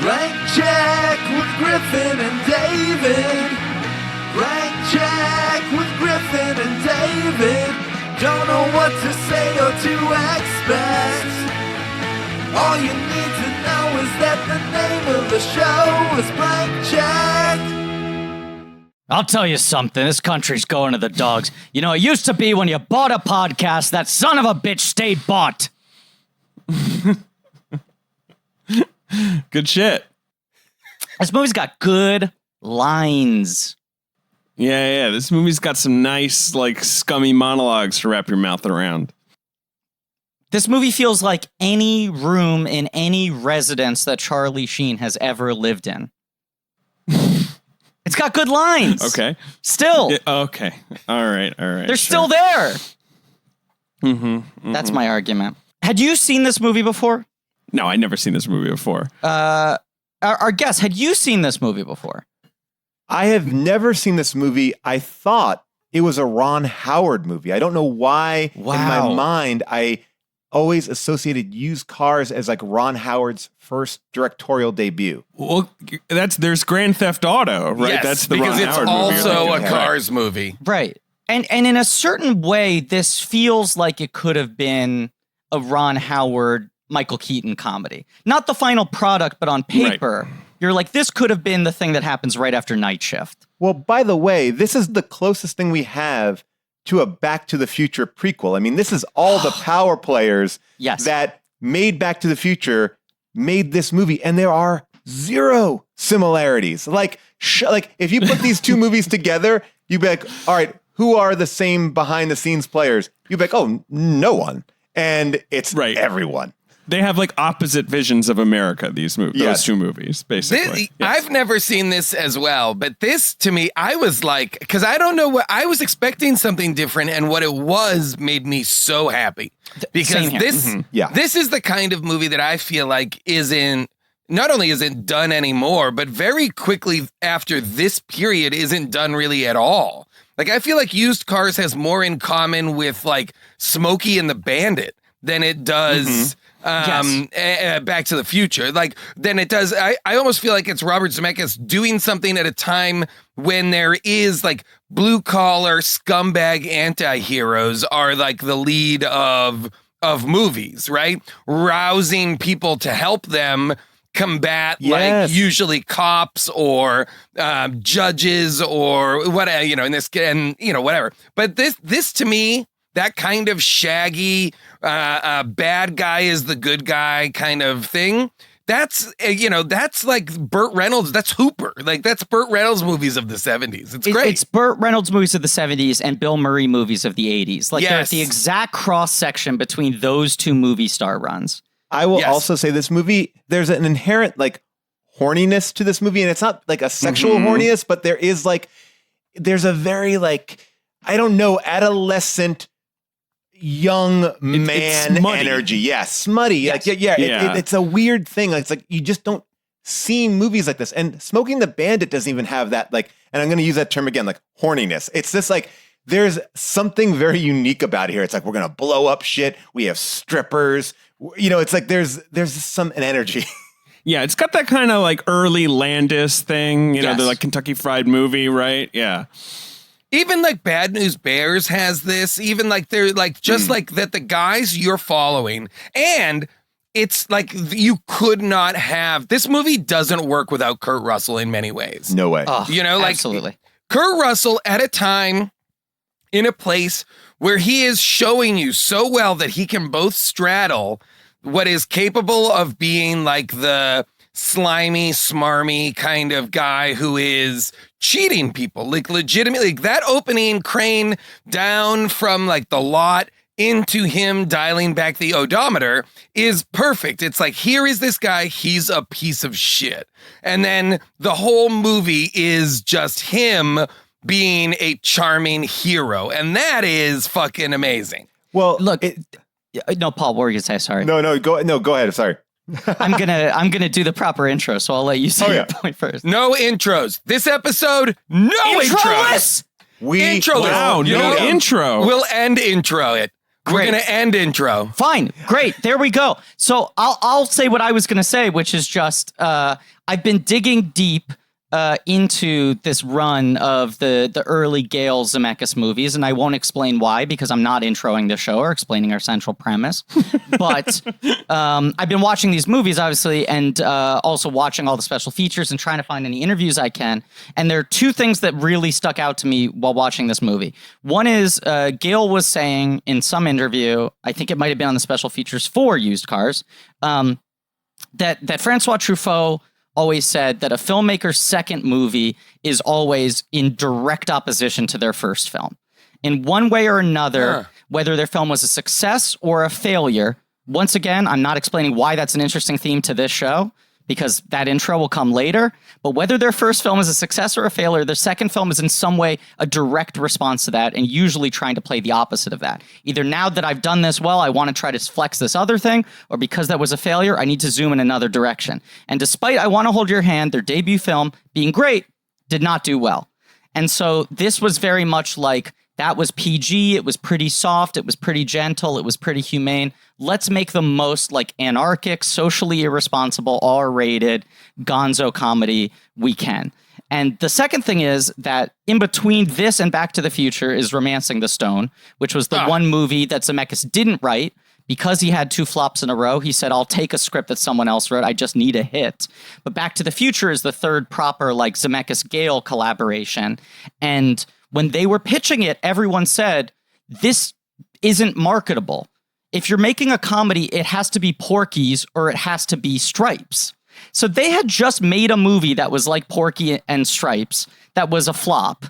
Blank check with Griffin and David. Blank check with Griffin and David. Don't know what to say or to expect. All you need to know is that the name of the show is Blank Check. I'll tell you something. This country's going to the dogs. You know, it used to be when you bought a podcast, that son of a bitch stayed bought. Good shit. This movie's got good lines. Yeah. This movie's got some nice, like, scummy monologues to wrap your mouth around. This movie feels like any room in any residence that Charlie Sheen has ever lived in. It's got good lines. Okay. Still. Yeah, okay. All right. They're still there. That's my argument. Had you seen this movie before? No, I'd never seen this movie before. Our guest, had you seen this movie before? I have never seen this movie. I thought it was a Ron Howard movie. I don't know why in my mind I always associated Used Cars as like Ron Howard's first directorial debut. Well, there's Grand Theft Auto, right? Yes, that's the because Ron it's Howard also movie. a Cars movie. Right. And in a certain way, this feels like it could have been a Ron Howard, Michael Keaton comedy. Not the final product, but on paper, you're like, this could have been the thing that happens right after Night Shift. Well, by the way, this is the closest thing we have to a Back to the Future prequel. I mean, this is all the power players that made Back to the Future, made this movie, and there are zero similarities. Like if you put these two movies together, you'd be like, all right, who are the same behind the scenes players? You'd be like, oh, no one. And it's everyone. They have like opposite visions of America, these movies, those two movies, basically. I've never seen this as well, but this to me, I was like, because I don't know what I was expecting something different, and what it was made me so happy. Because this is the kind of movie that I feel like not only isn't done anymore, but very quickly after this period isn't done really at all. Like, I feel like Used Cars has more in common with like Smokey and the Bandit than it does Back to the Future. Like, than it does. I almost feel like it's Robert Zemeckis doing something at a time when there is like blue collar scumbag anti-heroes are like the lead of movies, right? Rousing people to help them combat like usually cops or judges or whatever, in this, and whatever. But this to me, that kind of shaggy bad guy is the good guy kind of thing, that's like Burt Reynolds. That's Hooper. Like, that's Burt Reynolds movies of the 70s. It's great. It's Burt Reynolds movies of the 70s and Bill Murray movies of the 80s. Like, they're the exact cross section between those two movie star runs. I will also say this movie, there's an inherent like horniness to this movie, and it's not like a sexual horniness, but there's a very like, I don't know, adolescent young man energy. Yeah, smutty. Yes. Like, it's a weird thing. Like, it's like you just don't see movies like this. And Smoking the Bandit doesn't even have that, like, and I'm going to use that term again, like horniness. It's this like, there's something very unique about it here. It's like, we're going to blow up shit. We have strippers. It's like there's an energy. Yeah, it's got that kind of like early Landis thing, they're like Kentucky Fried Movie, right? Yeah. Even like Bad News Bears has this, even like they're like, just like that, the guys you're following. And it's like, you could not have, this movie doesn't work without Kurt Russell in many ways. No way. Absolutely. Kurt Russell at a time in a place where he is showing you so well that he can both straddle what is capable of being like the slimy, smarmy kind of guy who is cheating people, like legitimately. Like, that opening crane down from like the lot into him dialing back the odometer is perfect. It's like, here is this guy, he's a piece of shit. And then the whole movie is just him being a charming hero. And that is fucking amazing. Well, look, no, Paul, what were you going to say? Sorry. Go ahead. Sorry. I'm gonna do the proper intro, so I'll let you say your point first. No intros. This episode, no intros. Intro-less! Intro-less. Wow, no intro. We'll end intro it. We're going to end intro. Fine. Great. There we go. So I'll say what I was going to say, which is just I've been digging deep into this run of the early Gail Zemeckis movies, and I won't explain why because I'm not introing the show or explaining our central premise. But I've been watching these movies, obviously, and also watching all the special features and trying to find any interviews I can. And there are two things that really stuck out to me while watching this movie. One is Gail was saying in some interview, I think it might have been on the special features for Used Cars, that Francois Truffaut always said that a filmmaker's second movie is always in direct opposition to their first film. In one way or another, whether their film was a success or a failure. Once again, I'm not explaining why that's an interesting theme to this show, because that intro will come later. But whether their first film is a success or a failure, their second film is in some way a direct response to that, and usually trying to play the opposite of that. Either now that I've done this well, I want to try to flex this other thing, or because that was a failure, I need to zoom in another direction. And despite I Want to Hold Your Hand, their debut film, being great, did not do well. And so this was very much like, that was PG, it was pretty soft, it was pretty gentle, it was pretty humane. Let's make the most like anarchic, socially irresponsible, R-rated gonzo comedy we can. And the second thing is that in between this and Back to the Future is Romancing the Stone, which was the one movie that Zemeckis didn't write because he had two flops in a row. He said, I'll take a script that someone else wrote. I just need a hit. But Back to the Future is the third proper like Zemeckis-Gale collaboration. And when they were pitching it, everyone said, this isn't marketable. If you're making a comedy, it has to be Porky's or it has to be Stripes. So they had just made a movie that was like Porky and Stripes that was a flop.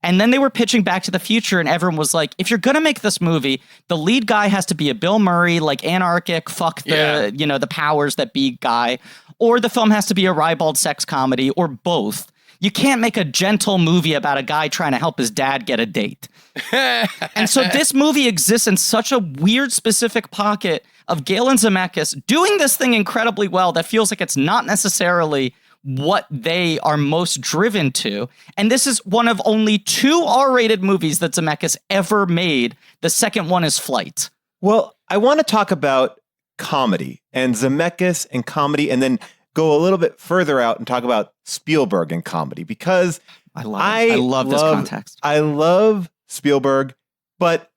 And then they were pitching Back to the Future, and everyone was like, if you're going to make this movie, the lead guy has to be a Bill Murray, like anarchic, fuck the, the powers that be guy, or the film has to be a ribald sex comedy, or both. You can't make a gentle movie about a guy trying to help his dad get a date. And so this movie exists in such a weird, specific pocket of Gale and Zemeckis doing this thing incredibly well that feels like it's not necessarily what they are most driven to. And this is one of only two R-rated movies that Zemeckis ever made. The second one is Flight. Well, I want to talk about comedy and Zemeckis and comedy, and then go a little bit further out and talk about Spielberg and comedy, because I love this context. I love Spielberg, but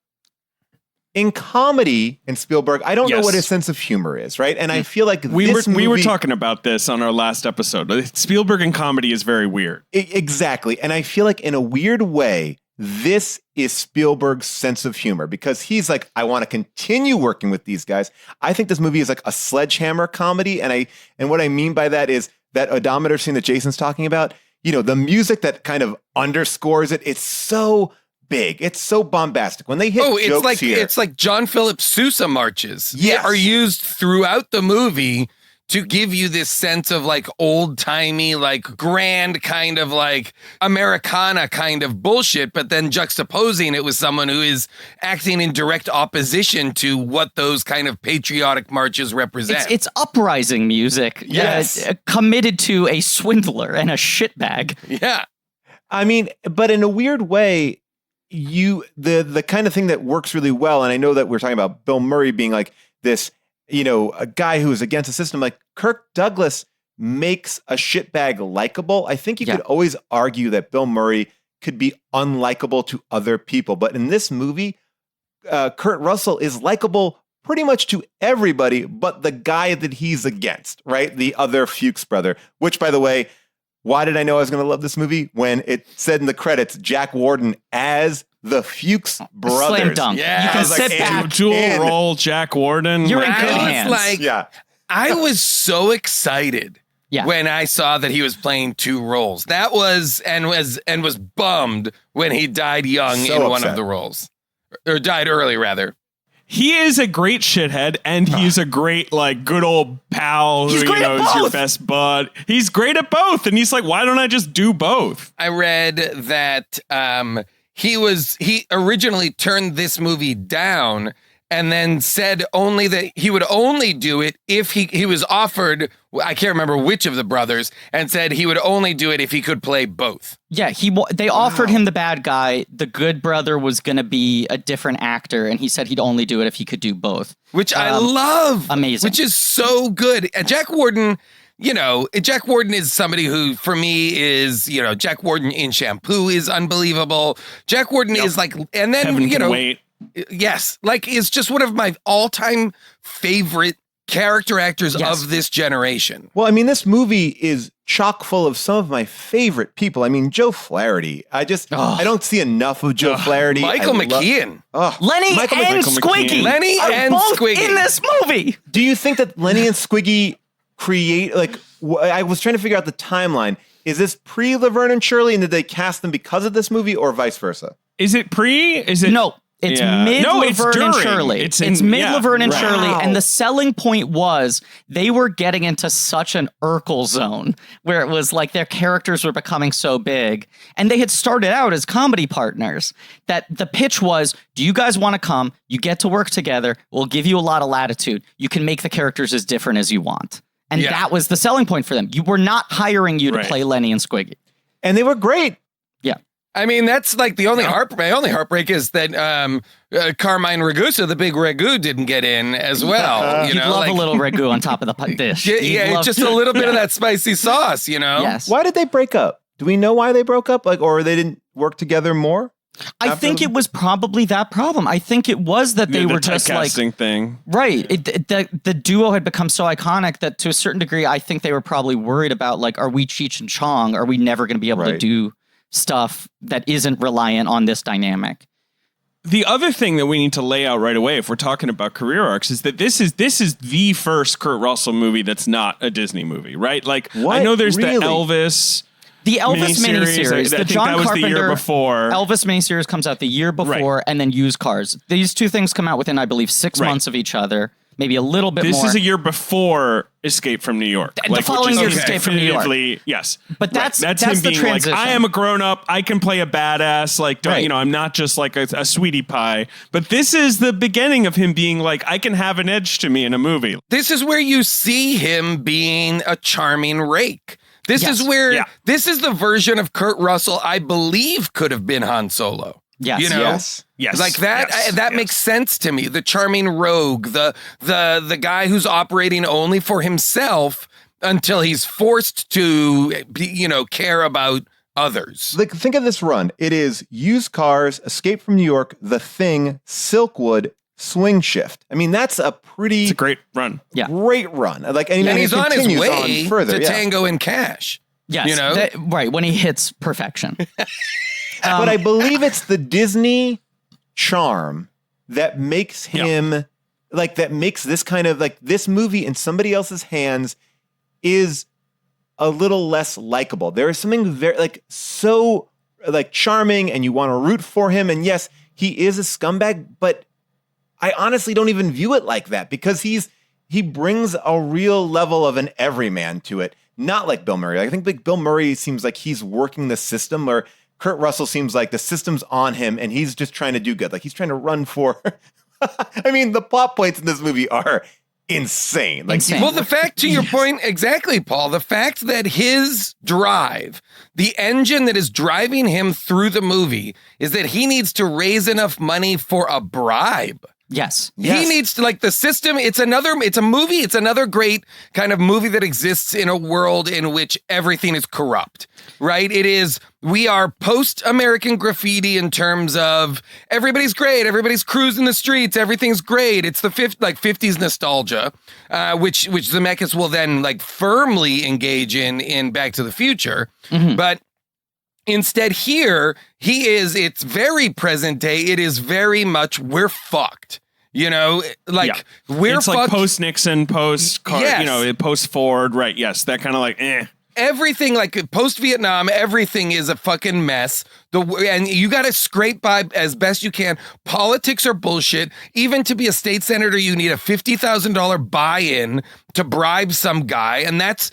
in comedy in Spielberg, I don't know what his sense of humor is, right? And I feel like we were talking about this on our last episode. Spielberg in comedy is very weird. Exactly. And I feel like in a weird way, this is Spielberg's sense of humor, because he's like, I want to continue working with these guys. I think this movie is like a sledgehammer comedy. And what I mean by that is that odometer scene that Jason's talking about, the music that kind of underscores it. It's so big. It's so bombastic. When they hit jokes it's like John Philip Sousa marches. Yes. Are used throughout the movie to give you this sense of like old timey, like grand kind of like Americana kind of bullshit, but then juxtaposing it with someone who is acting in direct opposition to what those kind of patriotic marches represent. It's uprising music. Yes. Committed to a swindler and a shitbag. Yeah. I mean, but in a weird way, the kind of thing that works really well, and I know that we're talking about Bill Murray being like this, a guy who is against the system, like Kirk Douglas makes a shitbag likable. I think you could always argue that Bill Murray could be unlikable to other people. But in this movie, Kurt Russell is likable pretty much to everybody but the guy that he's against, right? The other Fuchs brother, which, by the way, why did I know I was going to love this movie? When it said in the credits, Jack Warden as the Fuchs brothers. Slam dunk. Yeah. You can sit back. Dual role Jack Warden. You're in good hands. I was so excited when I saw that he was playing two roles. That was bummed when he died young in one of the roles, or died early rather. He is a great shithead, and he's a great, like, good old pal who, is your best bud. He's great at both, and he's like, why don't I just do both? I read that he originally turned this movie down and then said only that he would only do it if he was offered, I can't remember which of the brothers, and said he would only do it if he could play both. Yeah, they offered him the bad guy. The good brother was going to be a different actor, and he said he'd only do it if he could do both. Which I love. Amazing. Which is so good. And Jack Warden, Jack Warden is somebody who, for me, is, Jack Warden in Shampoo is unbelievable. Jack Warden is like, and then, Heaven Can Wait. Yes, like is just one of my all-time favorite character actors of this generation. Well, I mean, this movie is chock full of some of my favorite people. I mean, Joe Flaherty. I don't see enough of Joe Flaherty. Michael McKean. Lenny and Squiggy. Lenny and both Squiggy in this movie. Do you think that Lenny and Squiggy create, like, I was trying to figure out the timeline. Is this pre-Laverne and Shirley, and did they cast them because of this movie, or vice versa? Is it pre? Is it? No. It's mid Laverne and Shirley. It's mid Laverne and Shirley. And the selling point was they were getting into such an Urkel zone where it was like their characters were becoming so big. And they had started out as comedy partners that the pitch was, do you guys want to come? You get to work together. We'll give you a lot of latitude. You can make the characters as different as you want. And that was the selling point for them. You were not hiring you to play Lenny and Squiggy. And they were great. Yeah. I mean, that's like the only my only heartbreak is that Carmine Ragusa, the big ragu, didn't get in as well. You'd love a little ragu on top of the dish. Yeah, just a little bit of that spicy sauce, Yes. Why did they break up? Do we know why they broke up? Like, or they didn't work together more? I think it was probably that problem. I think it was that they were just like thing. Right. The duo had become so iconic that to a certain degree, I think they were probably worried about like, are we Cheech and Chong? Are we never going to be able to do stuff that isn't reliant on this dynamic? The other thing that we need to lay out right away, if we're talking about career arcs, is that this is the first Kurt Russell movie that's not a Disney movie, right? Like, I know there's the Elvis. The Elvis miniseries, the John that was Carpenter the year before. Elvis miniseries comes out the year before, and then Used Cars. These two things come out within, I believe, 6 months of each other, maybe a little bit more. This is a year before Escape from New York. The following year, Escape from New York. Yes, but that's him the being transition. like, I am a grown up. I can play a badass. Like, I'm not just like a sweetie pie. But this is the beginning of him being like, I can have an edge to me in a movie. This is where you see him being a charming rake. This is where this is the version of Kurt Russell I believe could have been Han Solo. Yes. Yes. Like that makes sense to me. The charming rogue, the guy who's operating only for himself until he's forced to care about others. Like, think of this run. It is Used Cars, Escape from New York, The Thing, Silkwood, Swing Shift. I mean, that's a great run. Yeah. Great run. Like, and he's on his way further, to Tango and Cash. Yes. Right. When he hits perfection. But I believe it's the Disney charm that makes him that makes this kind of like this movie in somebody else's hands is a little less likable. There is something very so charming and you want to root for him. And yes, he is a scumbag, but I honestly don't even view it like that because he brings a real level of an everyman to it. Not like Bill Murray. I think like Bill Murray seems like he's working the system, or Kurt Russell seems like the system's on him and he's just trying to do good. Like he's trying to run for, I mean, the plot points in this movie are insane. Well, the fact, to your point, exactly, Paul, the fact that his drive, the engine that is driving him through the movie is that he needs to raise enough money for a bribe. Yes. He needs to, the system, it's a movie, it's another great kind of movie that exists in a world in which everything is corrupt, right? We are post-American Graffiti in terms of everybody's great, everybody's cruising the streets, everything's great. It's the 50s nostalgia, which Zemeckis will then firmly engage in Back to the Future. Mm-hmm. But instead here, it's very present day. It is very much, we're fucked. We're it's fucked. Post Nixon, post Ford, right? Yes, that kind of everything, post Vietnam, everything is a fucking mess. And you got to scrape by as best you can. Politics are bullshit. Even to be a state senator, you need a $50,000 buy-in to bribe some guy, and that's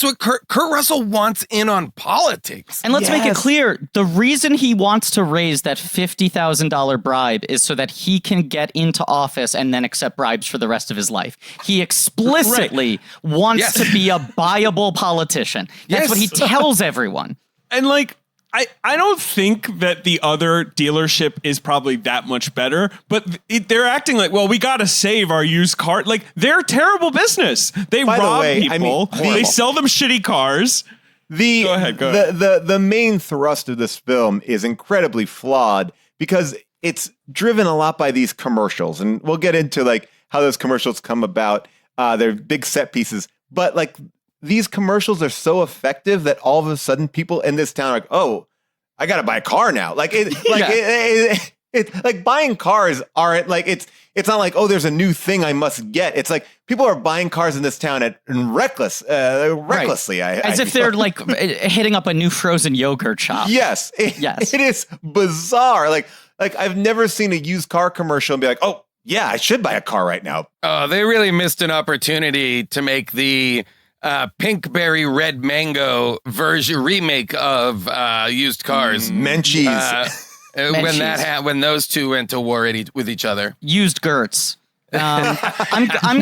what Kurt Russell wants in on politics. And let's make it clear, the reason he wants to raise that $50,000 bribe is so that he can get into office and then accept bribes for the rest of his life. He explicitly wants to be a buyable politician. That's what he tells everyone. And like, I don't think that the other dealership is probably that much better, but they're acting like, well, we got to save our used car. Like, they're terrible business. They rob people. They sell them shitty cars. Go ahead. The main thrust of this film is incredibly flawed because it's driven a lot by these commercials. And we'll get into like how those commercials come about. They're big set pieces, but like, these commercials are so effective that all of a sudden people in this town are like, oh, I got to buy a car now. Like it's like buying cars aren't like, it's not like, oh, there's a new thing I must get. It's like people are buying cars in this town recklessly. As if they're like hitting up a new frozen yogurt shop. Yes. It is bizarre. Like I've never seen a used car commercial and be like, oh yeah, I should buy a car right now. They really missed an opportunity to make the Pinkberry Red Mango version remake of used cars. Menchie's. When those two went to war with each other. Used Gertz. I'm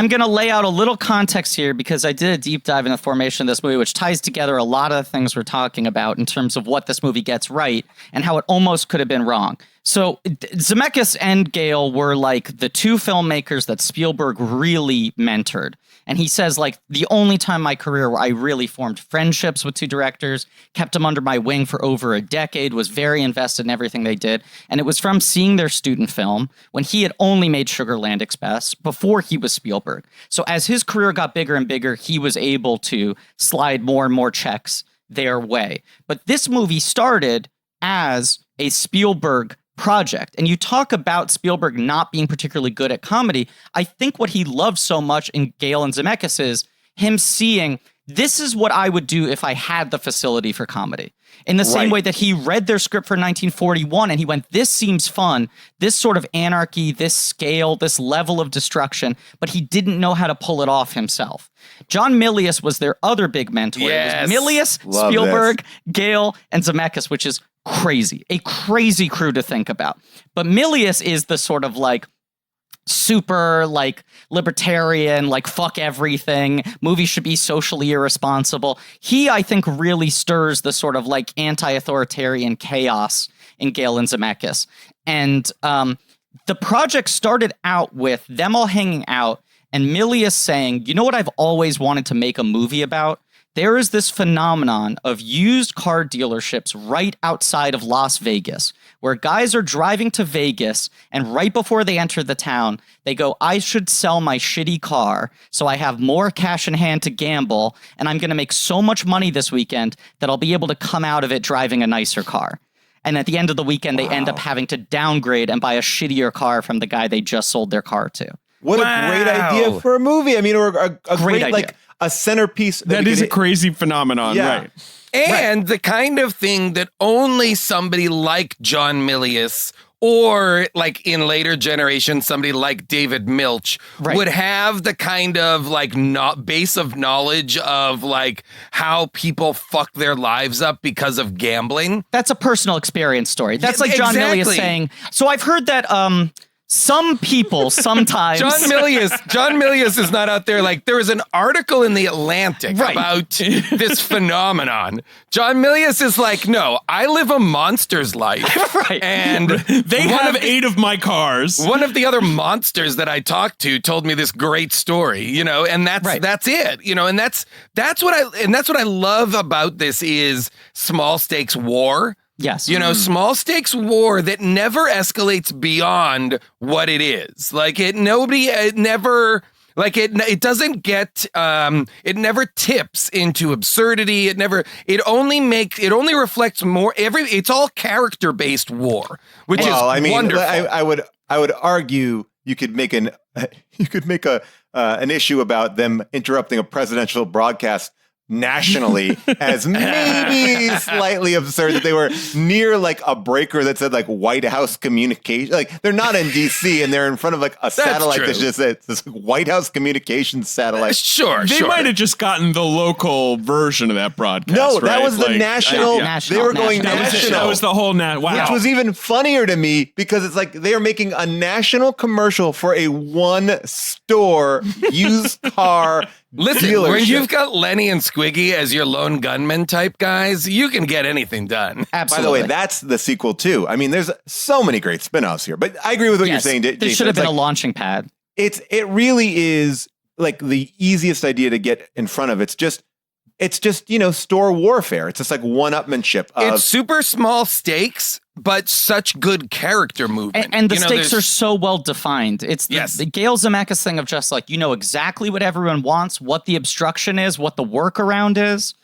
gonna lay out a little context here because I did a deep dive in the formation of this movie, which ties together a lot of the things we're talking about in terms of what this movie gets right and how it almost could have been wrong. So Zemeckis and Gale were like the two filmmakers that Spielberg really mentored. And he says, like, the only time in my career where I really formed friendships with two directors, kept them under my wing for over a decade, was very invested in everything they did. And it was from seeing their student film when he had only made Sugarland Express before he was Spielberg. So as his career got bigger and bigger, he was able to slide more and more checks their way. But this movie started as a Spielberg project. And you talk about Spielberg not being particularly good at comedy. I think what he loved so much in Gale and Zemeckis is him seeing, this is what I would do if I had the facility for comedy. In the same way that he read their script for 1941 and he went, this seems fun, this sort of anarchy, this scale, this level of destruction, but he didn't know how to pull it off himself. John Milius was their other big mentor. It was Milius, Spielberg, Gale, and Zemeckis, which is crazy, a crazy crew to think about. But Milius is the sort of like super like libertarian, like fuck everything, movies should be socially irresponsible. He, I think, really stirs the sort of like anti-authoritarian chaos in Gale and Zemeckis. And the project started out with them all hanging out and Milius saying, you know what I've always wanted to make a movie about? There is this phenomenon of used car dealerships right outside of Las Vegas, where guys are driving to Vegas, and right before they enter the town, they go, I should sell my shitty car so I have more cash in hand to gamble, and I'm going to make so much money this weekend that I'll be able to come out of it driving a nicer car. And at the end of the weekend, they end up having to downgrade and buy a shittier car from the guy they just sold their car to. What a great idea for a movie. I mean, or a great idea. Like a centerpiece. That is a crazy phenomenon, right? And the kind of thing that only somebody like John Milius or like in later generations, somebody like David Milch would have the kind of like base of knowledge of like how people fuck their lives up because of gambling. That's a personal experience story. That's like John Milius saying, so I've heard that some people sometimes John Milius is not out there like there was an article in the Atlantic about this phenomenon. John Milius is like, no, I live a monster's life. And they have 8 of my cars. One of the other monsters that I talked to told me this great story, you know, and that's it, you know, and that's what I love about this is small stakes war. Yes. You know, small stakes war that never escalates beyond what it is. Like it never tips into absurdity. It only reflects more it's all character based war, which is wonderful. I would argue you could make an issue about them interrupting a presidential broadcast nationally as maybe slightly absurd that they were near like a breaker that said like White House communication. Like they're not in DC and they're in front of like a satellite true. that just said this White House communications satellite. Sure, They might have just gotten the local version of that broadcast. No, that right? was the Like, national. National, They were going national. national. That was the whole wow. Which was even funnier to me because it's like they are making a national commercial for a one-store used car Listen, dealership. when you've got Lenny and Squiggy as your lone gunman type guys, you can get anything done. Absolutely. By the way, that's the sequel too. I mean, there's so many great spin-offs here, but I agree with what you're saying, There Jason. should have It's been a like, launching pad. it really is like the easiest idea to get in front of. It's just store warfare. It's just like one-upmanship of It's super small stakes, but such good character movement. And the You know, stakes are there's- so well defined. It's the Gail Zemeckis thing of just like, you know exactly what everyone wants, what the obstruction is, what the workaround is.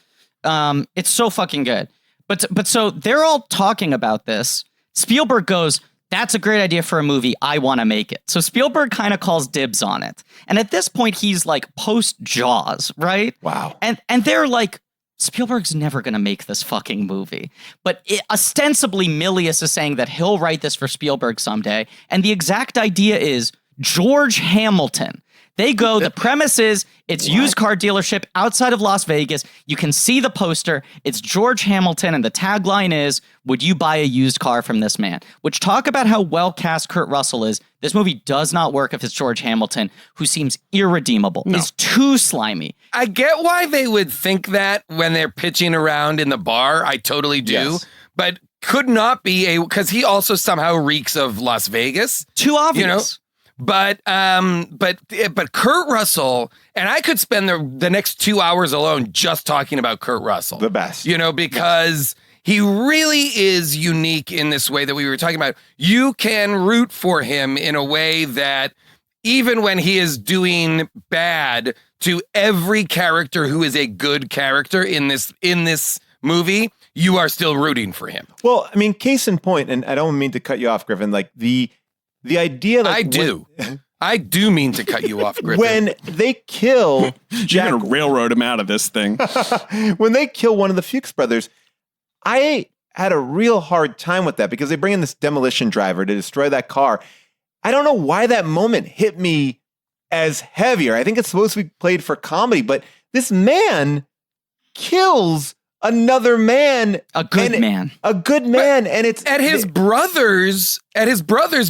It's so fucking good. But so they're all talking about this. Spielberg goes, that's a great idea for a movie. I want to make it. So Spielberg kind of calls dibs on it. And at this point, he's like post Jaws, right? Wow. And they're like, Spielberg's never going to make this fucking movie. But ostensibly, Milius is saying that he'll write this for Spielberg someday. And the exact idea is George Hamilton. They go, the premise is it's used car dealership outside of Las Vegas. You can see the poster. It's George Hamilton. And the tagline is, would you buy a used car from this man? Which talk about how well cast Kurt Russell is. This movie does not work if it's George Hamilton, who seems irredeemable. Is too slimy. I get why they would think that when they're pitching around in the bar. I totally do. Yes. But could not be because he also somehow reeks of Las Vegas. Too obvious. You know? But Kurt Russell, and I could spend the next 2 hours alone just talking about Kurt Russell. The best. You know, because he really is unique in this way that we were talking about. You can root for him in a way that even when he is doing bad to every character who is a good character in this movie, you are still rooting for him. Well, I mean, case in point, and I don't mean to cut you off, Griffin, like the idea that I do mean to cut you off, Griffin. when they kill You're Jack, going to railroad him out of this thing. when they kill one of the Fuchs brothers, I had a real hard time with that because they bring in this demolition driver to destroy that car. I don't know why that moment hit me as heavier. I think it's supposed to be played for comedy, but this man kills another man, A good man, and it's at his brother's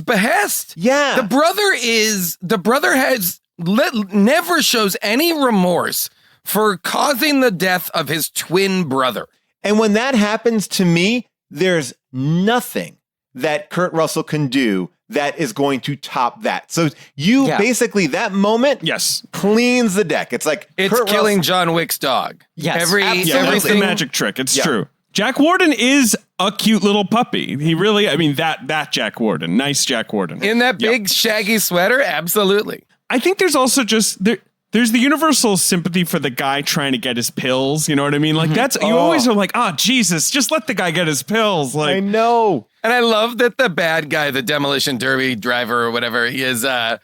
behest. Yeah, the brother has never shows any remorse for causing the death of his twin brother. And when that happens to me, there's nothing that Kurt Russell can do that is going to top that. So basically that moment cleans the deck. It's like it's Kurt killing Russell. John Wick's dog. Yes, That's the magic trick. It's true. Jack Warden is a cute little puppy. He really, I mean, that Jack Warden, nice Jack Warden. In that big shaggy sweater, absolutely. I think there's also just there's the universal sympathy for the guy trying to get his pills. You know what I mean? Like you always are like, oh, Jesus, just let the guy get his pills. Like I know. And I love that the bad guy, the demolition derby driver or whatever, he's a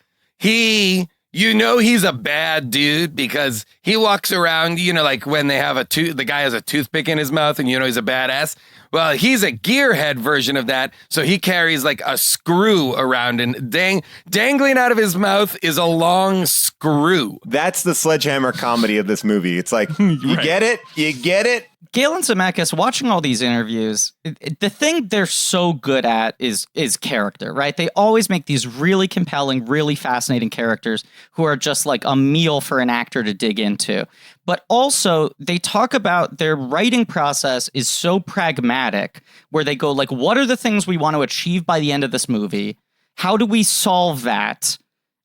bad dude because he walks around, like when they have the guy has a toothpick in his mouth and he's a badass. Well, he's a gearhead version of that. So he carries like a screw around and dangling out of his mouth is a long screw. That's the sledgehammer comedy of this movie. It's like, you get it? You get it? Galen Zemeckis, watching all these interviews, the thing they're so good at is character, right? They always make these really compelling, really fascinating characters who are just like a meal for an actor to dig into. But also, they talk about their writing process is so pragmatic, where they go like, what are the things we want to achieve by the end of this movie? How do we solve that?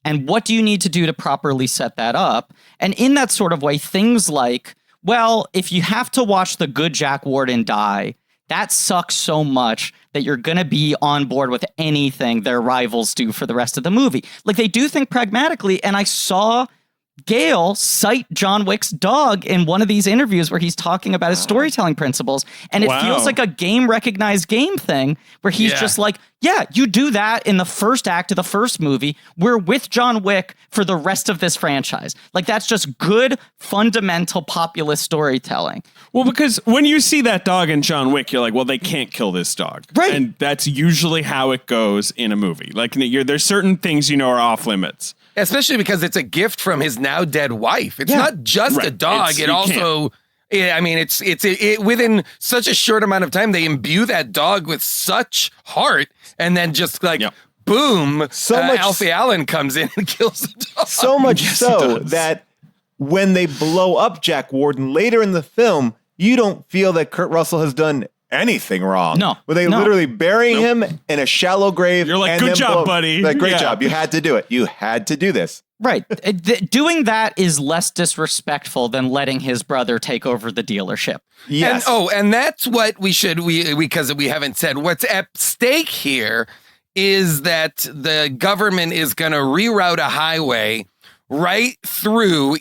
And what do you need to do to properly set that up? And in that sort of way, things like, well, if you have to watch the good Jack Warden die, that sucks so much that you're going to be on board with anything their rivals do for the rest of the movie. Like, they do think pragmatically, and I saw Gale cite John Wick's dog in one of these interviews where he's talking about his storytelling principles. And it feels like a game recognized game thing where he's just like, yeah, you do that in the first act of the first movie. We're with John Wick for the rest of this franchise. Like, that's just good, fundamental populist storytelling. Well, because when you see that dog in John Wick, you're like, well, they can't kill this dog. Right. And that's usually how it goes in a movie. Like, there's certain things are off limits. Especially because it's a gift from his now dead wife. It's not just a dog. It also, I mean, it's within such a short amount of time, they imbue that dog with such heart, and then just like, boom, Alfie Allen comes in and kills the dog. So much that when they blow up Jack Warden later in the film, you don't feel that Kurt Russell has done anything wrong. No. Where they literally bury him in a shallow grave. You're like, and good then job, buddy. Like, great job. You had to do it. You had to do this. Right. Doing that is less disrespectful than letting his brother take over the dealership. Yes. And that's what because we haven't said what's at stake here is that the government is going to reroute a highway right through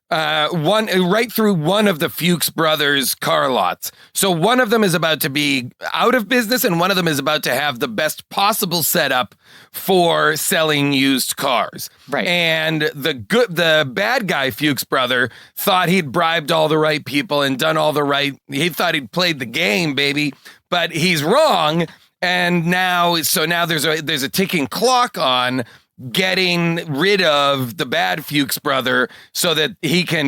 one of the Fuchs brothers' car lots. So one of them is about to be out of business, and one of them is about to have the best possible setup for selling used cars. Right. And the bad guy Fuchs brother thought he'd bribed all the right people and done all the right. He thought he'd played the game, baby, but he's wrong. And now there's a ticking clock on getting rid of the bad Fuchs brother so that he can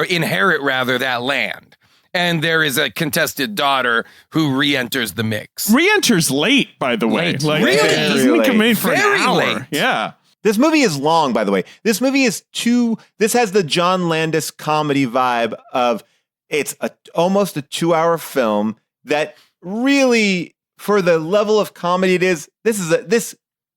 inherit that land. And there is a contested daughter who re-enters the mix. Re-enters late, by the way. Late. Like, Really? Doesn't come in for Very an hour. late. Yeah. This movie is long, by the way. This movie is this has the John Landis comedy vibe of it's almost a 2-hour film that really, for the level of comedy it is, this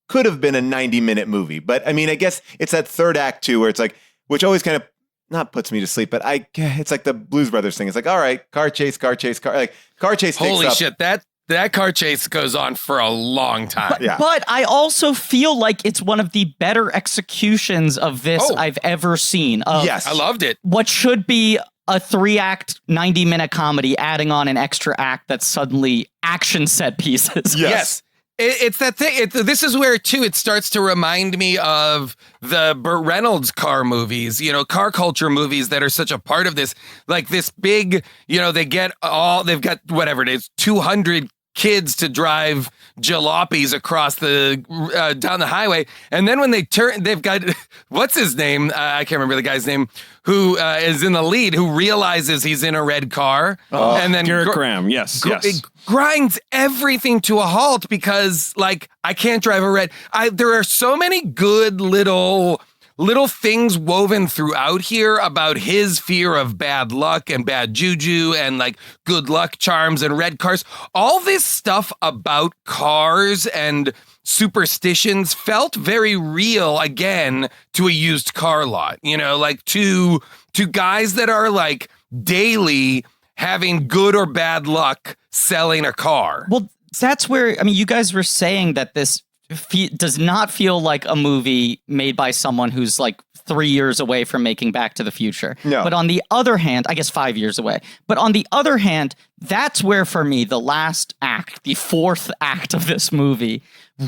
could have been a 90-minute movie. But I mean, I guess it's that third act too, where it's like, which always kind of not puts me to sleep, but it's like the Blues Brothers thing. It's like, all right, car chase, car chase. Holy shit, that car chase goes on for a long time. But I also feel like it's one of the better executions of this I've ever seen. Yes. I loved it. What should be a 3-act, 90-minute comedy, adding on an extra act that's suddenly action set pieces. Yes. It's that thing. This is where, too, it starts to remind me of the Burt Reynolds car movies, car culture movies that are such a part of this. Like this big, they've got whatever it is, 200 kids to drive jalopies across down the highway. And then when they turn, they've got, what's his name? I can't remember the guy's name, who is in the lead, who realizes he's in a red car. And then Garrett Graham. Yes. It grinds everything to a halt because, like, I can't drive a red. There are so many good little things woven throughout here about his fear of bad luck and bad juju and like good luck charms and red cars. All this stuff about cars and superstitions felt very real again to a used car lot, like to guys that are like daily having good or bad luck selling a car. Well, that's where, I mean, you guys were saying that this does not feel like a movie made by someone who's like 3 years away from making Back to the Future. No. But on the other hand, I guess 5 years away. But on the other hand, that's where for me, the last act, the fourth act of this movie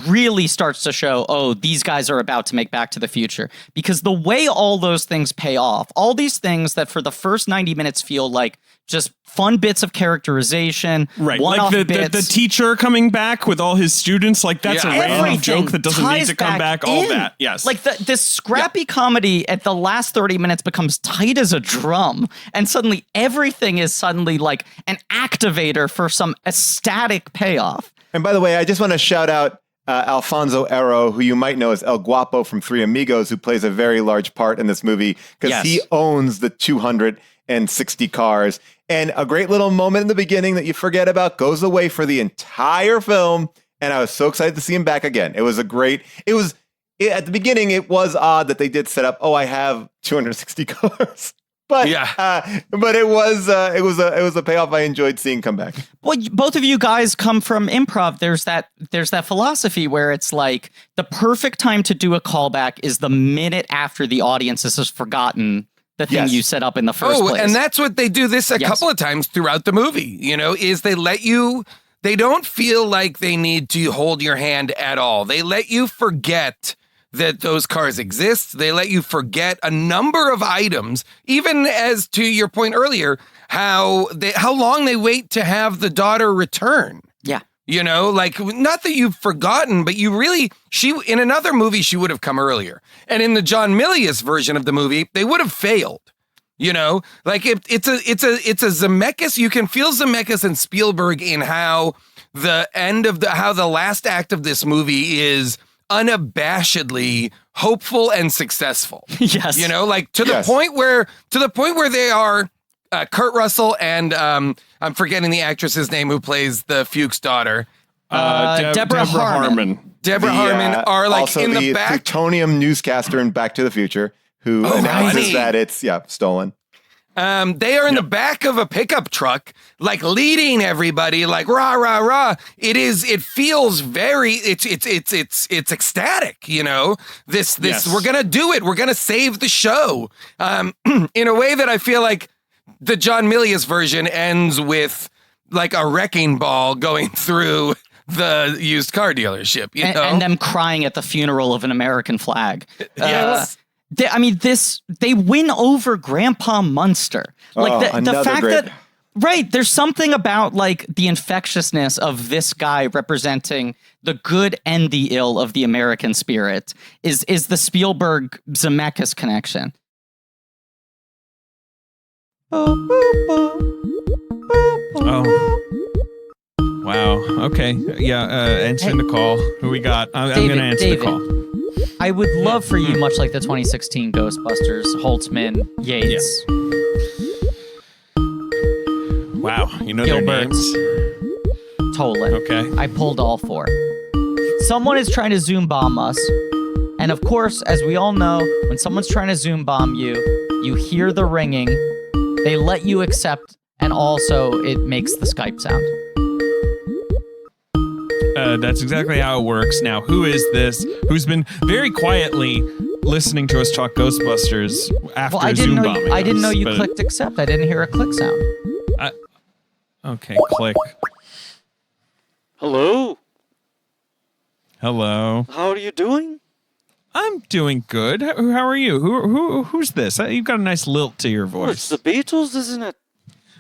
really starts to show, these guys are about to make Back to the Future. Because the way all those things pay off, all these things that for the first 90 minutes feel like just fun bits of characterization, right? One-off Like bits. the teacher coming back with all his students, like that's a random Everything joke that doesn't need to come back. All in. that, yes. Like this scrappy comedy at the last 30 minutes becomes tight as a drum, and suddenly everything is suddenly like an activator for some ecstatic payoff. And by the way, I just want to shout out Alfonso Arrow, who you might know as El Guapo from Three Amigos, who plays a very large part in this movie because he owns the 260 cars. And a great little moment in the beginning that you forget about goes away for the entire film. And I was so excited to see him back again. At the beginning, it was odd that they did set up, I have 260 cars. But it was a payoff I enjoyed seeing come back. Well, both of you guys come from improv. There's that philosophy where it's like the perfect time to do a callback is the minute after the audience has forgotten the thing you set up in the first place. And that's what they do this a couple of times throughout the movie, is they don't feel like they need to hold your hand at all. They let you forget that those cars exist. They let you forget a number of items, even as to your point earlier, how long they wait to have the daughter return. Yeah. Not that you've forgotten, but in another movie, she would have come earlier. And in the John Milius version of the movie, they would have failed. It's a Zemeckis. You can feel Zemeckis and Spielberg in how the last act of this movie is unabashedly hopeful and successful. Yes. To the point where they are Kurt Russell and I'm forgetting the actress's name who plays the Fuchs daughter. Deborah Harmon. Deborah Harmon are also in the back. Plutonium newscaster in Back to the Future who announces that it's stolen. They are in the back of a pickup truck, leading everybody, rah rah rah. It feels very. It's ecstatic. This. We're gonna do it. We're gonna save the show. In a way that I feel like the John Milius version ends with a wrecking ball going through the used car dealership. And them crying at the funeral of an American flag. Yes. They win over Grandpa Munster. The fact that, there's something about the infectiousness of this guy representing the good and the ill of the American spirit is the Spielberg Zemeckis connection. Oh. Wow. Okay. Yeah. Answering the call. Who we got? I'm going to answer the call. I would love for you, much like the 2016 Ghostbusters, Holtzman, Yates. Yeah. Wow. Their Gilbert. names. Tolan. Okay. I pulled all four. Someone is trying to Zoom bomb us. And of course, as we all know, when someone's trying to Zoom bomb you, you hear the ringing, they let you accept, and also it makes the Skype sound. That's exactly how it works. Now, who is this? Who's been very quietly listening to us talk Ghostbusters after Zoom bombing? I didn't know you clicked accept. I didn't hear a click sound. Okay, click. Hello. Hello. How are you doing? I'm doing good. How are you? Who's this? You've got a nice lilt to your voice. Oh, it's the Beatles, isn't it?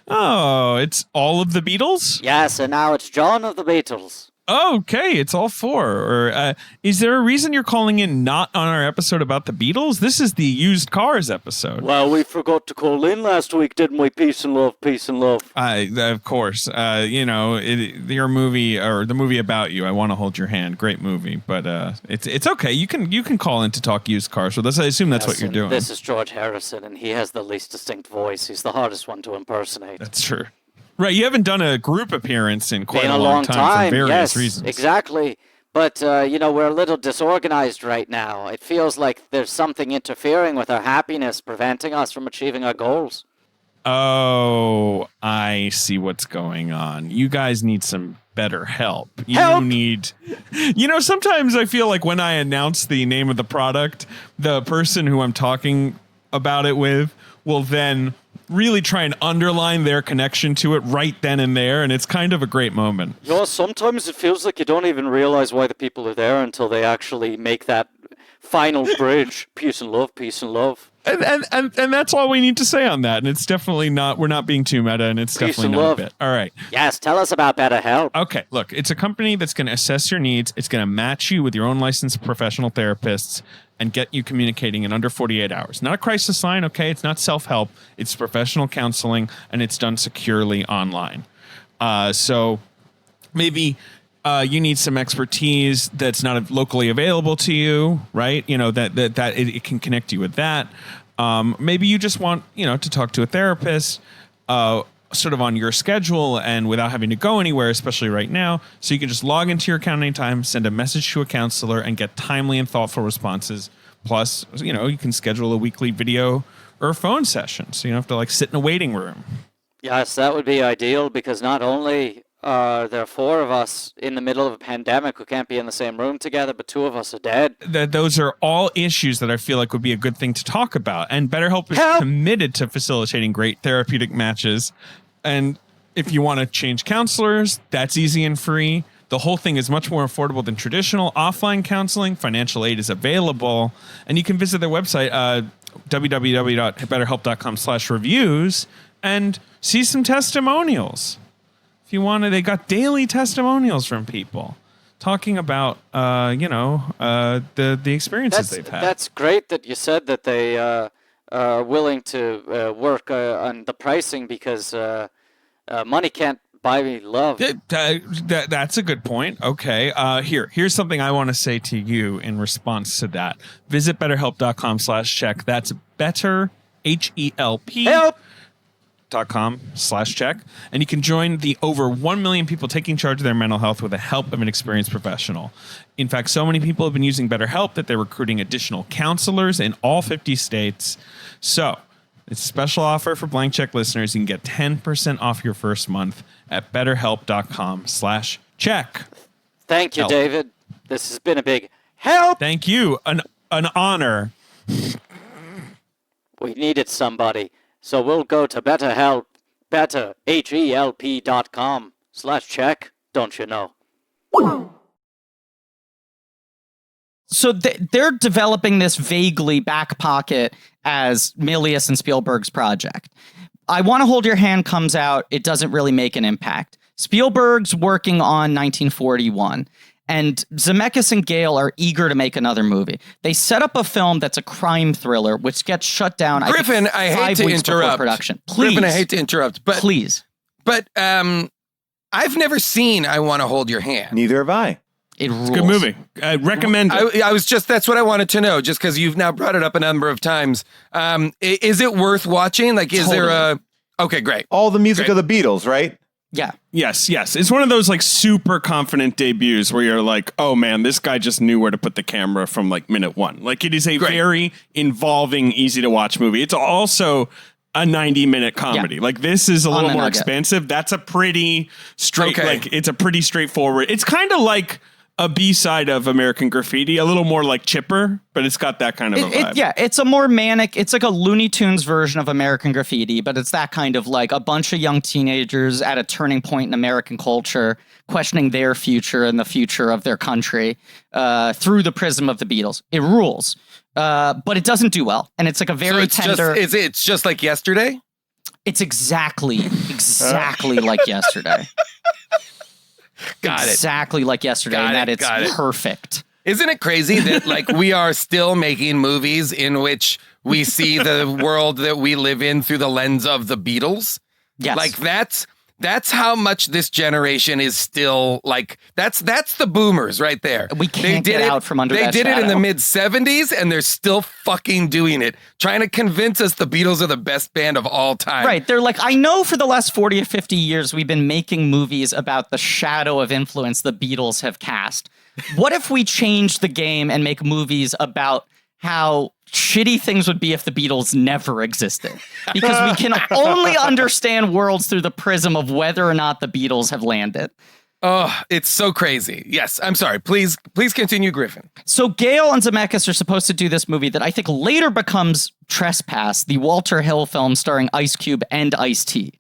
Oh, it's all of the Beatles? Yes, and now it's John of the Beatles. Okay, it's all four. Or is there a reason you're calling in not on our episode about the Beatles? This is the used cars episode. Well, we forgot to call in last week, didn't we? Peace and love, peace and love. Of course. Your movie or the movie about you, I Want to Hold Your Hand, great movie. But it's okay. You can call in to talk used cars with us. I assume that's what you're doing. This is George Harrison, and he has the least distinct voice. He's the hardest one to impersonate. That's true. Right, you haven't done a group appearance in quite a long time for various reasons. Exactly. But, we're a little disorganized right now. It feels like there's something interfering with our happiness, preventing us from achieving our goals. Oh, I see what's going on. You guys need some better help. Help! You need... sometimes I feel like when I announce the name of the product, the person who I'm talking about it with will then really try and underline their connection to it right then and there, and it's kind of a great moment. Sometimes it feels like you don't even realize why the people are there until they actually make that final bridge. Peace and love, peace and love. And that's all we need to say on that. And it's definitely not, we're not being too meta, and it's Peace definitely and not love. a bit. All right. Yes, tell us about BetterHelp. Okay, look, it's a company that's going to assess your needs. It's going to match you with your own licensed professional therapists and get you communicating in under 48 hours. Not a crisis line, okay? It's not self-help. It's professional counseling, and it's done securely online. So maybe you need some expertise that's not locally available to you, right? That it can connect you with that. Maybe you just want, to talk to a therapist sort of on your schedule and without having to go anywhere, especially right now. So you can just log into your account anytime, send a message to a counselor, and get timely and thoughtful responses. Plus, you can schedule a weekly video or phone sessions. So you don't have to like sit in a waiting room. Yes, that would be ideal because not only are there 4 of us in the middle of a pandemic who can't be in the same room together, but 2 of us are dead. Those are all issues that I feel like would be a good thing to talk about. And BetterHelp is committed to facilitating great therapeutic matches. And if you want to change counselors, that's easy and free. The whole thing is much more affordable than traditional offline counseling. Financial aid is available. And you can visit their website, www.betterhelp.com/reviews, and see some testimonials. If you want to, they got daily testimonials from people talking about, the experiences they've had. That's great that you said that they are willing to work on the pricing because money can't buy me love. That's a good point. Okay. Here's something I want to say to you in response to that. Visit betterhelp.com/check. That's better, HELP. Help! .com/check, and you can join the over 1 million people taking charge of their mental health with the help of an experienced professional. In fact, so many people have been using BetterHelp that they're recruiting additional counselors in all 50 states. So it's a special offer for Blank Check listeners. You can get 10% off your first month at betterhelp.com/check. Thank you, David. This has been a big help. Thank you. An honor. We needed somebody. So we'll go to BetterHelp, HELP.com/check, don't you know? So they're developing this vaguely back pocket as Milius and Spielberg's project. I Want to Hold Your Hand comes out. It doesn't really make an impact. Spielberg's working on 1941. And Zemeckis and Gale are eager to make another movie. They set up a film that's a crime thriller, which gets shut down. Griffin, I hate to interrupt. Production. Please, Griffin, I hate to interrupt, but please. But I've never seen I Want to Hold Your Hand. Neither have I. It's a good movie. I recommend it. I was just, that's what I wanted to know, just because you've now brought it up a number of times. Is it worth watching? Like, is there a... Okay, great. All the music of the Beatles, right? Yeah. Yes. It's one of those like super confident debuts where you're like, oh man, this guy just knew where to put the camera from like minute 1. Like it is a very involving, easy to watch movie. It's also a 90-minute comedy. Yeah. Like this is a little more expensive. That's a pretty straight, like it's a pretty straightforward. It's kind of like a B-side of American Graffiti, a little more like Chipper, but it's got that kind of a vibe. It's a more manic, it's like a Looney Tunes version of American Graffiti, but it's that kind of like a bunch of young teenagers at a turning point in American culture, questioning their future and the future of their country through the prism of the Beatles. It rules, but it doesn't do well. And it's like a very tender... It's just like Yesterday? It's exactly like Yesterday. Exactly like Yesterday, and that it's perfect. Isn't it crazy that like we are still making movies in which we see the world that we live in through the lens of the Beatles? Yes. Like that's how much this generation is still like that's the boomers right there. We can't get out from under that shadow. They did it in the mid-70s and they're still fucking doing it, trying to convince us the Beatles are the best band of all time. Right. They're like, I know for the last 40 or 50 years we've been making movies about the shadow of influence the Beatles have cast. What if we change the game and make movies about how shitty things would be if the Beatles never existed? Because we can only understand worlds through the prism of whether or not the Beatles have landed. Oh, it's so crazy. Yes, I'm sorry. Please continue, Griffin. So Gale and Zemeckis are supposed to do this movie that I think later becomes Trespass, the Walter Hill film starring Ice Cube and Ice-T.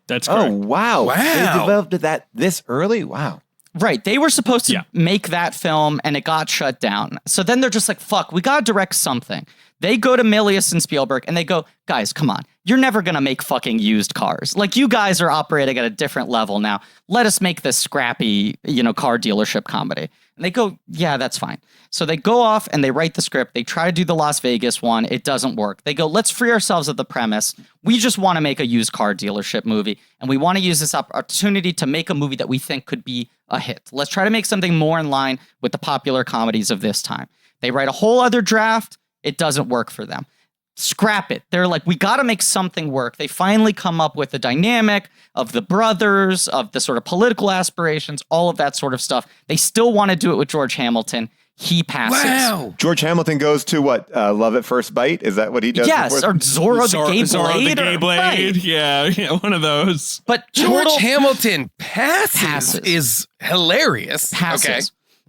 That's correct. Oh, wow. They developed that this early? Wow. Right. They were supposed to make that film and it got shut down. So then they're just like, fuck, we got to direct something. They go to Milius and Spielberg and they go, guys, come on. You're never going to make fucking used cars. Like you guys are operating at a different level now. Let us make this scrappy, car dealership comedy. And they go, yeah, that's fine. So they go off and they write the script. They try to do the Las Vegas one. It doesn't work. They go, let's free ourselves of the premise. We just want to make a used car dealership movie. And we want to use this opportunity to make a movie that we think could be a hit. Let's try to make something more in line with the popular comedies of this time. They write a whole other draft. It doesn't work for them. Scrap it. They're like, we got to make something work. They finally come up with the dynamic of the brothers, of the sort of political aspirations, all of that sort of stuff. They still want to do it with George Hamilton. he passes. Wow. George Hamilton goes to what? Love at First Bite? Is that what he does? Yes, or Zorro the Gay Zorro Blade. the Gay Blade. Right. Yeah, one of those. But George total Hamilton passes is hilarious. passes. Okay.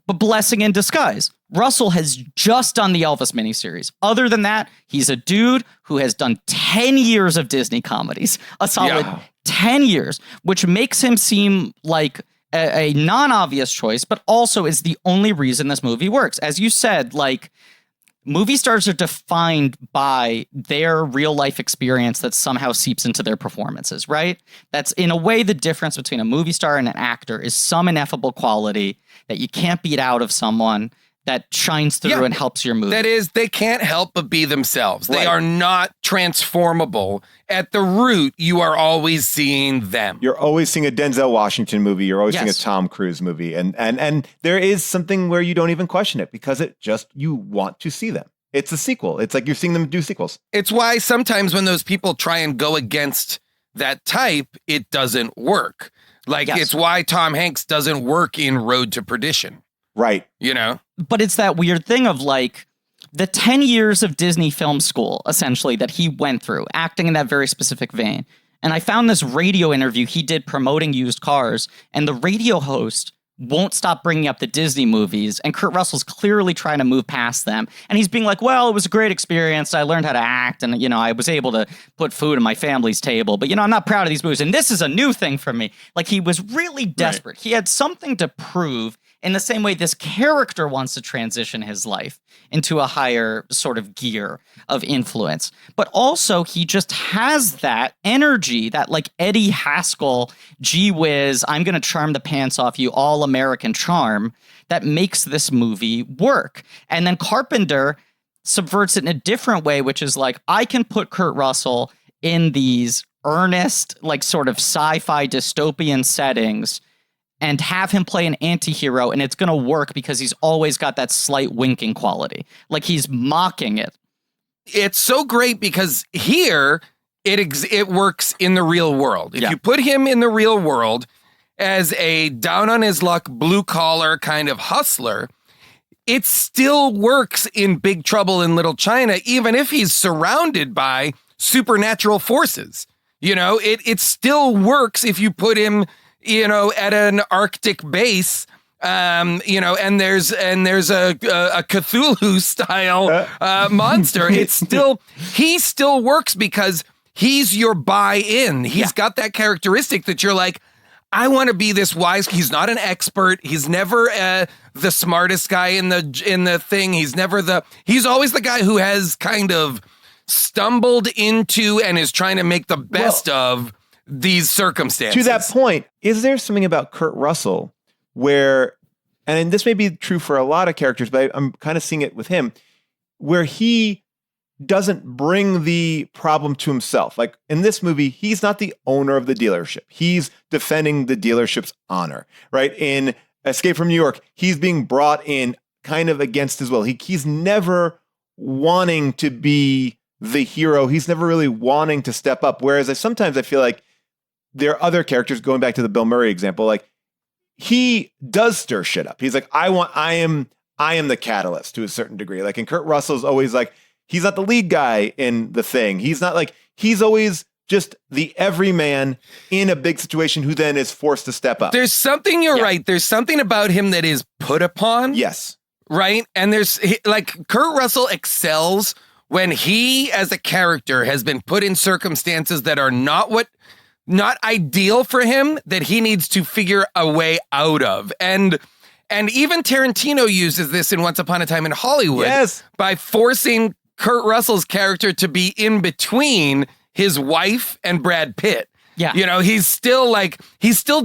But blessing in disguise. Russell has just done the Elvis miniseries. Other than that, he's a dude who has done 10 years of Disney comedies. A solid 10 years, which makes him seem like a non-obvious choice, but also is the only reason this movie works. As you said, like, movie stars are defined by their real life experience that somehow seeps into their performances, right? That's in a way the difference between a movie star and an actor is some ineffable quality that you can't beat out of someone that shines through and helps your movie. That is, they can't help but be themselves. Right. They are not transformable. At the root, you are always seeing them. You're always seeing a Denzel Washington movie. You're always seeing a Tom Cruise movie. And there is something where you don't even question it because you want to see them. It's a sequel. It's like you're seeing them do sequels. It's why sometimes when those people try and go against that type, it doesn't work. Like, it's why Tom Hanks doesn't work in Road to Perdition. Right. You know? But it's that weird thing of like the 10 years of Disney film school, essentially, that he went through, acting in that very specific vein. And I found this radio interview he did promoting used cars, and the radio host won't stop bringing up the Disney movies, and Kurt Russell's clearly trying to move past them. And he's being like, well, it was a great experience. I learned how to act, and, you know, I was able to put food on my family's table. But, you know, I'm not proud of these movies, and this is a new thing for me. Like, he was really desperate. Right. He had something to prove in the same way this character wants to transition his life into a higher sort of gear of influence. But also, he just has that energy, that like Eddie Haskell, gee whiz, I'm going to charm the pants off you, all American charm that makes this movie work. And then Carpenter subverts it in a different way, which is like, I can put Kurt Russell in these earnest, like sort of sci-fi dystopian settings and have him play an anti-hero, and it's going to work because he's always got that slight winking quality. Like, he's mocking it. It's so great because here, it works in the real world. If you put him in the real world as a down-on-his-luck, blue-collar kind of hustler, it still works in Big Trouble in Little China, even if he's surrounded by supernatural forces. You know, it still works if you put him, you know, at an Arctic base, you know, and there's a Cthulhu style monster. He still works because he's your buy-in. He's got that characteristic that you're like, I want to be this wise. He's not an expert. He's never the smartest guy in the thing. He's always the guy who has kind of stumbled into and is trying to make the best of these circumstances. To that point, is there something about Kurt Russell where, and this may be true for a lot of characters, but I'm kind of seeing it with him, where he doesn't bring the problem to himself. Like in this movie, he's not the owner of the dealership. He's defending the dealership's honor, right? In Escape from New York, he's being brought in kind of against his will. He's never wanting to be the hero. He's never really wanting to step up. Whereas sometimes I feel like there are other characters, going back to the Bill Murray example, like he does stir shit up. He's like, I am the catalyst to a certain degree. Like, and Kurt Russell's always like, he's not the lead guy in the thing. He's not like, he's always just the everyman in a big situation who then is forced to step up. There's something, you're right. There's something about him that is put upon. Yes. Right. And there's like Kurt Russell excels when he as a character has been put in circumstances that are not ideal for him, that he needs to figure a way out of. And even Tarantino uses this in Once Upon a Time in Hollywood by forcing Kurt Russell's character to be in between his wife and Brad Pitt. Yeah. You know, he's still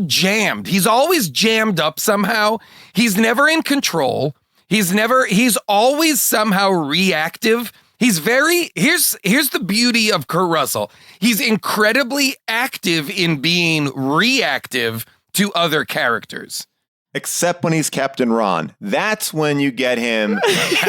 jammed. He's always jammed up somehow. He's never in control. He's always somehow reactive. Here's the beauty of Kurt Russell. He's incredibly active in being reactive to other characters. Except when he's Captain Ron. That's when you get him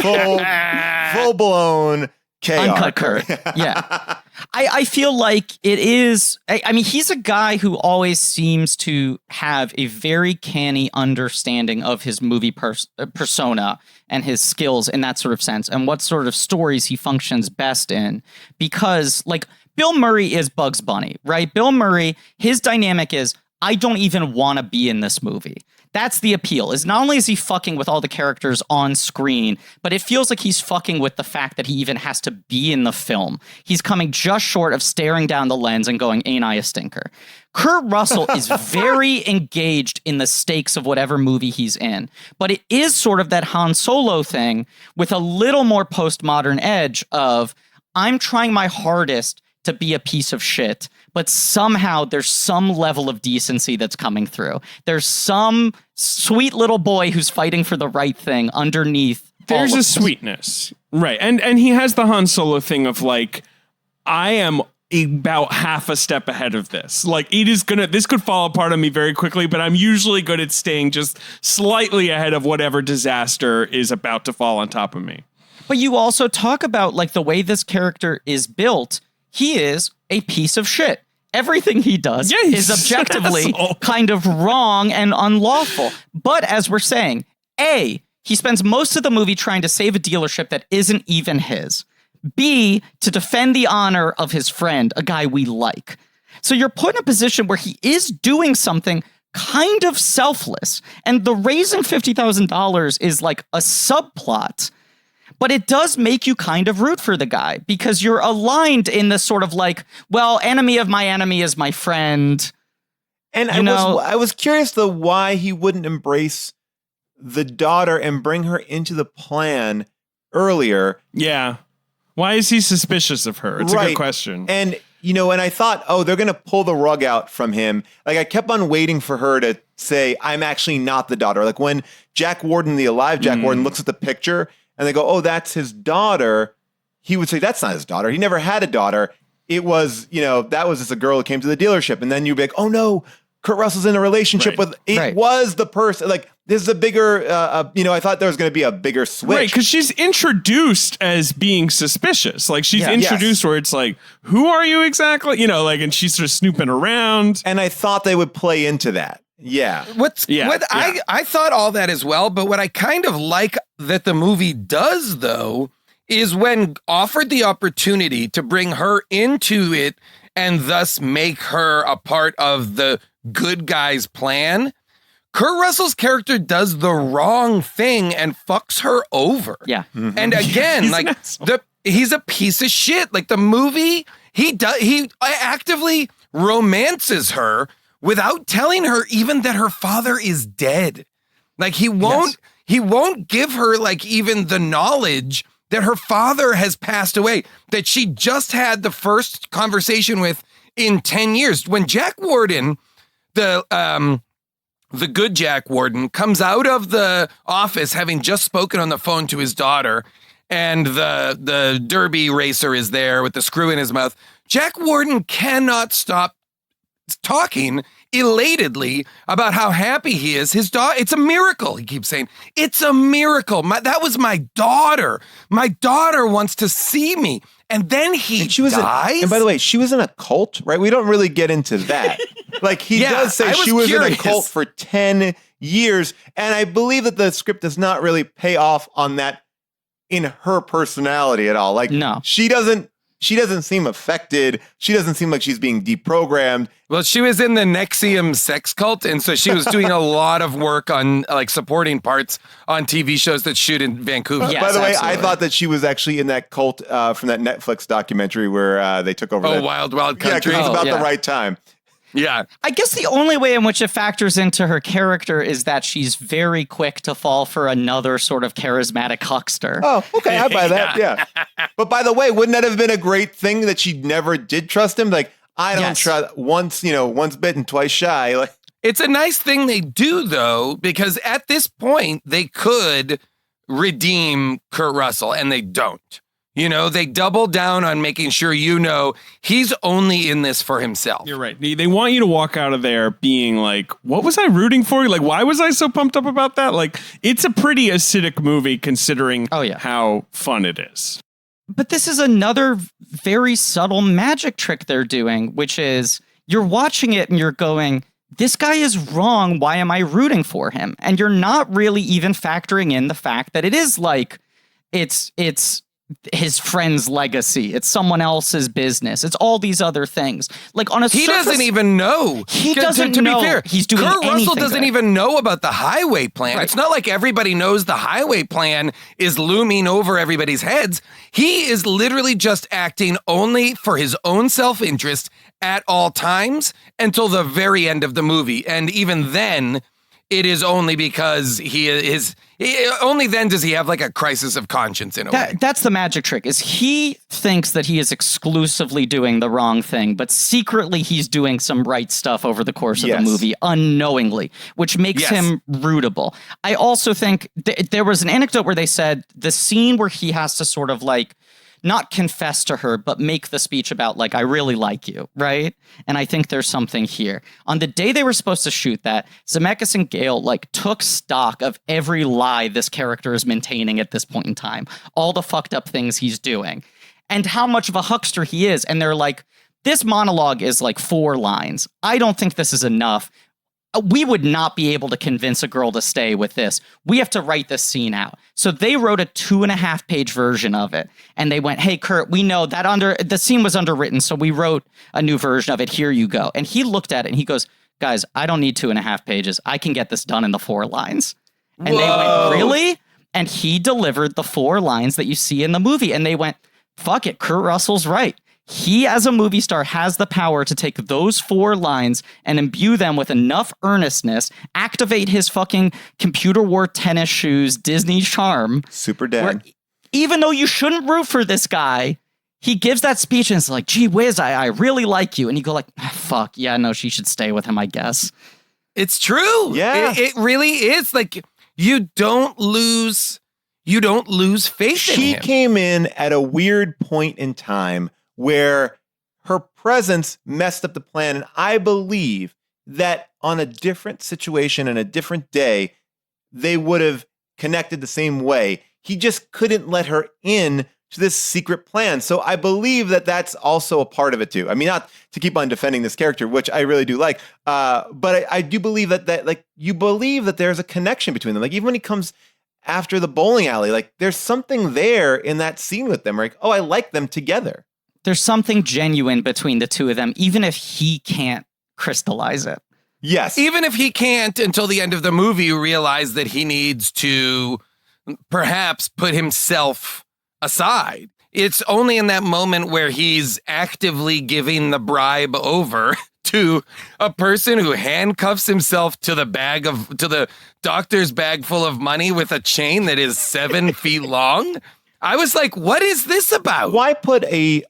full blown chaos. Uncut Kurt. Yeah. I feel like it is. I mean, he's a guy who always seems to have a very canny understanding of his movie persona and his skills in that sort of sense, and what sort of stories he functions best in. Because, like, Bill Murray is Bugs Bunny, right? Bill Murray, his dynamic is, I don't even want to be in this movie. That's the appeal, is not only is he fucking with all the characters on screen, but it feels like he's fucking with the fact that he even has to be in the film. He's coming just short of staring down the lens and going, ain't I a stinker? Kurt Russell is very engaged in the stakes of whatever movie he's in, but it is sort of that Han Solo thing with a little more postmodern edge of, I'm trying my hardest to be a piece of shit, but somehow there's some level of decency that's coming through. There's some sweet little boy who's fighting for the right thing underneath. There's a sweetness. Right. And he has the Han Solo thing of like, I am about half a step ahead of this. Like, this could fall apart on me very quickly, but I'm usually good at staying just slightly ahead of whatever disaster is about to fall on top of me. But you also talk about like the way this character is built. He is a piece of shit. Everything he does is objectively kind of wrong and unlawful. But as we're saying, A, he spends most of the movie trying to save a dealership that isn't even his. B, to defend the honor of his friend, a guy we like. So you're put in a position where he is doing something kind of selfless. And the raising $50,000 is like a subplot. But it does make you kind of root for the guy because you're aligned in this sort of like, well, enemy of my enemy is my friend. And I was curious though why he wouldn't embrace the daughter and bring her into the plan earlier. Yeah. Why is he suspicious of her? It's a good question. And, and I thought, they're going to pull the rug out from him. Like, I kept on waiting for her to say, I'm actually not the daughter. Like, when Jack Warden, the alive Jack Warden, looks at the picture and they go, oh, that's his daughter, he would say, that's not his daughter. He never had a daughter. It was, that was just a girl who came to the dealership. And then you'd be like, oh, no, Kurt Russell's in a relationship with, it was the person. Like, this is a bigger, I thought there was going to be a bigger switch. Right, because she's introduced as being suspicious. Like, she's introduced where it's like, who are you exactly? And she's sort of snooping around. And I thought they would play into that. Yeah. I thought all that as well, but what I kind of like that the movie does, though, is when offered the opportunity to bring her into it and thus make her a part of the good guy's plan, Kurt Russell's character does the wrong thing and fucks her over. Yeah. Mm-hmm. And again, he's a piece of shit. Like, the movie, he actively romances her without telling her even that her father is dead. Like, he won't give her like even the knowledge that her father has passed away, that she just had the first conversation with in 10 years. When Jack Warden, the good Jack Warden, comes out of the office having just spoken on the phone to his daughter, and the derby racer is there with the screw in his mouth, Jack Warden cannot stop talking elatedly about how happy he is. His daughter, it's a miracle. He keeps saying, it's a miracle. That was my daughter. My daughter wants to see me. And then he dies. And by the way, she was in a cult, right? We don't really get into that. Like, he does say she was in a cult for 10 years. And I believe that the script does not really pay off on that in her personality at all. Like, no. She doesn't seem affected. She doesn't seem like she's being deprogrammed. Well, she was in the Nexium sex cult, and so she was doing a lot of work on like supporting parts on TV shows that shoot in Vancouver. Yes, by the way, I thought that she was actually in that cult from that Netflix documentary where they took over. Wild Country. Yeah, because it was about the right time. Yeah. I guess the only way in which it factors into her character is that she's very quick to fall for another sort of charismatic huckster. Oh, okay. I buy that. Yeah. But by the way, wouldn't that have been a great thing that she never did trust him? Like, I don't trust once bitten, twice shy. Like, it's a nice thing they do, though, because at this point they could redeem Kurt Russell and they don't. They double down on making sure he's only in this for himself. You're right. They want you to walk out of there being like, what was I rooting for? Like, why was I so pumped up about that? Like, it's a pretty acidic movie considering how fun it is. But this is another very subtle magic trick they're doing, which is you're watching it and you're going, this guy is wrong. Why am I rooting for him? And you're not really even factoring in the fact that it is like it's his friend's legacy. It's someone else's business. It's all these other things. Like on a he surface, doesn't even know. He doesn't know. To be fair, he's doing Kurt anything Russell doesn't good. even know about the highway plan. Right. It's not like everybody knows the highway plan is looming over everybody's heads. He is literally just acting only for his own self-interest at all times until the very end of the movie. And even then, it is only because only then does he have like a crisis of conscience in a way. That's the magic trick, is he thinks that he is exclusively doing the wrong thing, but secretly he's doing some right stuff over the course of the movie unknowingly, which makes him rootable. I also think there was an anecdote where they said the scene where he has to sort of like not confess to her, but make the speech about like, I really like you, right? And I think there's something here. On the day they were supposed to shoot that, Zemeckis and Gale like took stock of every lie this character is maintaining at this point in time, all the fucked up things he's doing, and how much of a huckster he is. And they're like, this monologue is like 4 lines. I don't think this is enough. We would not be able to convince a girl to stay with this. We have to write this scene out. So they wrote a 2.5-page version of it. And they went, hey, Kurt, we know that the scene was underwritten. So we wrote a new version of it. Here you go. And he looked at it and he goes, guys, I don't need 2.5 pages. I can get this done in the 4 lines. And they went, really? And he delivered the 4 lines that you see in the movie. And they went, fuck it. Kurt Russell's right. He, as a movie star, has the power to take those 4 lines and imbue them with enough earnestness, activate his fucking computer wore tennis shoes, Disney charm. Super dad. Where, even though you shouldn't root for this guy, he gives that speech and it's like, gee whiz, I really like you. And you go like, fuck, yeah, no, she should stay with him, I guess. It's true. Yeah. It really is. Like, you don't lose faith in She him. came in at a weird point in time where her presence messed up the plan. And I believe that on a different situation and a different day, they would have connected the same way. He just couldn't let her in to this secret plan. So I believe that that's also a part of it too. I mean, not to keep on defending this character, which I really do like, but I do believe that like you believe that there's a connection between them. Like even when he comes after the bowling alley, like there's something there in that scene with them. Like, oh, I like them together. There's something genuine between the two of them, even if he can't crystallize it. Yes. Even if he can't until the end of the movie realize that he needs to perhaps put himself aside. It's only in that moment where he's actively giving the bribe over to a person who handcuffs himself to the doctor's bag full of money with a chain that is 7 feet long. I was like, what is this about? Why put a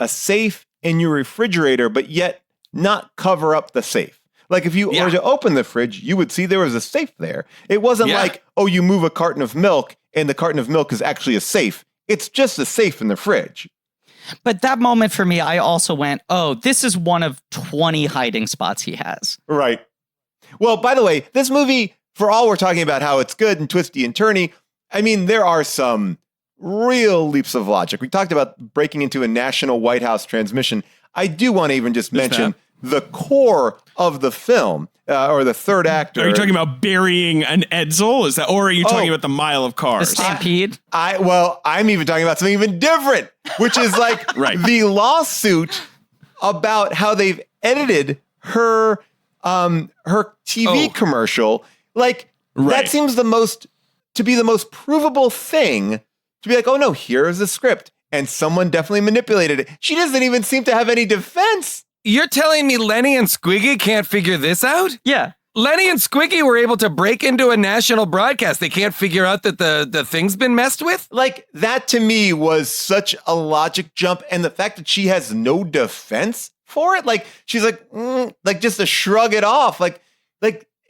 safe in your refrigerator, but yet not cover up the safe? Like if you were to open the fridge, you would see there was a safe there. It wasn't like, oh, you move a carton of milk and the carton of milk is actually a safe. It's just a safe in the fridge. But that moment for me, I also went, oh, this is one of 20 hiding spots he has. Right. Well, by the way, this movie, for all we're talking about how it's good and twisty and turny, I mean, there are some real leaps of logic. We talked about breaking into a national White House transmission. I do want to even just mention the core of the film, or the third act. Are you talking about burying an Edsel? Is that, or are you talking about the mile of cars? The stampede? I'm even talking about something even different, which is like the lawsuit about how they've edited her TV commercial. Like that seems to be the most provable thing. To be like, oh no, here's the script. And someone definitely manipulated it. She doesn't even seem to have any defense. You're telling me Lenny and Squiggy can't figure this out? Yeah. Lenny and Squiggy were able to break into a national broadcast. They can't figure out that the thing's been messed with? Like, that to me was such a logic jump. And the fact that she has no defense for it, like, she's like just to shrug it off. Like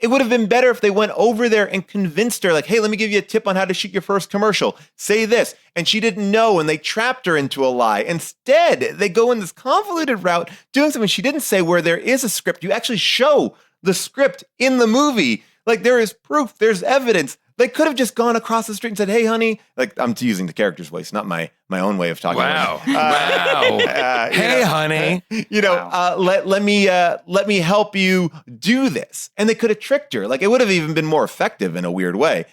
it would have been better if they went over there and convinced her, like, hey, let me give you a tip on how to shoot your first commercial. Say this. And she didn't know, and they trapped her into a lie. Instead, they go in this convoluted route, doing something she didn't say, where there is a script. You actually show the script in the movie. Like, there is proof, there's evidence. They could have just gone across the street and said, "Hey, honey," like I'm using the character's voice, not my own way of talking. Wow. Hey, honey. Let me help you do this. And they could have tricked her. Like it would have even been more effective in a weird way.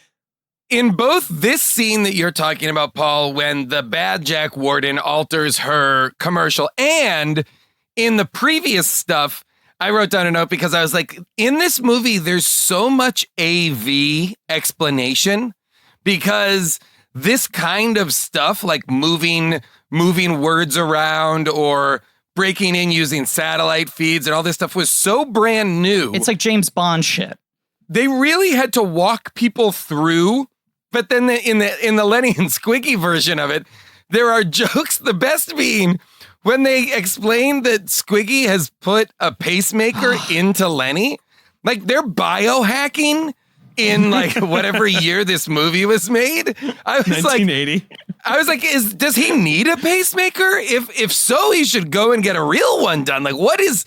In both this scene that you're talking about, Paul, when the bad Jack Warden alters her commercial, and in the previous stuff, I wrote down a note because I was like, in this movie, there's so much AV explanation because this kind of stuff, like moving words around or breaking in using satellite feeds and all this stuff, was so brand new. It's like James Bond shit. They really had to walk people through. But then in the Lenny and Squiggy version of it, there are jokes. The best being when they explain that Squiggy has put a pacemaker into Lenny, like they're biohacking in like whatever year this movie was made. I was 1980. like, does he need a pacemaker? If so, he should go and get a real one done. Like, what is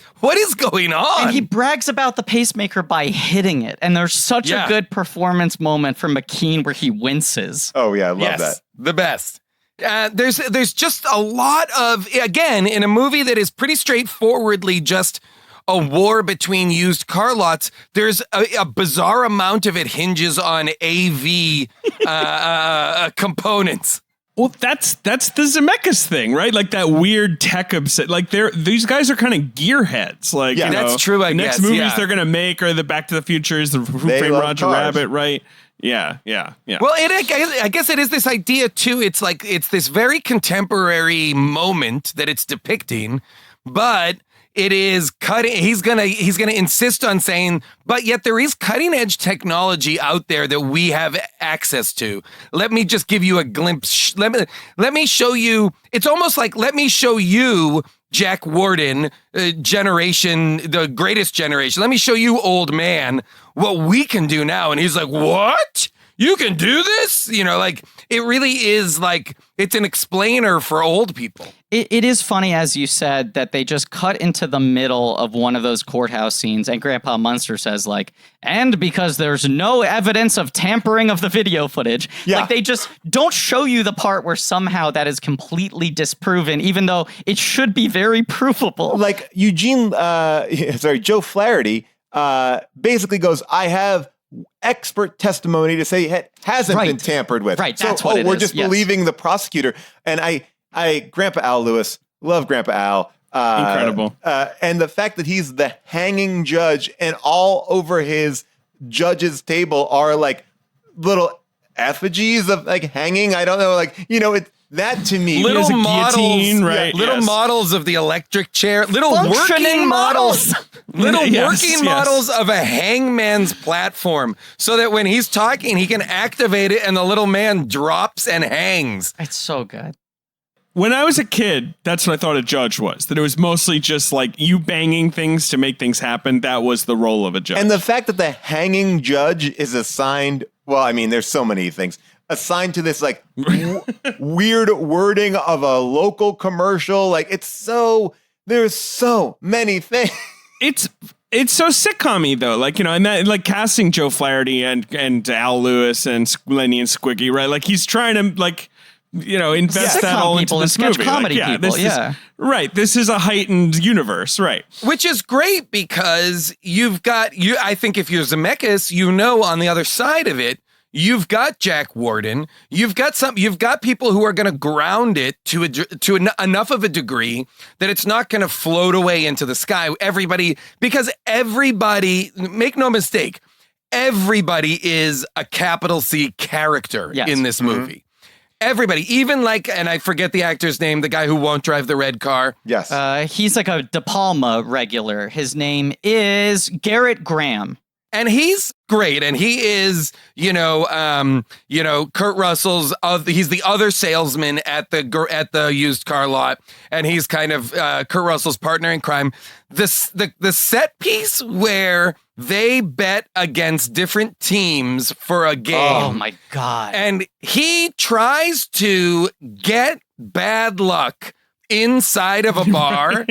going on? And he brags about the pacemaker by hitting it. And there's such a good performance moment from McKean where he winces. Oh yeah, I love that. The best. There's just a lot of, again, in a movie that is pretty straightforwardly just a war between used car lots, there's a bizarre amount of it hinges on AV components. Well, that's the Zemeckis thing, right? Like that weird tech obsession. Like these guys are kind of gearheads. Like, that's true. I guess next movies they're gonna make are the Back to the Futures, the Who Framed Roger Rabbit, right? Yeah. Well, I guess it is this idea too. It's like it's this very contemporary moment that it's depicting, but it is cutting. He's gonna insist on saying, but yet there is cutting edge technology out there that we have access to. Let me just give you a glimpse. Let me show you. It's almost like let me show you, Jack Warden, generation, the greatest generation. Let me show you, old man, what we can do now. And he's like, what? You can do this? Like it really is like it's an explainer for old people. It is funny, as you said, that they just cut into the middle of one of those courthouse scenes, and Grandpa Munster says, like, and because there's no evidence of tampering of the video footage. Yeah. Like, they just don't show you the part where somehow that is completely disproven, even though it should be very provable. Like, Joe Flaherty basically goes, I have expert testimony to say it hasn't been tampered with. Right, that's what it is. We're just believing the prosecutor. And I Grandpa Al Lewis, love Grandpa Al. Incredible. And the fact that he's the hanging judge and all over his judge's table are like little effigies of like hanging. I don't know, that to me. Little models, guillotine, right? Little models of the electric chair, little functioning working models. Little working models of a hangman's platform so that when he's talking, he can activate it and the little man drops and hangs. It's so good. When I was a kid, that's what I thought a judge was. That it was mostly just like you banging things to make things happen. That was the role of a judge. And the fact that the hanging judge is assigned, well, I mean, there's so many things, assigned to this like weird wording of a local commercial. Like there's so many things. It's so sitcom-y though, and that like casting Joe Flaherty and Al Lewis and Lenny and Squiggy, right? Like he's trying to invest that all into this sketch movie. comedy people, Right. This is a heightened universe, right? Which is great because I think if you're Zemeckis, on the other side of it, you've got Jack Warden. You've got people who are going to ground it to enough of a degree that it's not going to float away into the sky. Because everybody, make no mistake, everybody is a capital C character in this movie. Everybody, even and I forget the actor's name, the guy who won't drive the red car. Yes. He's like a De Palma regular. His name is Garrett Graham. And he's great. And he is, Kurt Russell's, he's the other salesman at the used car lot. And he's kind of Kurt Russell's partner in crime. The set piece where they bet against different teams for a game. Oh my God. And he tries to get bad luck inside of a bar.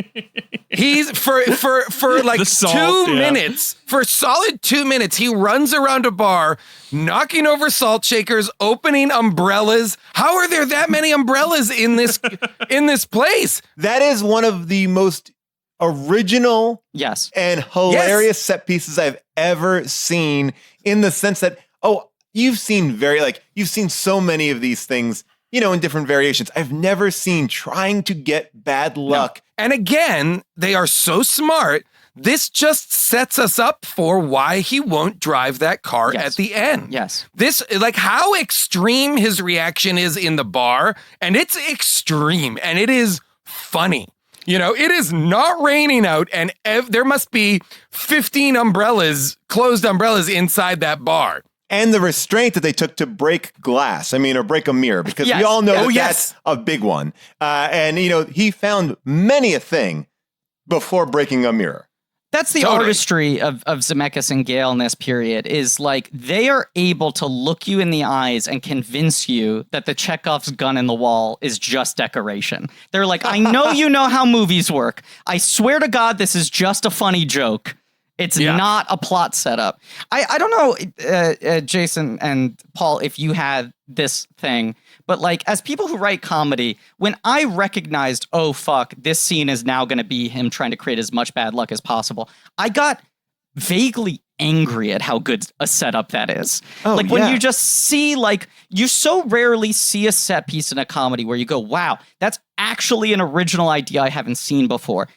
He's for like salt, 2 minutes, for solid 2 minutes, he runs around a bar, knocking over salt shakers, opening umbrellas. How are there that many umbrellas in this place? That is one of the most original and hilarious set pieces I've ever seen, in the sense that, you've seen so many of these things, in different variations. I've never seen trying to get bad luck. No. And again, they are so smart. This just sets us up for why he won't drive that car at the end. Yes. This, like, how extreme his reaction is in the bar, and it's extreme, and it is funny. It is not raining out, and there must be 15 closed umbrellas inside that bar. And the restraint that they took to break glass, or break a mirror, because we all know that's a big one. And, he found many a thing before breaking a mirror. That's the artistry of Zemeckis and Gale in this period, is like they are able to look you in the eyes and convince you that the Chekhov's gun in the wall is just decoration. They're like, I know you know how movies work. I swear to God, this is just a funny joke. It's not a plot setup. I don't know, Jason and Paul, if you had this thing, but like as people who write comedy, when I recognized, oh, fuck, this scene is now going to be him trying to create as much bad luck as possible, I got vaguely angry at how good a setup that is. When you just see, you so rarely see a set piece in a comedy where you go, wow, that's actually an original idea I haven't seen before.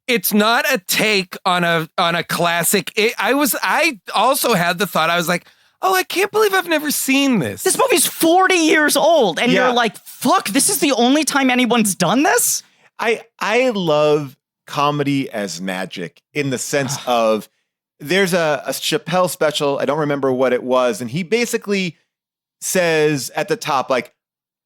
It's not a take on a classic. I also had the thought, I was like, oh, I can't believe I've never seen this. This movie's 40 years old, and you're like, fuck, this is the only time anyone's done this? I love comedy as magic, in the sense of, there's a Chappelle special, I don't remember what it was, and he basically says at the top, like,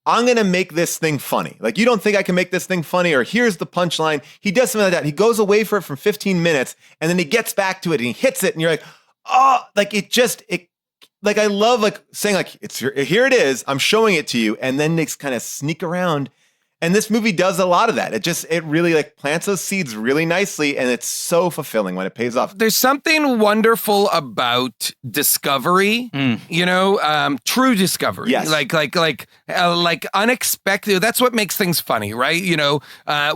I'm going to make this thing funny. Like, you don't think I can make this thing funny, or here's the punchline. He does something like that. He goes away for it for 15 minutes, and then he gets back to it and he hits it, and you're like, oh, like I love saying here it is. I'm showing it to you. And then they kind of sneak around. And this movie does a lot of that. It really plants those seeds really nicely, and it's so fulfilling when it pays off. There's something wonderful about discovery, true discovery. Yes. Like unexpected. That's what makes things funny, right?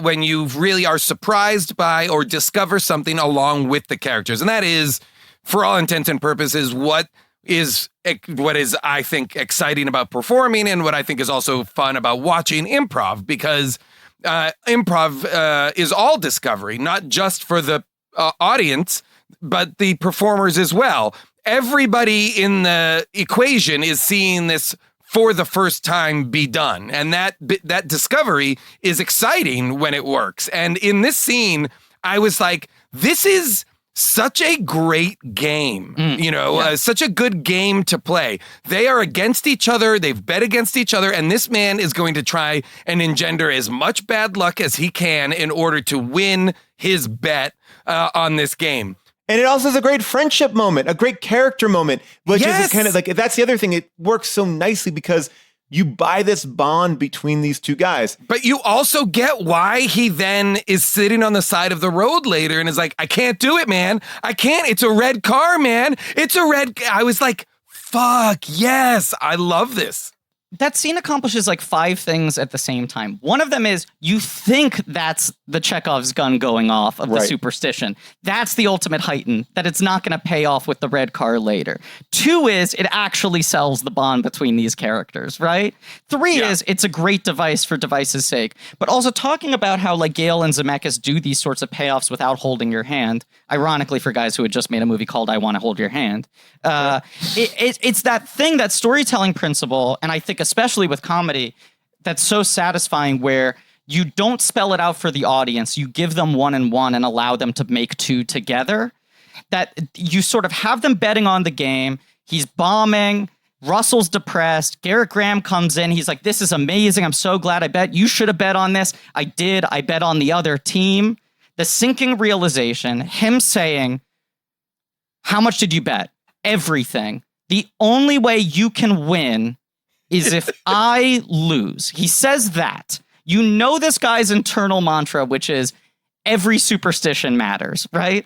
When you really are surprised by or discover something along with the characters. And that is, for all intents and purposes, what is I think exciting about performing, and what I think is also fun about watching improv, because improv is all discovery, not just for the audience, but the performers as well. Everybody in the equation is seeing this for the first time be done, and that discovery is exciting when it works. And in this scene, I was like, this is such a great game, such a good game to play. They are against each other. They've bet against each other. And this man is going to try and engender as much bad luck as he can in order to win his bet on this game. And it also is a great friendship moment, a great character moment, which is kind of that's the other thing. It works so nicely because you buy this bond between these two guys. But you also get why he then is sitting on the side of the road later and is like, I can't do it, man. I can't. It's a red car, man. It's a red. I was like, fuck, yes. I love this. That scene accomplishes 5 things at the same time. One of them is you think that's the Chekhov's gun going off of the superstition. That's the ultimate heighten, that it's not going to pay off with the red car later. 2 is it actually sells the bond between these characters, right? 3 is it's a great device for device's sake. But also talking about how Gale and Zemeckis do these sorts of payoffs without holding your hand, ironically for guys who had just made a movie called I Want to Hold Your Hand. It's that thing, that storytelling principle, and I think especially with comedy, that's so satisfying, where you don't spell it out for the audience. You give them 1 and 1 and allow them to make 2 together. That you sort of have them betting on the game. He's bombing. Russell's depressed. Garrett Graham comes in. He's like, this is amazing. I'm so glad I bet. You should have bet on this. I did. I bet on the other team. The sinking realization, him saying, how much did you bet? Everything. The only way you can win is if I lose. He says that. You know this guy's internal mantra, which is every superstition matters, right?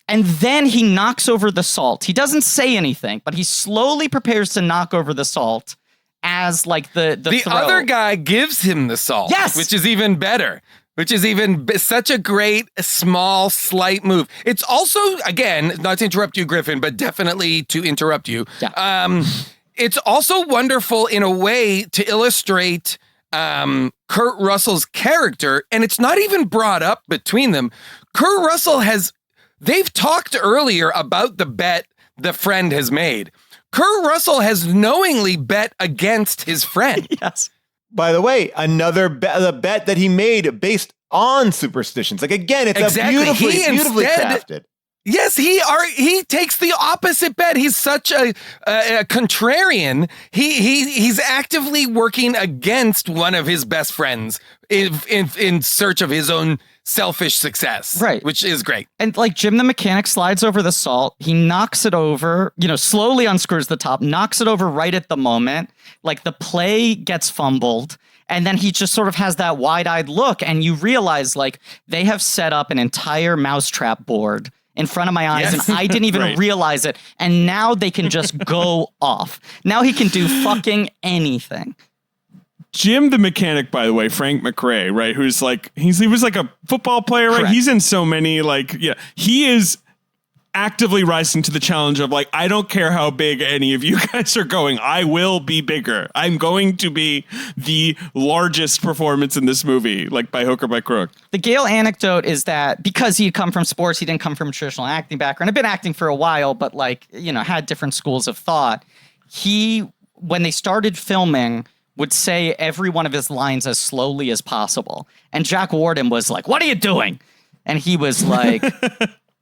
And then he knocks over the salt. He doesn't say anything, but he slowly prepares to knock over the salt as like the throw. Other guy gives him the salt, yes, which is even better. Which is even such a great, small, slight move. It's also, again, not to interrupt you, Griffin, but definitely to interrupt you. Yeah. It's also wonderful in a way to illustrate Kurt Russell's character, and it's not even brought up between them. Kurt Russell they've talked earlier about the bet the friend has made. Kurt Russell has knowingly bet against his friend. Yes. By the way, another bet that he made based on superstitions. Like, again, it's exactly. beautifully crafted. Yes, he takes the opposite bet. He's such a contrarian. He's actively working against one of his best friends in search of his own selfish success. Right. Which is great. And like Jim the mechanic slides over the salt. He knocks it over, slowly unscrews the top, knocks it over right at the moment. Like the play gets fumbled. And then he just sort of has that wide-eyed look. And you realize like they have set up an entire mousetrap board in front of my eyes, yes. and I didn't even realize it. And now they can just go off. Now he can do fucking anything. Jim the mechanic, by the way, Frank McRae, right? Who's like, he was like a football player, right? Correct. He's in so many, he is actively rising to the challenge of like, I don't care how big any of you guys are going. I will be bigger. I'm going to be the largest performance in this movie, like by hook or by crook. The Gale anecdote is that because he had come from sports, he didn't come from a traditional acting background. I've been acting for a while, but had different schools of thought. He, when they started filming, would say every one of his lines as slowly as possible. And Jack Warden was like, "What are you doing?" And he was like,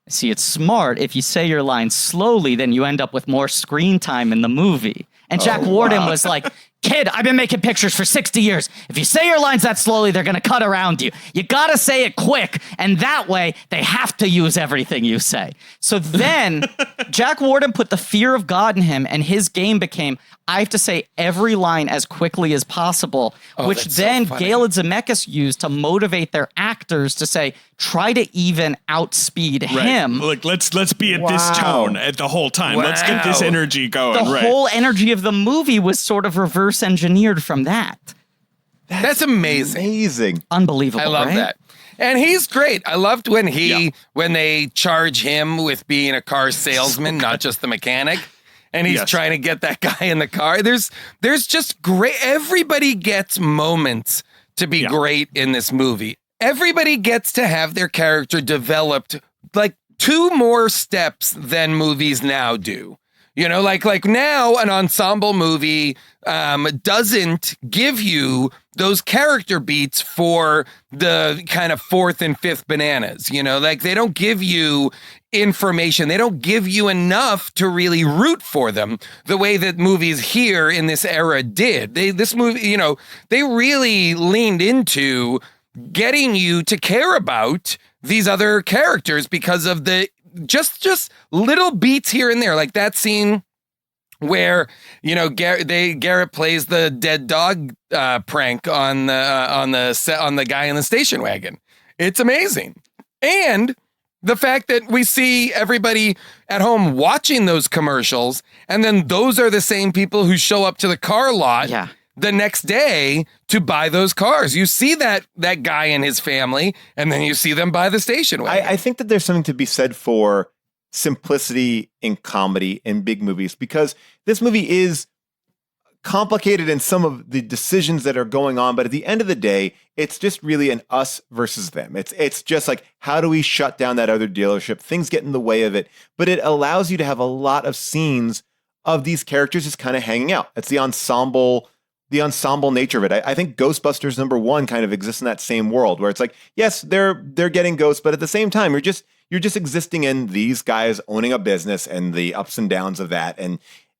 "See, it's smart. If you say your lines slowly, then you end up with more screen time in the movie." And Jack Warden was like, "Kid, I've been making pictures for 60 years. If you say your lines that slowly, they're going to cut around you. You got to say it quick. And that way, they have to use everything you say." So then Jack Warden put the fear of God in him, and his game became, I have to say every line as quickly as possible, which then Gale and Zemeckis used to motivate their actors to say, try to even outspeed him. Like, let's be at this tone at the whole time. Wow. Let's get this energy going. The whole energy of the movie was sort of reverse engineered from that. That's amazing. Unbelievable. I love that. And he's great. I loved when they charge him with being a car salesman, not just the mechanic. And he's trying to get that guy in the car. There's just great. Everybody gets moments to be great in this movie. Everybody gets to have their character developed like 2 more steps than movies now do. Like now an ensemble movie doesn't give you those character beats for the kind of 4th and 5th bananas. Like they don't give you information. They don't give you enough to really root for them the way that movies here in this era did. This movie, they really leaned into getting you to care about these other characters because of the just little beats here and there, like that scene where Garrett plays the dead dog prank on the guy in the station wagon. It's amazing, and the fact that we see everybody at home watching those commercials, and then those are the same people who show up to the car lot the next day to buy those cars. You see that guy and his family, and then you see them buy the station wagon. I think that there's something to be said for simplicity in comedy in big movies, because this movie is complicated in some of the decisions that are going on, but at the end of the day, it's just really an us versus them. It's just like, how do we shut down that other dealership? Things get in the way of it, but it allows you to have a lot of scenes of these characters just kind of hanging out. It's the ensemble nature of it. I think Ghostbusters #1 kind of exists in that same world where it's like, yes, they're getting ghosts, but at the same time, you're just existing in these guys owning a business and the ups and downs of that.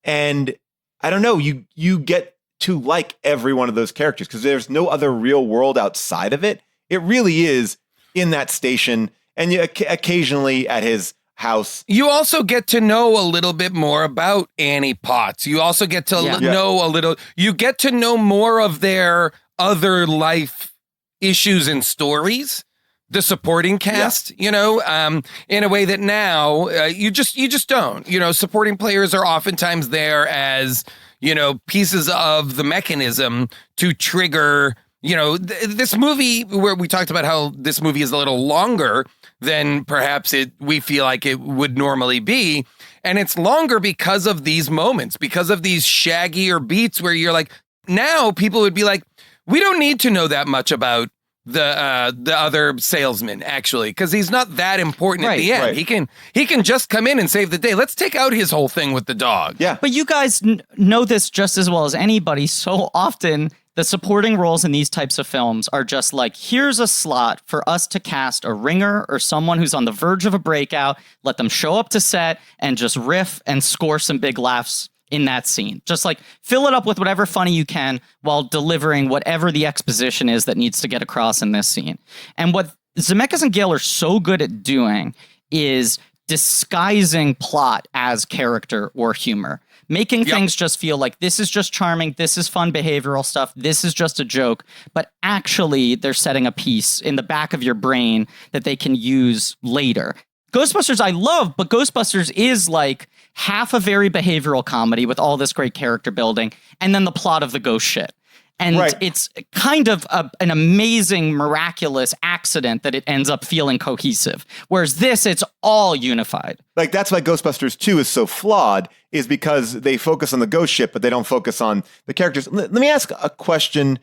And I don't know, you get to like every one of those characters because there's no other real world outside of it. It really is in that station and occasionally at his house. You also get to know a little bit more about Annie Potts. You also get to know a little, you get to know more of their other life issues and stories, the supporting cast, in a way that now you just don't. Supporting players are oftentimes there as, pieces of the mechanism to trigger, this movie where we talked about how this movie is a little longer than perhaps we feel like it would normally be. And it's longer because of these moments, because of these shaggier beats where you're like, now people would be like, we don't need to know that much about the other salesman, actually, because he's not that important at the end. Right. He can just come in and save the day. Let's take out his whole thing with the dog. Yeah. But you guys know this just as well as anybody. So often the supporting roles in these types of films are just like, here's a slot for us to cast a ringer or someone who's on the verge of a breakout, let them show up to set and just riff and score some big laughs in that scene. Just like fill it up with whatever funny you can while delivering whatever the exposition is that needs to get across in this scene. And what Zemeckis and Gale are so good at doing is disguising plot as character or humor, making things just feel like this is just charming, this is fun behavioral stuff, this is just a joke, but actually they're setting a piece in the back of your brain that they can use later. Ghostbusters I love, but Ghostbusters is like half a very behavioral comedy with all this great character building, and then the plot of the ghost shit. And it's kind of an amazing, miraculous accident that it ends up feeling cohesive. Whereas this, it's all unified. Like, that's why Ghostbusters 2 is so flawed, is because they focus on the ghost shit, but they don't focus on the characters. Let me ask a question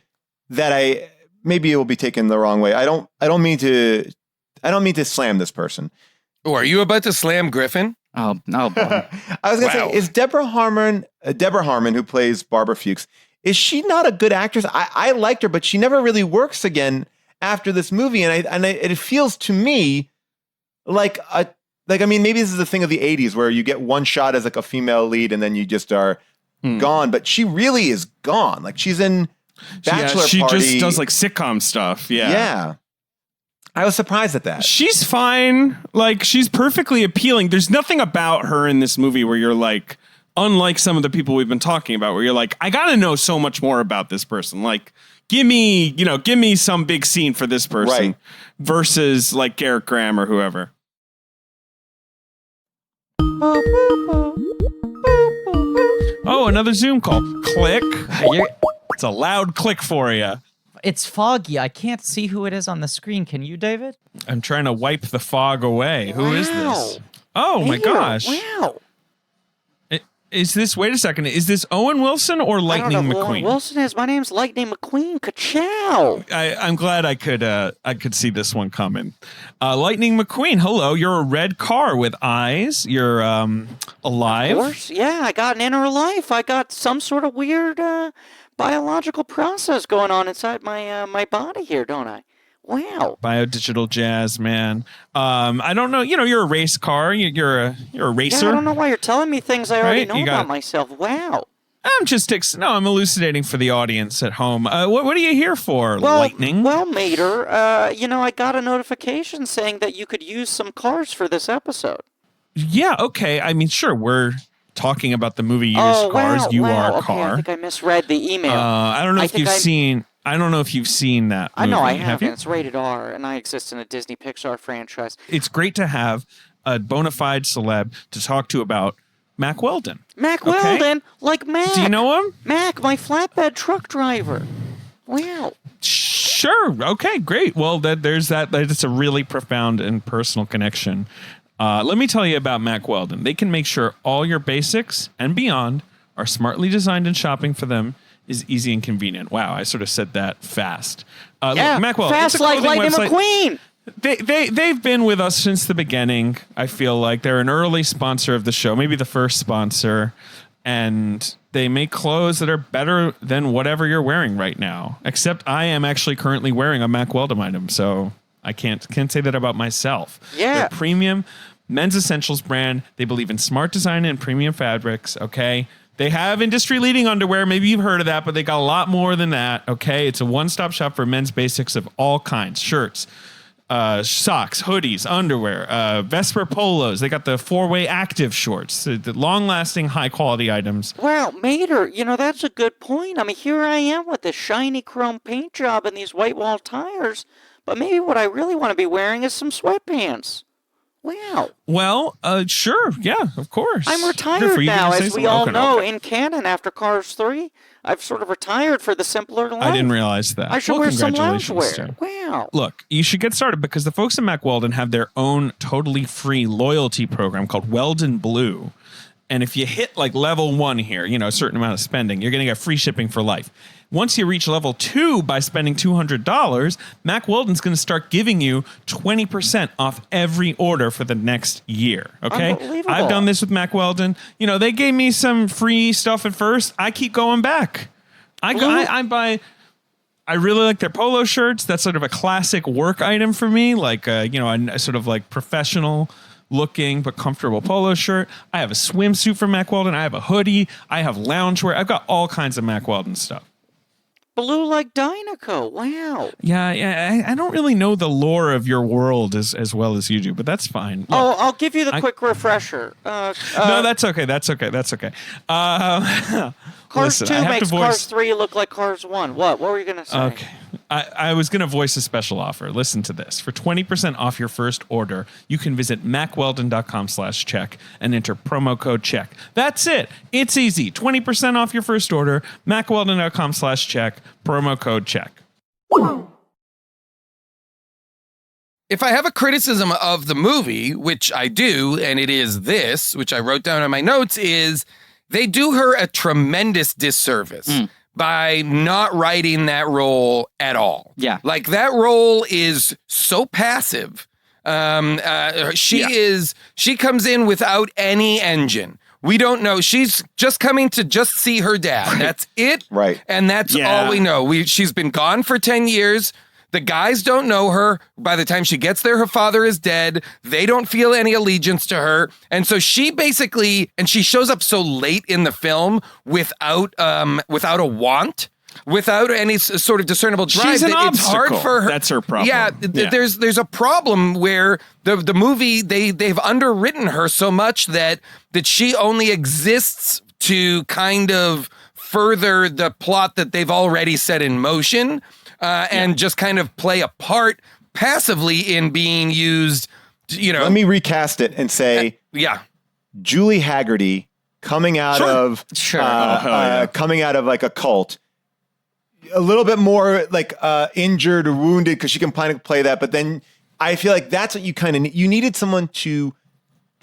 that maybe it will be taken the wrong way. I don't mean to slam this person. Oh, are you about to slam Griffin? Oh, no. Boy. I was going to say, is Deborah Harmon, who plays Barbara Fuchs, is she not a good actress? I liked her, but she never really works again after this movie. And it feels to me like maybe this is a thing of the 80s where you get one shot as like a female lead and then you just are gone. But she really is gone. Like, she's in Bachelor Party. She just does like sitcom stuff. Yeah. Yeah. I was surprised at that. She's fine. Like, she's perfectly appealing. There's nothing about her in this movie where you're like, unlike some of the people we've been talking about, where you're like, I gotta know so much more about this person. Like, give me some big scene for this person versus like Garrett Graham or whoever. Oh, another Zoom call. Click. It's a loud click for you. It's foggy. I can't see who it is on the screen. Can you, David? I'm trying to wipe the fog away. Who is this? Oh, my gosh. Wow. Is this, wait a second, is this Owen Wilson or Lightning I don't know who McQueen? Owen Wilson is. My name's Lightning McQueen. Ka-chow. I'm glad I could see this one coming. Lightning McQueen, hello. You're a red car with eyes. You're alive. Of course. Yeah, I got an inner life. I got some sort of weird biological process going on inside my body here, don't I? Wow. Biodigital jazz, man. I don't know. You're a race car. You're a racer. Yeah, I don't know why you're telling me things I already know about myself. Wow. I'm elucidating for the audience at home. What are you here for, Lightning? Well, Mater, I got a notification saying that you could use some cars for this episode. Yeah, okay. I mean, sure, we're talking about the movie Used Cars. You are a car. I think I misread the email. I don't know if you've seen... I don't know if you've seen that movie. I know I have. It's rated R, and I exist in a Disney Pixar franchise. It's great to have a bona fide celeb to talk to about Mack Weldon. Mack Weldon? Like Mack. Do you know him? Mack, my flatbed truck driver. Wow. Sure. Okay, great. Well, there's that. It's a really profound and personal connection. Let me tell you about Mack Weldon. They can make sure all your basics and beyond are smartly designed and shopping for them is easy and convenient. Wow, I sort of said that fast. Look, Mack Weldon, fast like Lightning McQueen. They've been with us since the beginning. I feel like they're an early sponsor of the show, maybe the first sponsor, and they make clothes that are better than whatever you're wearing right now. Except I am actually currently wearing a Mack Weldon item, so I can't say that about myself. Yeah, they're premium men's essentials brand. They believe in smart design and premium fabrics. Okay. They have industry-leading underwear. Maybe you've heard of that, but they got a lot more than that, okay? It's a one-stop shop for men's basics of all kinds. Shirts, socks, hoodies, underwear, Vesper polos. They got the 4-way active shorts, the long-lasting, high-quality items. Well, Mater, that's a good point. I mean, here I am with this shiny chrome paint job and these white wall tires, but maybe what I really want to be wearing is some sweatpants. Wow. Well, sure. Yeah, of course. I'm retired now, as we all know, in canon after Cars 3. I've sort of retired for the simpler life. I didn't realize that. I should wear some loungewear. Wow. Look, you should get started because the folks at Mack Weldon have their own totally free loyalty program called Weldon Blue. And if you hit like level 1 here, a certain amount of spending, you're going to get free shipping for life. Once you reach level 2 by spending $200, Mack Weldon's going to start giving you 20% off every order for the next year. Okay? Unbelievable. I've done this with Mack Weldon. They gave me some free stuff at first. I keep going back. I buy. I really like their polo shirts. That's sort of a classic work item for me, like a sort of like professional looking but comfortable polo shirt. I have a swimsuit from Mack Weldon. I have a hoodie. I have loungewear. I've got all kinds of Mack Weldon stuff. Blue like Dynaco. Wow. Yeah. I don't really know the lore of your world as well as you do, but that's fine. Look, I'll give you the quick refresher. No, that's okay. Cars 2 makes Cars 3 look like Cars 1. What were you going to say? Okay. I was going to voice a special offer. Listen to this. For 20% off your first order, you can visit mackweldon.com/check and enter promo code check. That's it. It's easy. 20% off your first order, mackweldon.com/check, promo code check. If I have a criticism of the movie, which I do, and it is this, which I wrote down in my notes, is they do her a tremendous disservice by not writing that role at all. Yeah. Like, that role is so passive. She comes in without any engine. We don't know. She's just coming to just see her dad. Right. That's it. Right. And that's all we know. She's been gone for 10 years. The guys don't know her. By the time she gets there, her father is dead. They don't feel any allegiance to her. And so she basically, and she shows up so late in the film without a want, without any sort of discernible drive. She's an obstacle. It's hard for her. That's her problem. Yeah. There's a problem where the movie, they've underwritten her so much that she only exists to kind of further the plot that they've already set in motion. And just kind of play a part passively in being used, Let me recast it and say, Julie Haggerty coming out of coming out of like a cult, a little bit more like injured or wounded because she can play that. But then I feel like that's what you kind of need. You needed someone to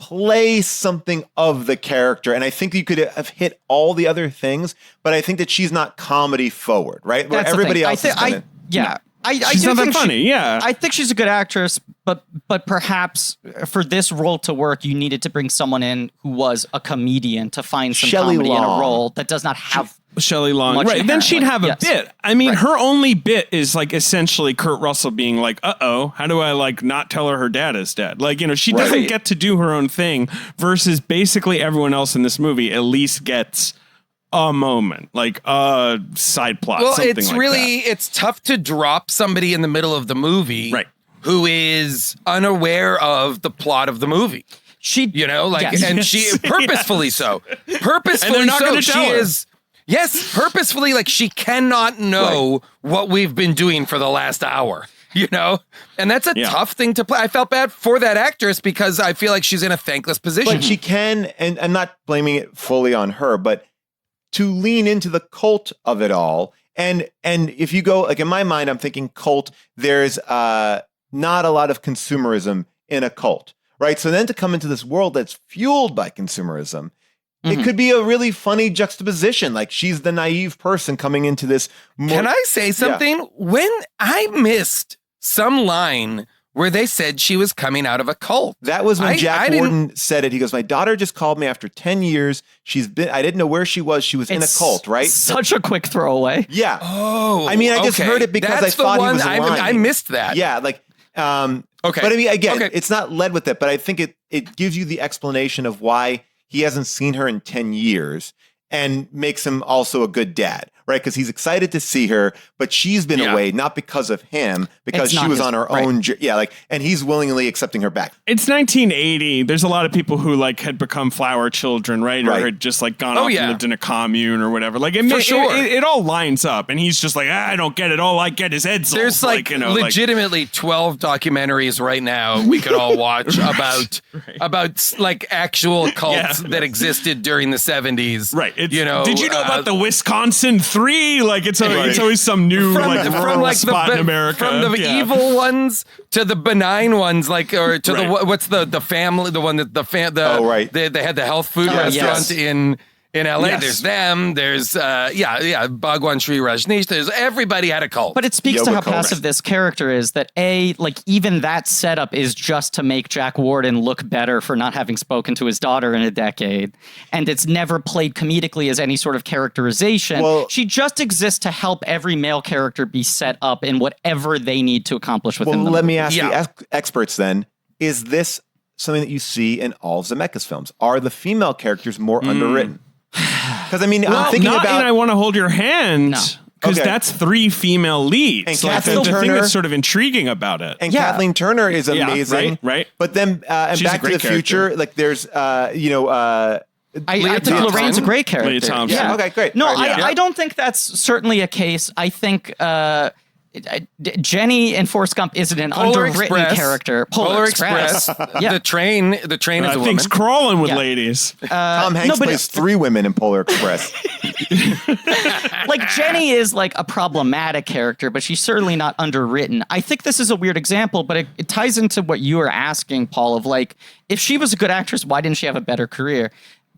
play something of the character. And I think you could have hit all the other things, but I think that she's not comedy forward, right? Where everybody else is kinda, she's not that funny. I think she's a good actress, but perhaps for this role to work, you needed to bring someone in who was a comedian to find some comedy in a role that does not have Shelley Long, right? Then she'd have a bit. I mean, her only bit is like essentially Kurt Russell being like, "Uh-oh, how do I like not tell her dad is dead?" Like, she doesn't get to do her own thing. Versus basically everyone else in this movie at least gets a moment, like a side plot. Well, it's like it's tough to drop somebody in the middle of the movie, right, who is unaware of the plot of the movie. She, and she purposefully so. Purposefully and they're not so. She tell her. Is. Yes, purposefully, like she cannot know what we've been doing for the last hour, And that's a tough thing to play. I felt bad for that actress because I feel like she's in a thankless position. But she can, and I'm not blaming it fully on her, but to lean into the cult of it all. And if you go, like in my mind, I'm thinking cult, there's not a lot of consumerism in a cult, right? So then to come into this world that's fueled by consumerism, it could be a really funny juxtaposition. Like she's the naive person coming into this. Can I say something? Yeah. When I missed some line where they said she was coming out of a cult. That was when Jack Warden said it. He goes, "My daughter just called me after 10 years. I didn't know where she was. She was in a cult, right?" Such a quick throwaway. Yeah. Oh, I mean, I just heard it because I thought he was lying. I missed that. Yeah. Like, okay. But I mean, again, it's not led with it, but I think it gives you the explanation of why he hasn't seen her in 10 years and makes him also a good dad, right? Because he's excited to see her, but she's been away, not because of him, because she was on her own. And he's willingly accepting her back. It's 1980. There's a lot of people who like had become flower children, right? Or had just like gone off and lived in a commune or whatever. Like it all lines up, and he's just like, I don't get it. All I get is Edsel. There's legitimately 12 documentaries right now we could all watch about like actual cults that existed during the 70s. Right. Did you know about the Wisconsin 3? Like it's always some new rural spot in America. From the evil ones to the benign ones, like or to the family, the one that they had the health food restaurant in LA. There's them. There's Bhagwan Sri Rajneesh. There's everybody had a cult. But it speaks to how passive this character is. That even that setup is just to make Jack Warden look better for not having spoken to his daughter in a decade, and it's never played comedically as any sort of characterization. Well, she just exists to help every male character be set up in whatever they need to accomplish within them. Well, let me ask the experts then: is this something that you see in all Zemeckis films? Are the female characters more underwritten? Because I'm thinking about. I Want to Hold Your Hand. Because that's 3 female leads. And so Kathleen Turner, the thing that's sort of intriguing about it. And Kathleen Turner is amazing. Right. But then and Back to the Future, like there's I think Lorraine's a great character. Leah Thompson. Yeah. Okay. Great. No, I don't think that's certainly a case. I think. Jenny in Forrest Gump isn't an underwritten character. Polar Express. The train is a woman. Things crawling with ladies. Tom Hanks plays 3 women in Polar Express. Like Jenny is like a problematic character, but she's certainly not underwritten. I think this is a weird example, but it ties into what you were asking, Paul, of like, if she was a good actress, why didn't she have a better career?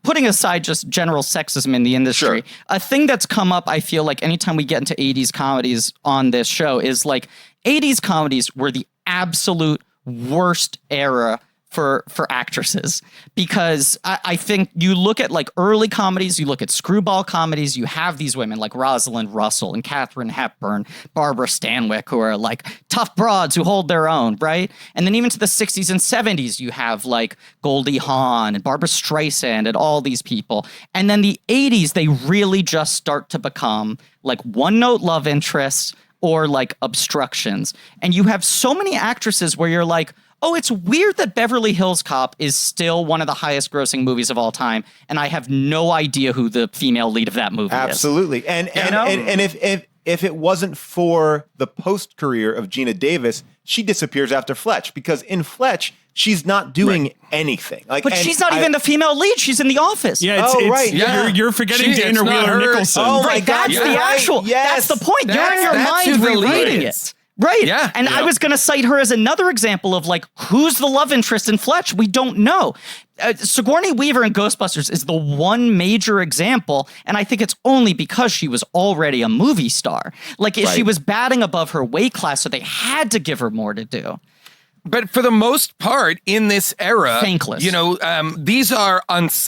Putting aside just general sexism in the industry, a thing that's come up, I feel like anytime we get into 80s comedies on this show is like 80s comedies were the absolute worst era for actresses, because I think you look at like early comedies, you look at screwball comedies, you have these women like Rosalind Russell and Katharine Hepburn, Barbara Stanwyck, who are like tough broads who hold their own, right? And then even to the 60s and 70s, you have like Goldie Hawn and Barbara Streisand and all these people. And then the 80s, they really just start to become like one-note love interests or like obstructions. And you have so many actresses where you're like, oh, it's weird that Beverly Hills Cop is still one of the highest grossing movies of all time, and I have no idea who the female lead of that movie is. Absolutely. And if it wasn't for the post career of Gina Davis, she disappears after Fletch, because in Fletch, she's not doing anything. But she's not even the female lead. She's in The Office. Yeah, you're forgetting Dana Wheeler-Nicholson. Oh my God, that's the actual. Yes. That's the point. You're in your mind rewriting it. Right. Yeah. And I was going to cite her as another example of like, who's the love interest in Fletch? We don't know. Sigourney Weaver in Ghostbusters is the one major example, and I think it's only because she was already a movie star. Like, she was batting above her weight class, so they had to give her more to do. But for the most part, in this era, thankless. These are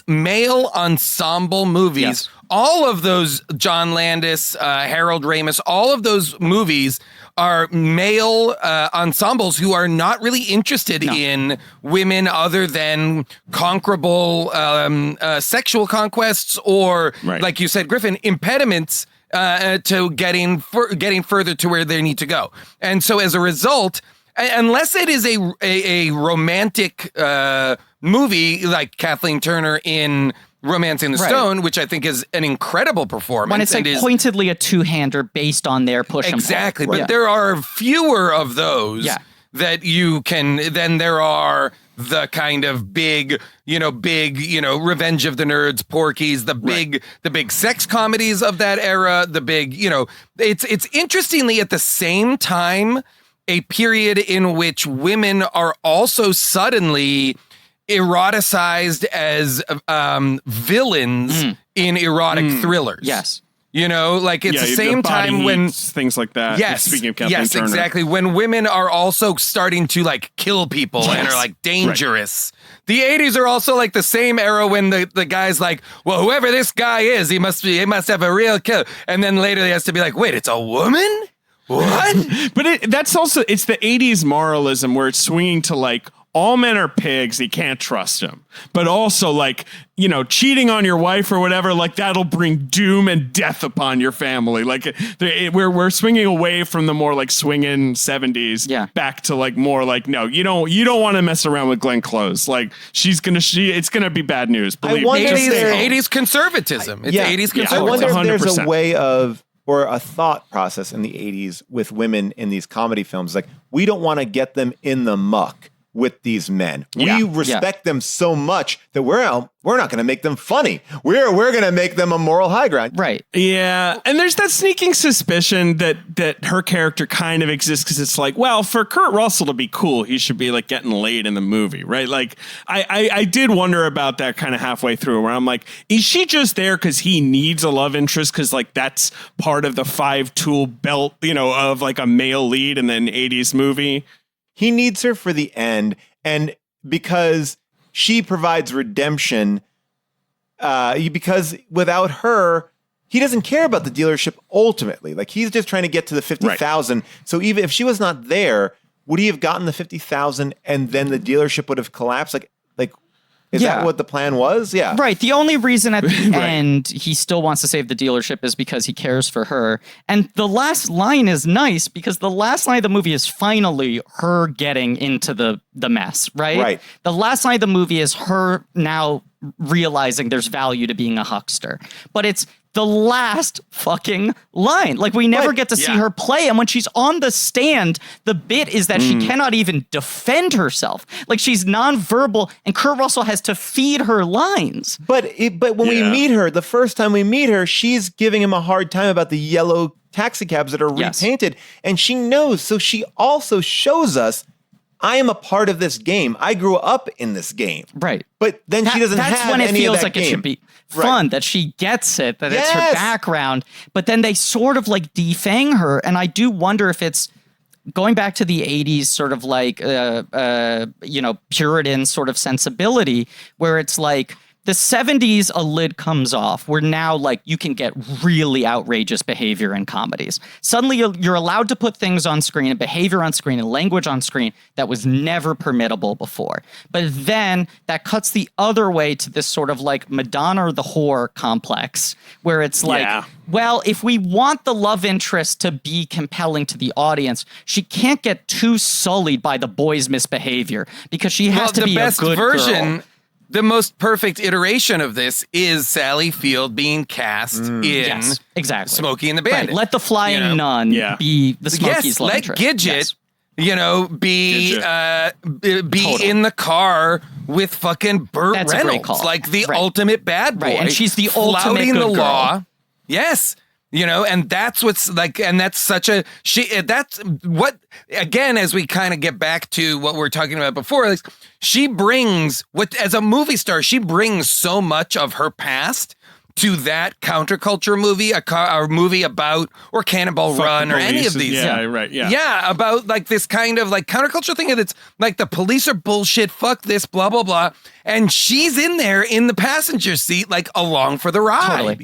male ensemble movies. Yes. All of those, John Landis, Harold Ramis, all of those movies are male ensembles who are not really interested in women other than conquerable sexual conquests or, like you said, Griffin, impediments to getting further to where they need to go. And so as a result, unless it is a romantic movie like Kathleen Turner in Romancing the Stone, which I think is an incredible performance. When it's like pointedly a two-hander based on their push and pull. Exactly, but there are fewer of those that you can, then there are the kind of big, Revenge of the Nerds, Porky's, the big sex comedies of that era, the big, it's interestingly at the same time a period in which women are also suddenly eroticized as villains in erotic thrillers. Yes. Like it's the same time when things like that. Yes. Speaking of Kathleen Turner. Exactly. When women are also starting to like kill people and are like dangerous. Right. The 80s are also like the same era when the guy's like, well, whoever this guy is, he must have a real kill. And then later he has to be like, wait, it's a woman? What? But that's also, it's the 80s moralism where it's swinging to like all men are pigs. You can't trust them. But also, like, you know, cheating on your wife or whatever, like that'll bring doom and death upon your family. Like we're swinging away from the more like swinging 70s back to like more like, no, you don't want to mess around with Glenn Close. Like it's gonna be bad news. Believe me. 80s conservatism. It's 80s conservatism. I wonder if there's a way of, or a thought process in the 80s with women in these comedy films. Like, we don't want to get them in the muck with these men. We respect them so much that we're not going to make them funny. We're going to make them a moral high ground. Right. Yeah. And there's that sneaking suspicion that her character kind of exists because it's like, well, for Kurt Russell to be cool, he should be like getting laid in the movie, right? Like, I did wonder about that kind of halfway through where I'm like, is she just there because he needs a love interest? Because like that's part of the 5-tool belt, you know, of like a male lead in an 80s movie. He needs her for the end, and because she provides redemption, because without her, he doesn't care about the dealership ultimately. Like, he's just trying to get to the 50,000. Right. So even if she was not there, would he have gotten the 50,000 and then the dealership would have collapsed? Like, is that what the plan was? Yeah. Right. The only reason at the end he still wants to save the dealership is because he cares for her. And the last line is nice because the last line of the movie is finally her getting into the mess, right? Right. The last line of the movie is her now realizing there's value to being a huckster. But it's the last fucking line. Like, we never get to see her play. And when she's on the stand, the bit is that she cannot even defend herself. Like, she's nonverbal, and Kurt Russell has to feed her lines. But when we meet her, the first time we meet her, she's giving him a hard time about the yellow taxi cabs that are repainted. And she knows. So she also shows us, I am a part of this game. I grew up in this game. Right. But then she doesn't have any of that game. That's when it feels like it should be fun, that she gets it, that it's her background. But then they sort of like defang her. And I do wonder if it's going back to the 80s sort of like, Puritan sort of sensibility where it's like, the 70s, a lid comes off. Where now, like, you can get really outrageous behavior in comedies. Suddenly, you're allowed to put things on screen and behavior on screen and language on screen that was never permittable before. But then that cuts the other way to this sort of like Madonna the whore complex, where it's like, well, if we want the love interest to be compelling to the audience, she can't get too sullied by the boy's misbehavior because she has to be a good version. Girl. The most perfect iteration of this is Sally Field being cast in Smokey and the Bandit. Right. Let the flying nun be the Smokey's love interest. Let Gidget, be in the car with fucking Burt Reynolds, like the ultimate bad boy. Right. And she's the ultimate good the girl. law. Yes. And that's what's like, and that's such a, that's what, again, as we kind of get back to what we were talking about before, like, she brings, as a movie star, she brings so much of her past to that counterculture movie, a movie about, or Cannonball Run, or any of these. Yeah, about like this kind of like counterculture thing. And it's like the police are bullshit, fuck this, blah, blah, blah. And she's in there in the passenger seat, like along for the ride,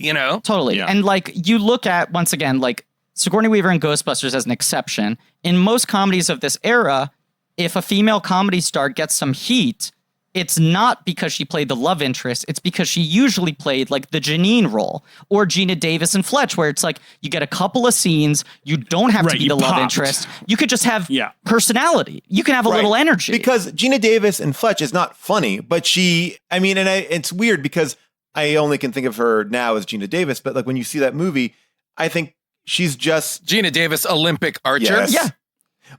Totally. Yeah. And like you look at, once again, like Sigourney Weaver in Ghostbusters as an exception. In most comedies of this era, if a female comedy star gets some heat, it's not because she played the love interest. It's because she usually played like the Janine role or Gina Davis in Fletch, where it's like you get a couple of scenes. You don't have to be the love interest. You could just have personality. You can have a little energy. Because Gina Davis in Fletch is not funny, but it's weird because I only can think of her now as Gina Davis. But like when you see that movie, I think she's just Gina Davis, Olympic archer. Yes. Yeah.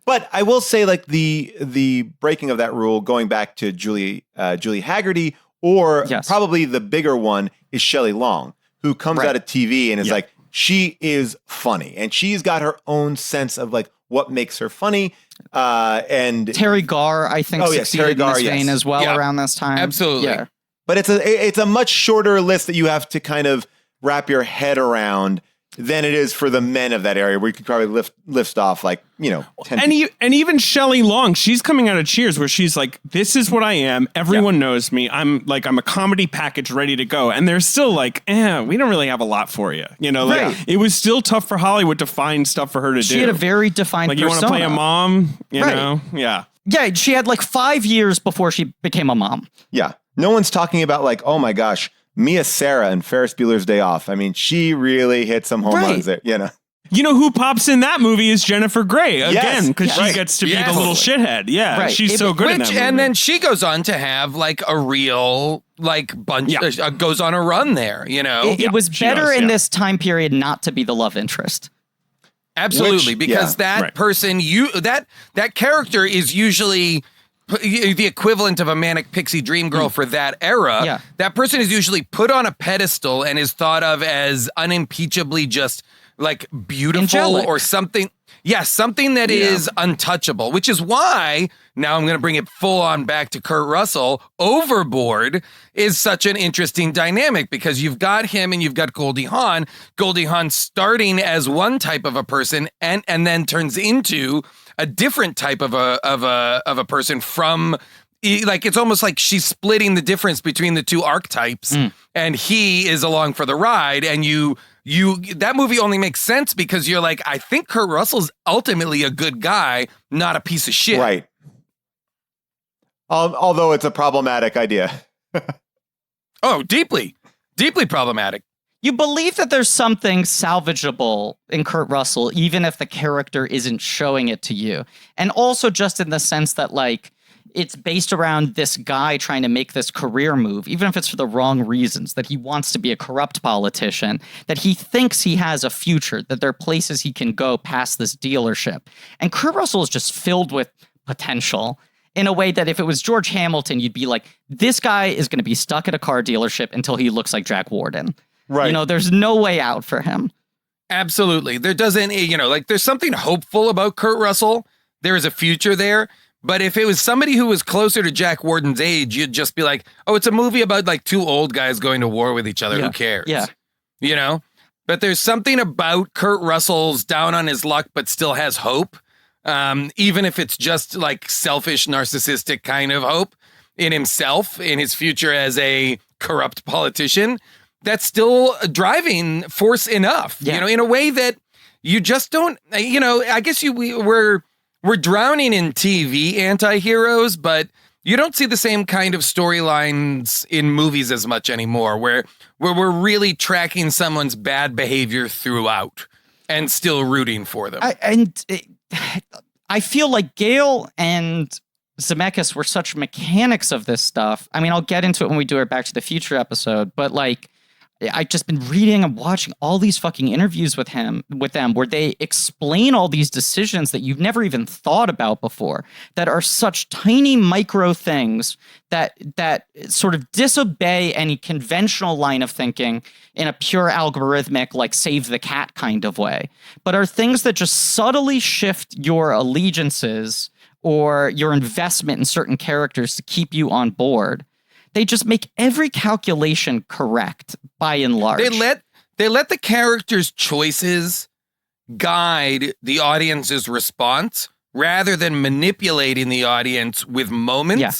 But I will say, like, the breaking of that rule, going back to Julie Haggerty, or probably the bigger one is Shelley Long, who comes out of TV and is like, she is funny. And she's got her own sense of, like, what makes her funny. And Terry Garr, I think, succeeded in this vein as well around this time. Absolutely. Yeah. But it's a much shorter list that you have to kind of wrap your head around than it is for the men of that area, where you could probably lift off like, 10 and even Shelley Long, she's coming out of Cheers where she's like, this is what I am. Everyone knows me. I'm a comedy package ready to go. And they're still like, we don't really have a lot for you. It was still tough for Hollywood to find stuff for her to do. She had a very defined persona. You want to play a mom, you know? Yeah. Yeah, she had like 5 years before she became a mom. Yeah. No one's talking about like, oh my gosh, Mia Sara in Ferris Bueller's Day Off. I mean, she really hit some home runs there, you know. You know who pops in that movie is Jennifer Grey again, because she gets to be the little shithead. Yeah, she's so good in that movie. And then she goes on to have like a real like bunch, goes on a run there, you know. It was better in this time period not to be the love interest. Absolutely, because that person, that character is usually the equivalent of a manic pixie dream girl for that era. Yeah. That person is usually put on a pedestal and is thought of as unimpeachably just like beautiful angelic. Or something. Yeah, something that is untouchable, which is why, now I'm going to bring it full on back to Kurt Russell, Overboard is such an interesting dynamic because you've got him and you've got Goldie Hawn. Goldie Hawn starting as one type of a person and then turns into a different type of a person from, like, it's almost like she's splitting the difference between the two archetypes and he is along for the ride, and that movie only makes sense because you're like, I think Kurt Russell's ultimately a good guy, not a piece of shit. Right. Although it's a problematic idea. Oh, deeply problematic. You believe that there's something salvageable in Kurt Russell, even if the character isn't showing it to you. And also just in the sense that, like, it's based around this guy trying to make this career move, even if it's for the wrong reasons, that he wants to be a corrupt politician, that he thinks he has a future, that there are places he can go past this dealership. And Kurt Russell is just filled with potential in a way that if it was George Hamilton, you'd be like, this guy is going to be stuck at a car dealership until he looks like Jack Warden. Right. You know, there's no way out for him. Absolutely. There doesn't, you know, like there's something hopeful about Kurt Russell. There is a future there. But if it was somebody who was closer to Jack Warden's age, you'd just be like, oh, it's a movie about like two old guys going to war with each other. Yeah. Who cares? Yeah. You know? But there's something about Kurt Russell's down on his luck, but still has hope. Even if it's just like selfish, narcissistic kind of hope in himself, in his future as a corrupt politician, that's still a driving force enough, you know, in a way that you just don't, you know, I guess we're drowning in TV anti-heroes, but you don't see the same kind of storylines in movies as much anymore, where we're really tracking someone's bad behavior throughout and still rooting for them. I feel like Gale and Zemeckis were such mechanics of this stuff. I mean, I'll get into it when we do our Back to the Future episode, but like, I've just been reading and watching all these fucking interviews with them where they explain all these decisions that you've never even thought about before, that are such tiny micro things that sort of disobey any conventional line of thinking in a pure algorithmic, like save the cat kind of way, but are things that just subtly shift your allegiances or your investment in certain characters to keep you on board. They just make every calculation correct by and large. They let the characters' choices guide the audience's response rather than manipulating the audience with moments. Yeah.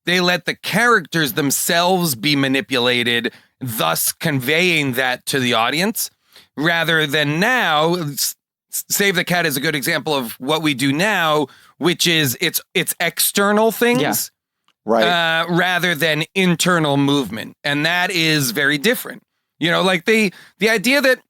They let the characters themselves be manipulated, thus conveying that to the audience, rather than now. Save the Cat is a good example of what we do now, which is it's external things. Yeah. Right. Rather than internal movement. And that is very different. You know, like the idea that,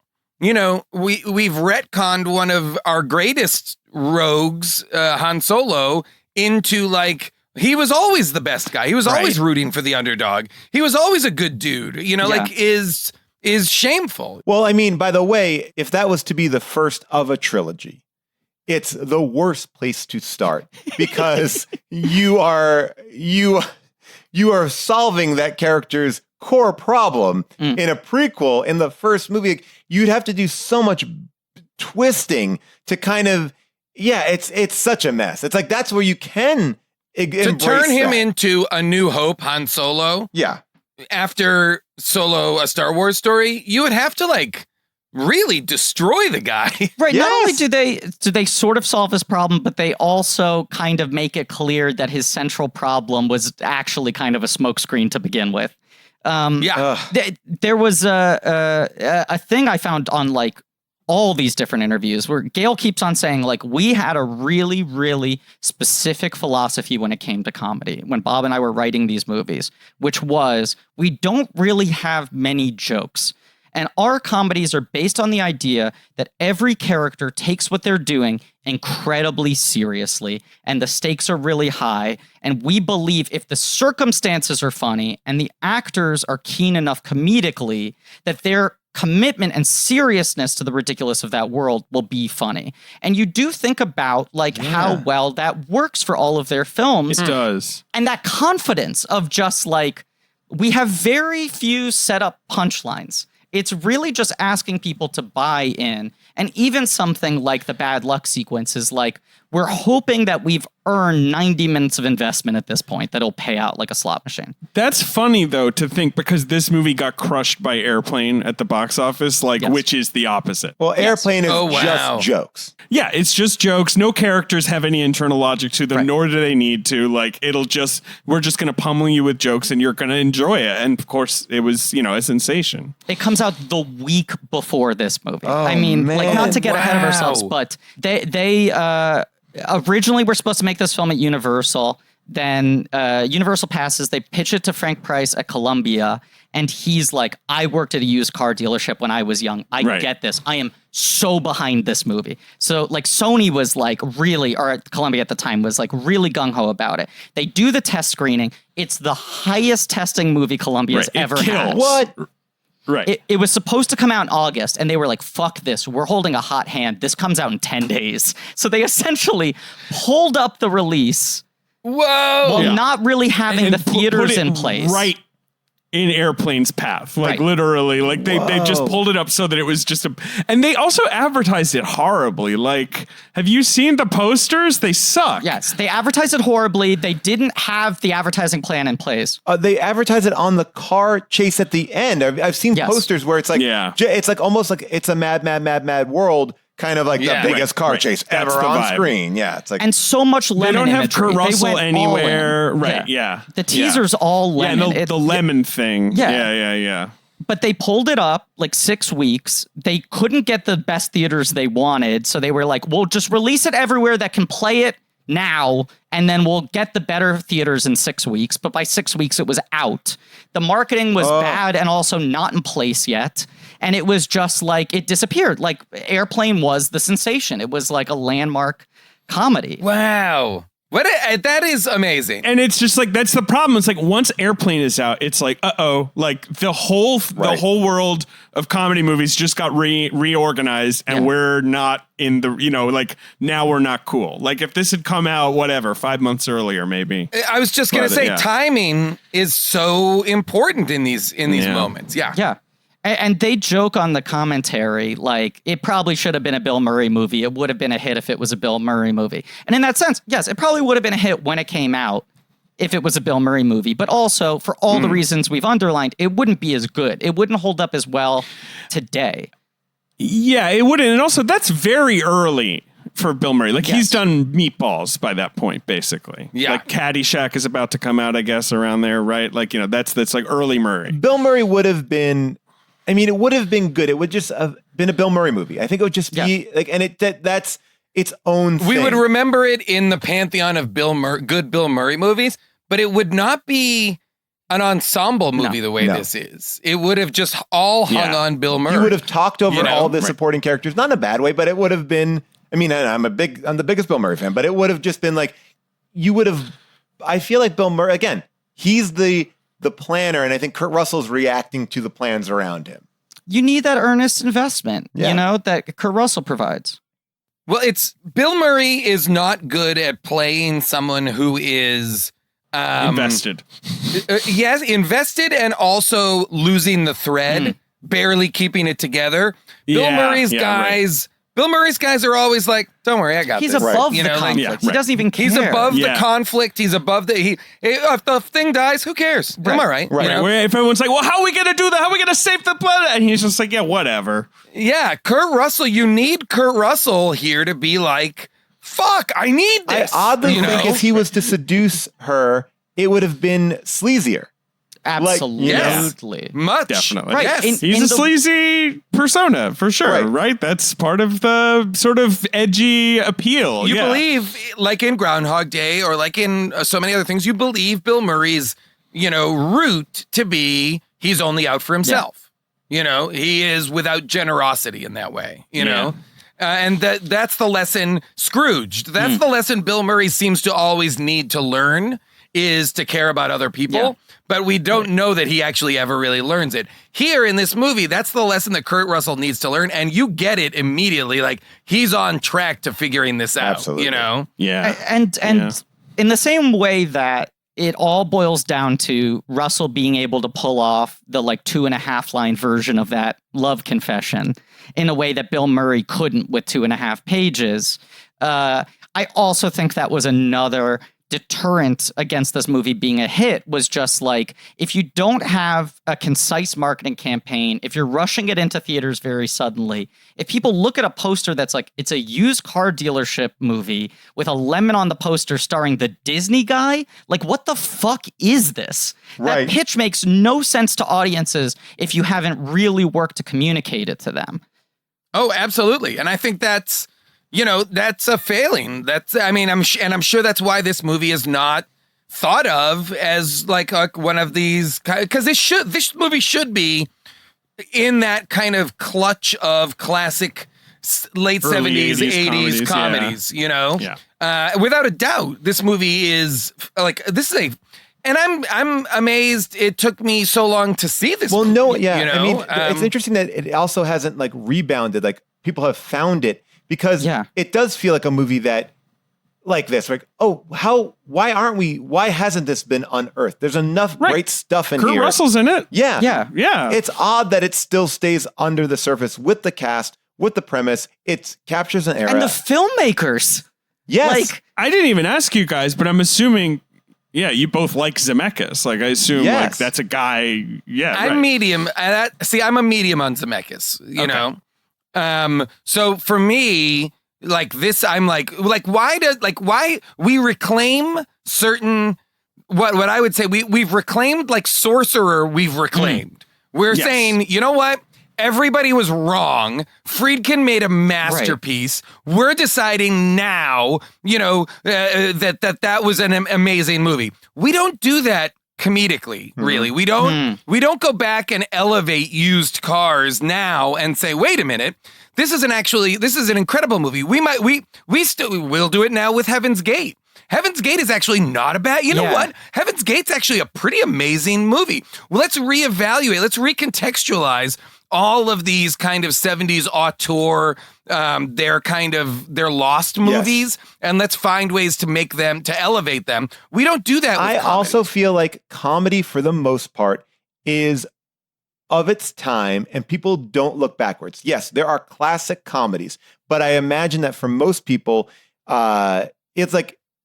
you know, we've retconned one of our greatest rogues, Han Solo, into like, he was always the best guy. He was always rooting for the underdog. He was always a good dude, you know, like is shameful. Well, I mean, by the way, if that was to be the first of a trilogy, it's the worst place to start because you are solving that character's core problem in a prequel. In the first movie, you'd have to do so much twisting to kind of, it's such a mess. It's like, that's where you can to turn him into A New Hope Han Solo. Yeah. After Solo, A Star Wars Story, you would have to like really destroy the guy. Right. Yes. Not only do they sort of solve his problem, but they also kind of make it clear that his central problem was actually kind of a smokescreen to begin with. There was a thing I found on like all these different interviews where Gail keeps on saying, like, we had a really, really specific philosophy when it came to comedy, when Bob and I were writing these movies, which was we don't really have many jokes. And our comedies are based on the idea that every character takes what they're doing incredibly seriously, and the stakes are really high. And we believe if the circumstances are funny and the actors are keen enough comedically, that their commitment and seriousness to the ridiculous of that world will be funny. And you do think about like how well that works for all of their films. It does. And that confidence of just like, we have very few set up punchlines. It's really just asking people to buy in. And even something like the bad luck sequence is like, we're hoping that we've earned 90 minutes of investment at this point that'll pay out like a slot machine. That's funny, though, to think because this movie got crushed by Airplane at the box office, like, which is the opposite. Well, Airplane is just jokes. Yeah, it's just jokes. No characters have any internal logic to them, nor do they need to. Like, we're just going to pummel you with jokes and you're going to enjoy it. And of course, it was, a sensation. It comes out the week before this movie. I mean, like, not to get ahead of ourselves, but they originally were supposed to make this film at Universal. Then Universal passes. They pitch it to Frank Price at Columbia. And he's like, I worked at a used car dealership when I was young. I get this. I am so behind this movie. So like Sony was like really, or Columbia at the time was like really gung-ho about it. They do the test screening. It's the highest testing movie Columbia's ever had. What? Right. It was supposed to come out in August, and they were like, fuck this. We're holding a hot hand. This comes out in 10 days. So they essentially pulled up the release. Whoa. While not really having the theaters in place. Right in Airplane's path. Like literally, like they just pulled it up so that it was just and they also advertised it horribly. Like, have you seen the posters? They suck. Yes, they advertised it horribly. They didn't have the advertising plan in place. They advertise it on the car chase at the end. I've seen posters where it's like, it's like almost like it's a mad world. Kind of like the biggest car chase ever on screen. Yeah, it's like, and so much lemon. They don't have imagery. Kurt Russell anywhere. Right. Yeah. The teaser's all lemon. Yeah, the lemon thing. Yeah. But they pulled it up like 6 weeks. They couldn't get the best theaters they wanted. So they were like, we'll just release it everywhere that can play it now. And then we'll get the better theaters in 6 weeks. But by 6 weeks, it was out. The marketing was bad and also not in place yet. And it was just like, it disappeared. Like Airplane was the sensation. It was like a landmark comedy. Wow. That is amazing. And it's just like, that's the problem. It's like once Airplane is out, it's like, like the whole world of comedy movies just got reorganized and we're not in the, like now we're not cool. Like if this had come out, 5 months earlier, maybe. I was just going to say timing is so important in these moments. Yeah. Yeah. And they joke on the commentary, like, it probably should have been a Bill Murray movie. It would have been a hit if it was a Bill Murray movie. And in that sense, yes, it probably would have been a hit when it came out if it was a Bill Murray movie. But also, for all the reasons we've underlined, it wouldn't be as good. It wouldn't hold up as well today. Yeah, it wouldn't. And also, that's very early for Bill Murray. Like, he's done Meatballs by that point, basically. Yeah. Like, Caddyshack is about to come out, I guess, around there, right? Like, that's like early Murray. Bill Murray would have been... I mean, it would have been good. It would just have been a Bill Murray movie. I think it would just be like, and that's its own thing. We would remember it in the pantheon of good Bill Murray movies, but it would not be an ensemble movie the way this is. It would have just all hung on Bill Murray. You would have talked over all the supporting characters, not in a bad way, but it would have been, I mean, I'm the biggest Bill Murray fan, but it would have just been like, you would have, I feel like Bill Murray, again, he's the planner, and I think Kurt Russell's reacting to the plans around him. You need that earnest investment, that Kurt Russell provides. Well, Bill Murray is not good at playing someone who is invested. Yes, invested and also losing the thread, barely keeping it together. Bill Murray's guys. Bill Murray's guys are always like, don't worry, I got this. He's above the conflict. He doesn't even care. He's above the conflict. He's above if the thing dies, who cares? I'm all right. Right. Where if everyone's like, well, how are we going to do that? How are we going to save the planet? And he's just like, yeah, whatever. Yeah, Kurt Russell, you need Kurt Russell here to be like, fuck, I need this. I oddly think if he was to seduce her, it would have been sleazier. Absolutely. Much. Definitely. Right. Yes. He's a sleazy persona for sure, right? That's part of the sort of edgy appeal. You believe, like in Groundhog Day or like in so many other things, you believe Bill Murray's, root to be he's only out for himself. He is without generosity in that way, know? And that's the lesson Scrooged. That's the lesson Bill Murray seems to always need to learn is to care about other people. Yeah. But we don't know that he actually ever really learns it. Here in this movie, that's the lesson that Kurt Russell needs to learn. And you get it immediately. Like he's on track to figuring this out, Absolutely. Yeah. And in the same way that it all boils down to Russell being able to pull off the 2.5 line version of that love confession in a way that Bill Murray couldn't with 2.5 pages. I also think that was another deterrent against this movie being a hit was just if you don't have a concise marketing campaign, if you're rushing it into theaters very suddenly, if people look at a poster that's it's a used car dealership movie with a lemon on the poster starring the Disney guy, what the fuck is this? Right. That pitch makes no sense to audiences if you haven't really worked to communicate it to them. Oh, absolutely. And I think that's that's a failing. I'm sure that's why this movie is not thought of as one of these, because this movie should be in that kind of clutch of classic late Early 70s, 80s comedies, Yeah. Without a doubt, this movie is this is and I'm amazed it took me so long to see this. Well, movie, no, yeah. I mean, it's interesting that it also hasn't rebounded. People have found it. Because it does feel like a movie that, this, why hasn't this been unearthed? There's enough great stuff in Kurt here. Russell's in it. Yeah. It's odd that it still stays under the surface with the cast, with the premise. It captures an era. And the filmmakers. Yes. I didn't even ask you guys, but I'm assuming, you both like Zemeckis. I assume that's a guy. Yeah. I'm medium. I'm a medium on Zemeckis, you know? So for me, this, I'm why we reclaim certain, what I would say, we've reclaimed Sorcerer, we've reclaimed. We're saying, you know what? Everybody was wrong. Friedkin made a masterpiece. Right. We're deciding now, that was an amazing movie. We don't do that comedically, really. We don't go back and elevate used cars now and say, wait a minute, this is an incredible movie. We'll do it now with Heaven's Gate. Heaven's Gate is actually not a bad, know what? Heaven's Gate's actually a pretty amazing movie. Well, let's reevaluate, let's recontextualize all of these kind of 70s auteur, their lost movies, and let's find ways to make them, to elevate them. We don't do that with comedy. Also feel like comedy, for the most part, is of its time, and people don't look backwards. Yes, there are classic comedies, but I imagine that for most people, it's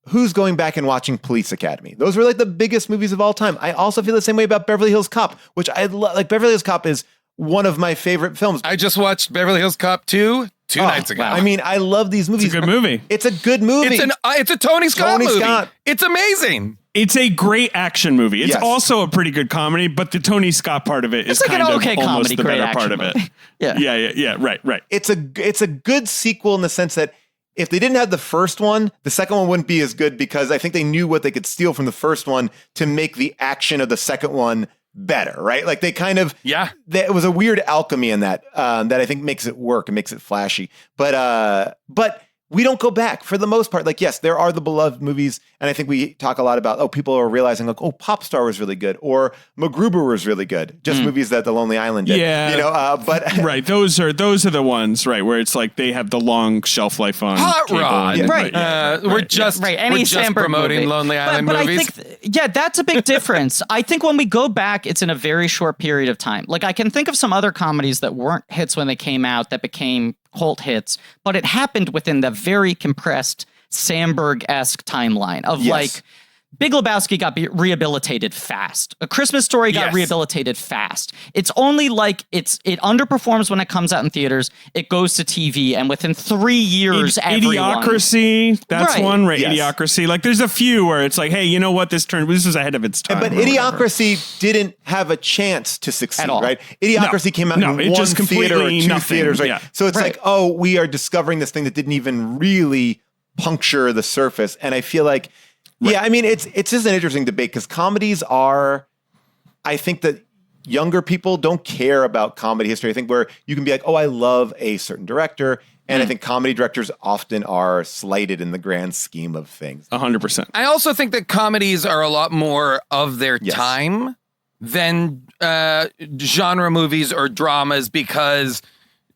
who's going back and watching Police Academy? Those were the biggest movies of all time. I also feel the same way about Beverly Hills Cop, which I love. Beverly Hills Cop is one of my favorite films. I just watched Beverly Hills Cop 2 two nights ago. I mean, I love these movies. It's a good movie. It's a good movie. It's a Tony Scott movie. It's amazing. It's a great action movie. It's also a pretty good comedy, but the Tony Scott part of it is kind of almost comedy, the better part of it. Yeah. Right. It's a good sequel in the sense that if they didn't have the first one, the second one wouldn't be as good because I think they knew what they could steal from the first one to make the action of the second one better, right? They kind of, it was a weird alchemy in that, that I think makes it work and makes it flashy. But we don't go back for the most part. Yes, there are the beloved movies. And I think we talk a lot about, people are realizing Popstar was really good or MacGruber was really good. Just movies that The Lonely Island did. Yeah. But right. Those are the ones, right, where it's they have the long shelf life on Hot Rod. We're just promoting movie. Lonely Island movies. I think, that's a big difference. I think when we go back, it's in a very short period of time. I can think of some other comedies that weren't hits when they came out that became cult hits, but it happened within the very compressed Sandberg-esque timeline of Big Lebowski got rehabilitated fast. A Christmas Story got rehabilitated fast. It's only like it underperforms when it comes out in theaters. It goes to TV, and within 3 years, Idiocracy. That's one, right? Yes. Idiocracy. Like, there's a few where it's like, hey, you know what? This was ahead of its time. But Idiocracy didn't have a chance to succeed, right? Idiocracy came out in one theater or two theaters, right? So it's like, oh, we are discovering this thing that didn't even really puncture the surface, and I feel like. Yeah, I mean, it's just an interesting debate because comedies are, I think that younger people don't care about comedy history. I think where you can be like, oh, I love a certain director. And I think comedy directors often are slighted in the grand scheme of things. 100%. I also think that comedies are a lot more of their time than genre movies or dramas because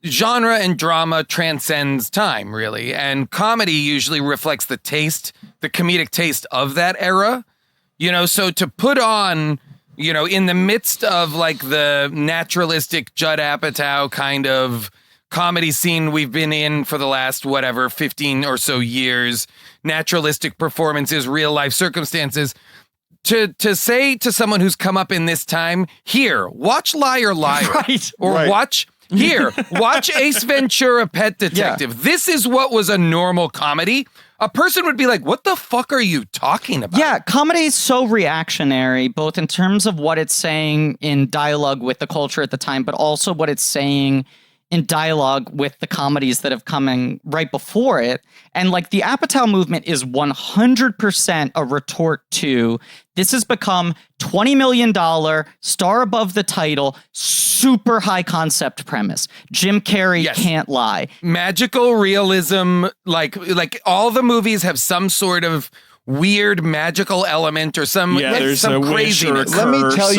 genre and drama transcends time, really. And comedy usually reflects the comedic taste of that era. You know, so to put on, you know, in the midst of like the naturalistic Judd Apatow kind of comedy scene we've been in for the last, 15 or so years, naturalistic performances, real life circumstances, to say to someone who's come up in this time, here, watch Liar Liar, watch Ace Ventura, Pet Detective. Yeah. This is what was a normal comedy. A person would be like, what the fuck are you talking about? Yeah, comedy is so reactionary, both in terms of what it's saying in dialogue with the culture at the time, but also what it's saying in dialogue with the comedies that have come right before it. And like the Apatow movement is 100% a retort to this has become $20 million, star above the title, super high concept premise. Jim Carrey can't lie. Magical realism, like all the movies have some sort of weird magical element or some craziness. Let me tell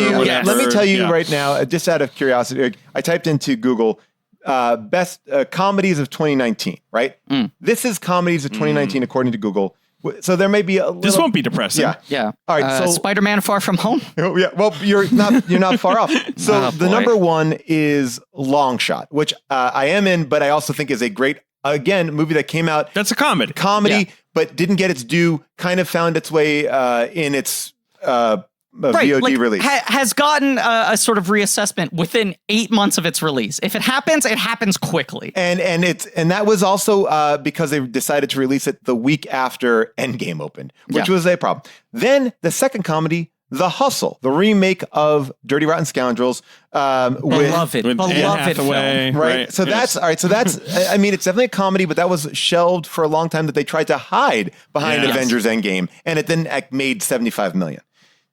you right now, just out of curiosity, I typed into Google best comedies of 2019, right? This is comedies of 2019 according to Google. So there may be a little... This won't be depressing. Yeah. All right. So Spider-Man Far From Home. Yeah. Well, you're not far off. So the number one is Long Shot, which I am in, but I also think is a great, again, movie that came out. That's a comedy. But didn't get its due. Kind of found its way in its VOD release. Has gotten a sort of reassessment within 8 months of its release. If it happens quickly. And that was also because they decided to release it the week after Endgame opened, which was a problem. Then the second comedy, The Hustle, the remake of Dirty Rotten Scoundrels, beloved film, right? So that's all right. So that's I mean, it's definitely a comedy, but that was shelved for a long time that they tried to hide behind Avengers Endgame, and it then made $75 million.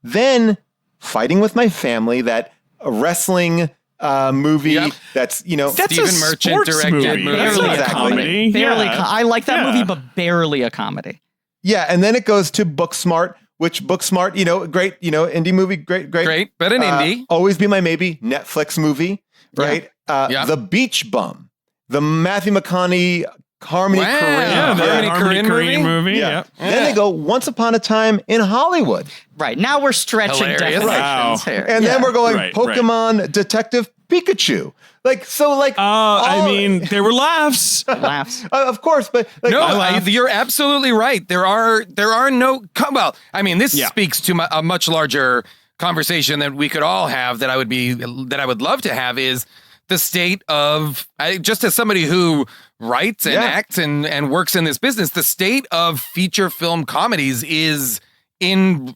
Then Fighting with My Family, that wrestling movie that's, that's Stephen a Merchant directed movie. That's not a comedy. I like that movie, but barely a comedy. Yeah, and then it goes to Booksmart, which Booksmart, great, indie movie, great, but an indie. Always Be My Maybe, Netflix movie, right? The Beach Bum, the Matthew McConaughey Harmony Korine movie. Yeah. Then they go Once Upon a Time in Hollywood. Right. Now we're stretching definitions here. And then we're going Pokemon Detective Pikachu. I mean, there were laughs. Of course, but you're absolutely right. There are no. Well, I mean, this speaks to a much larger conversation that we could all have. That I would love to have is the state of just as somebody who writes and acts and works in this business. The state of feature film comedies is in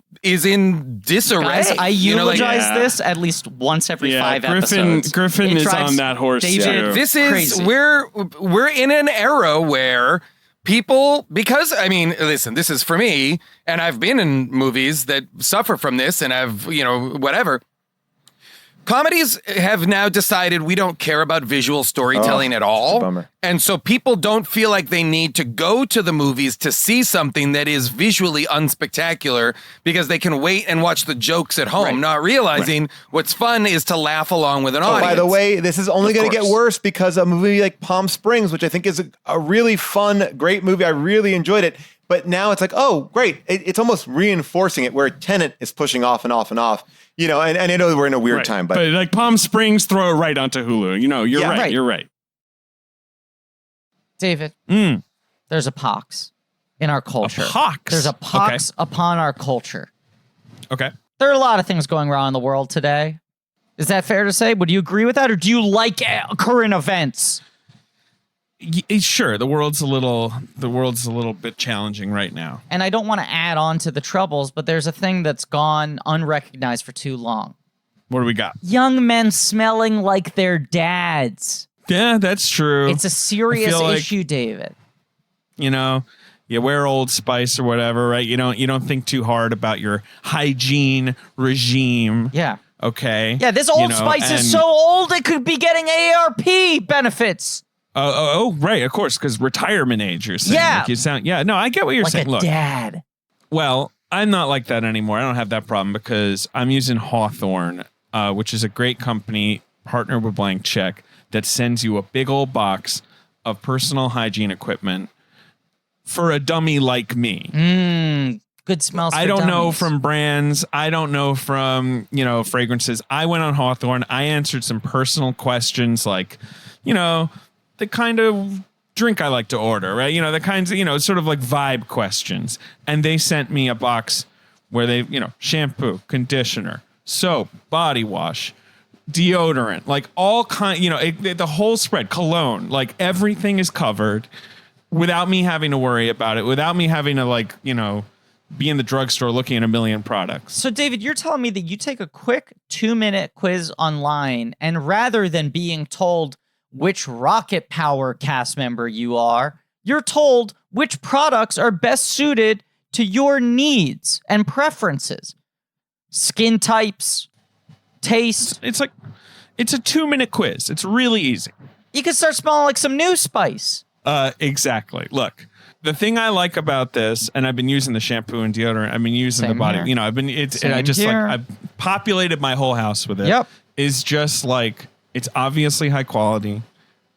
disarray. Guys, I eulogize this at least once every 5 episodes. Griffin is on that horse. David, this is crazy. We're in an era where people, because I mean, listen, this is for me, and I've been in movies that suffer from this, and I've whatever. Comedies have now decided we don't care about visual storytelling at all. It's a bummer. And so people don't feel like they need to go to the movies to see something that is visually unspectacular because they can wait and watch the jokes at home, not realizing what's fun is to laugh along with an audience. By the way, this is only going to get worse because a movie like Palm Springs, which I think is a really fun, great movie. I really enjoyed it. But now it's like, oh, great. It's almost reinforcing it where Tenet is pushing off and off and off. And I know we're in a weird time, but like Palm Springs, throw it right onto Hulu. You're right. You're right. David, there's a pox. in our culture. A pox? There's a pox upon our culture. Okay. There are a lot of things going wrong in the world today. Is that fair to say? Would you agree with that, or do you like current events? Sure, the world's a little bit challenging right now. And I don't want to add on to the troubles, but there's a thing that's gone unrecognized for too long. What do we got? Young men smelling like their dads. Yeah, that's true. It's a serious like, issue, David. You know, you wear Old Spice or whatever, right? You don't think too hard about your hygiene regime. Yeah. Okay. Yeah, this Old Spice is so old it could be getting AARP benefits. Oh, right, of course, because retirement age, you're saying. Yeah. Like you sound, no, I get what you're saying. Like a dad. Well, I'm not like that anymore. I don't have that problem because I'm using Hawthorne, which is a great company, partnered with Blank Check, that sends you a big old box of personal hygiene equipment for a dummy like me. Good smells for I don't dummies. know from brands. I don't know from, fragrances. I went on Hawthorne. I answered some personal questions like, the kind of drink I like to order, right? The kinds of, sort of like vibe questions. And they sent me a box where they, shampoo, conditioner, soap, body wash, deodorant, like all the whole spread, cologne, like everything is covered without me having to worry about it, without me having to be in the drugstore looking at a million products. So, David, you're telling me that you take a quick 2-minute quiz online, and rather than being told which Rocket Power cast member you are, you're told which products are best suited to your needs and preferences, skin types, taste. It's a 2-minute quiz. It's really easy. You can start smelling like some new spice. Exactly. Look, the thing I like about this, and I've been using the shampoo and deodorant. I've been using the body. Here. I've populated my whole house with it. Yep. Is just like, it's obviously high quality,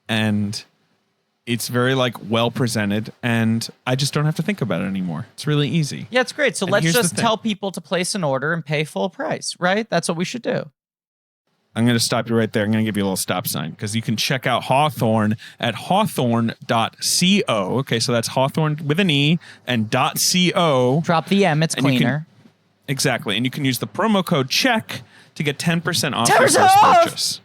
and it's very well presented, and I just don't have to think about it anymore. It's really easy. Yeah, it's great. So And let's here's the just thing. tell people to place an order and pay full price, right? That's what we should do. I'm going to stop you right there. I'm going to give you a little stop sign because you can check out Hawthorne at hawthorne.co. Okay, so that's Hawthorne with an E and .co. Drop the M, it's And you can- cleaner. Exactly. And you can use the promo code CHECK to get 10% off 10% your first off! purchase.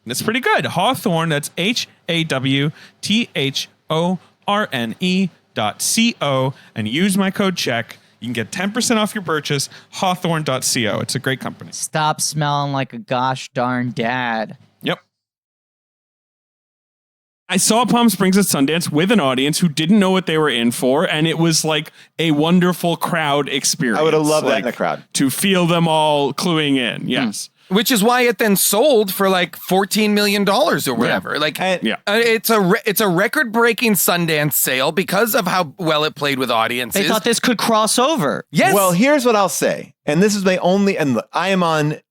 That's pretty good. Hawthorne, that's HAWTHORNE.co, and use my code CHECK. You can get 10% off your purchase, hawthorne.co. It's a great company. Stop smelling like a gosh darn dad. Yep. I saw Palm Springs at Sundance with an audience who didn't know what they were in for, and it was like a wonderful crowd experience. I would have loved that in the crowd. To feel them all cluing in, yes. Which is why it then sold for like $14 million or whatever. It's a record-breaking Sundance sale because of how well it played with audiences. They thought this could cross over. Yes. Well, here's what I'll say, and this is my only. And look, I am on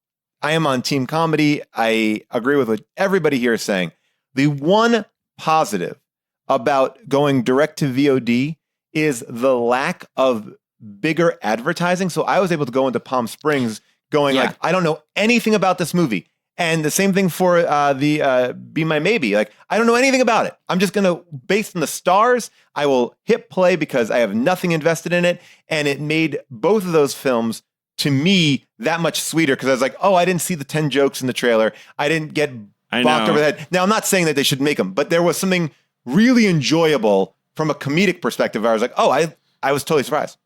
Team Comedy. I agree with what everybody here is saying. The one positive about going direct to VOD is the lack of bigger advertising. So I was able to go into Palm Springs going I don't know anything about this movie. And the same thing for the Be My Maybe. Like, I don't know anything about it. I'm just going to, based on the stars, I will hit play because I have nothing invested in it. And it made both of those films, to me, that much sweeter because I was like, oh, I didn't see the 10 jokes in the trailer. I didn't get bopped over the head. Now, I'm not saying that they should make them, but there was something really enjoyable from a comedic perspective. I was like, oh, I was totally surprised.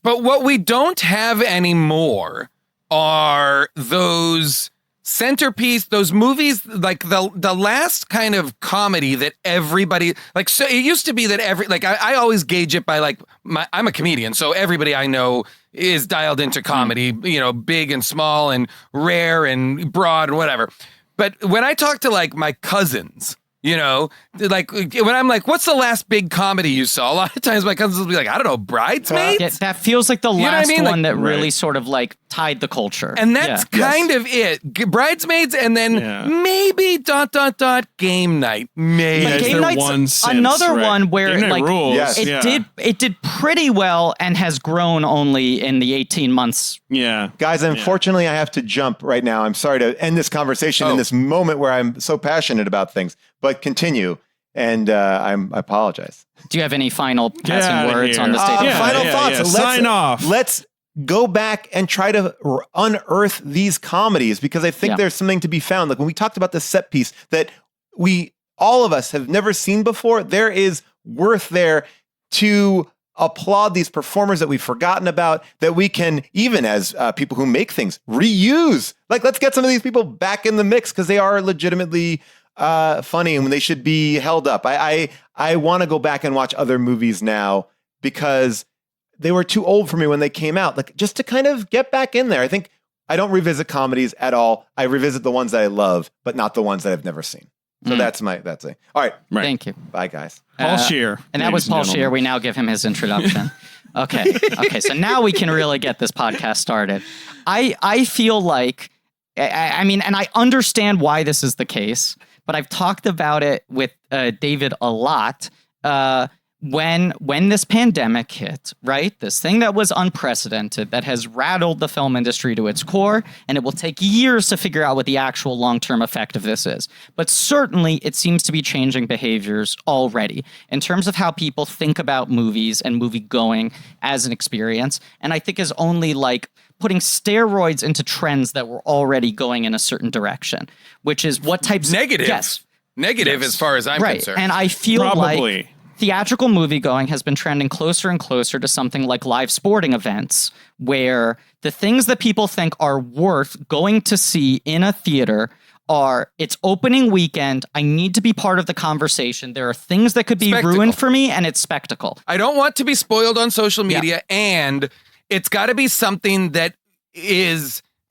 But what we don't have anymore are those centerpiece, those movies, like the last kind of comedy that everybody, like, so it used to be that I always gauge it by I'm a comedian, so everybody I know is dialed into comedy, big and small and rare and broad and whatever. But when I talk to my cousins, when I'm like, what's the last big comedy you saw? A lot of times my cousins will be like, I don't know, Bridesmaids? Yeah, that feels like the last what I mean? one that really sort of tied the culture. And that's kind of it. Bridesmaids and then maybe ... Game Night. Maybe. But Game Night's another one where it did pretty well and has grown only in the 18 months. Yeah. Guys, unfortunately, I have to jump right now. I'm sorry to end this conversation in this moment where I'm so passionate about things. But continue. And I apologize. Do you have any final passing words on the state? Final thoughts. Let's sign off. Let's go back and try to unearth these comedies, because I think there's something to be found. Like when we talked about the set piece that all of us have never seen before, there is worth there to applaud these performers that we've forgotten about, that we can, even as people who make things, reuse. Like, let's get some of these people back in the mix, because they are legitimately funny and they should be held up. I want to go back and watch other movies now, because they were too old for me when they came out. Like, just to kind of get back in there. I think I don't revisit comedies at all. I revisit the ones that I love, but not the ones that I've never seen. So that's it. All right. Thank you. Bye, guys. Paul Scheer. And that was Paul Scheer. We now give him his introduction. Okay. So now we can really get this podcast started. I feel like, I mean, and I understand why this is the case, but I've talked about it with David a lot. When this pandemic hit, right? This thing that was unprecedented, that has rattled the film industry to its core, and it will take years to figure out what the actual long-term effect of this is. But certainly it seems to be changing behaviors already in terms of how people think about movies and movie going as an experience. And I think is only like putting steroids into trends that were already going in a certain direction, which is what types negative. Yes. Negative as far as I'm concerned. And I feel Probably. like theatrical moviegoing has been trending closer and closer to something like live sporting events, where the things that people think are worth going to see in a theater are, it's opening weekend, I need to be part of the conversation, there are things that could be ruined for me, and it's spectacle. I don't want to be spoiled on social media, and it's got to be something that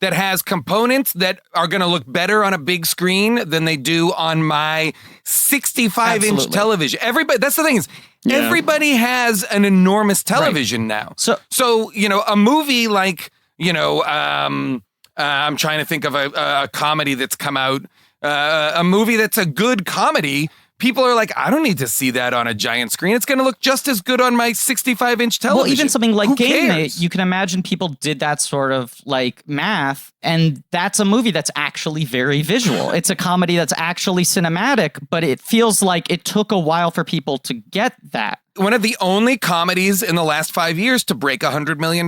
has components that are going to look better on a big screen than they do on my 65-inch television. Everybody, that's the thing is, everybody has an enormous television now. So a movie like, I'm trying to think of a comedy that's come out, a movie that's a good comedy. People are like, I don't need to see that on a giant screen. It's going to look just as good on my 65-inch television. Well, even something like Game Night, you can imagine people did that sort of like math, and that's a movie that's actually very visual. It's a comedy that's actually cinematic, but it feels like it took a while for people to get that. One of the only comedies in the last 5 years to break $100 million.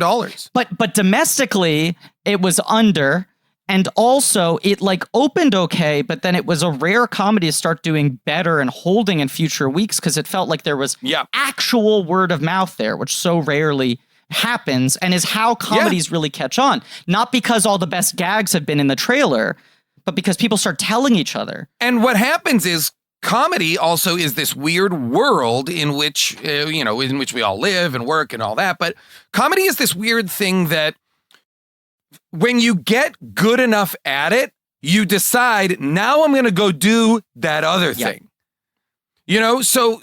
But domestically, it was under. And also, it like opened okay, but then it was a rare comedy to start doing better and holding in future weeks, because it felt like there was actual word of mouth there, which so rarely happens and is how comedies really catch on. Not because all the best gags have been in the trailer, but because people start telling each other. And what happens is comedy also is this weird world in which, in which we all live and work and all that. But comedy is this weird thing that, when you get good enough at it, you decide, now I'm going to go do that other thing. So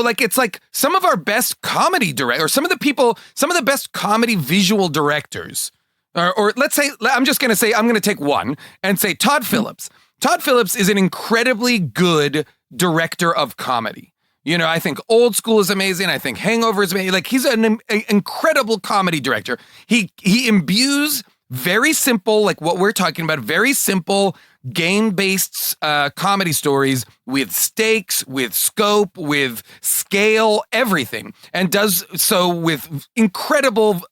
like, it's like some of our best comedy or some of the best comedy visual directors, or let's say, I'm going to take one and say Todd Phillips. Todd Phillips is an incredibly good director of comedy. I think Old School is amazing. I think Hangover is amazing. Like, he's an incredible comedy director. He imbues very simple, like what we're talking about, very simple game-based comedy stories with stakes, with scope, with scale, everything, and does so with incredible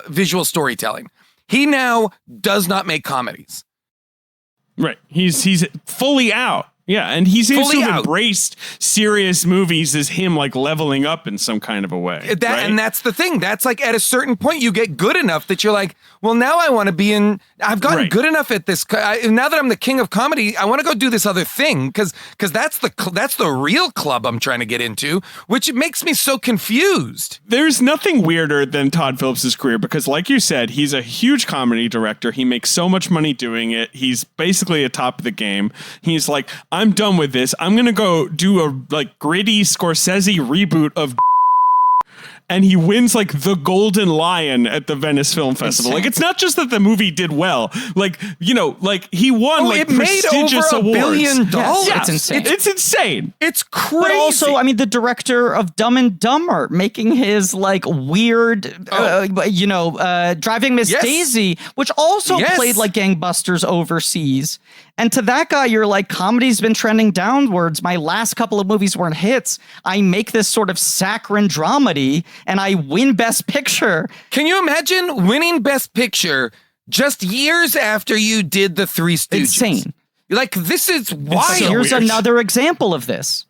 visual storytelling. He now does not make comedies. Right. He's fully out. Yeah, and he seems to have embraced serious movies as him like leveling up in some kind of a way. And that's the thing. That's like at a certain point you get good enough that you're like, well, now I want to be in. I've gotten good enough at this. Now that I'm the king of comedy, I want to go do this other thing because that's the real club I'm trying to get into, which makes me so confused. There's nothing weirder than Todd Phillips' career because, like you said, he's a huge comedy director. He makes so much money doing it. He's basically atop of the game. He's like, I'm done with this. I'm going to go do a like gritty Scorsese reboot of and he wins like the Golden Lion at the Venice Film Festival. Like, it's not just that the movie did well. Like, you know, like he won like it made prestigious over $1 awards. billion. Yes, it's insane. It's insane. It's crazy. But also, I mean, the director of Dumb and Dumber making his like weird, Driving Miss Daisy, which also played like gangbusters overseas. And to that guy, you're like, comedy's been trending downwards. My last couple of movies weren't hits. I make this sort of saccharine dramedy and I win Best Picture. Can you imagine winning Best Picture just years after you did The Three Stooges? Insane. Like, this is wild. Here's another example of this.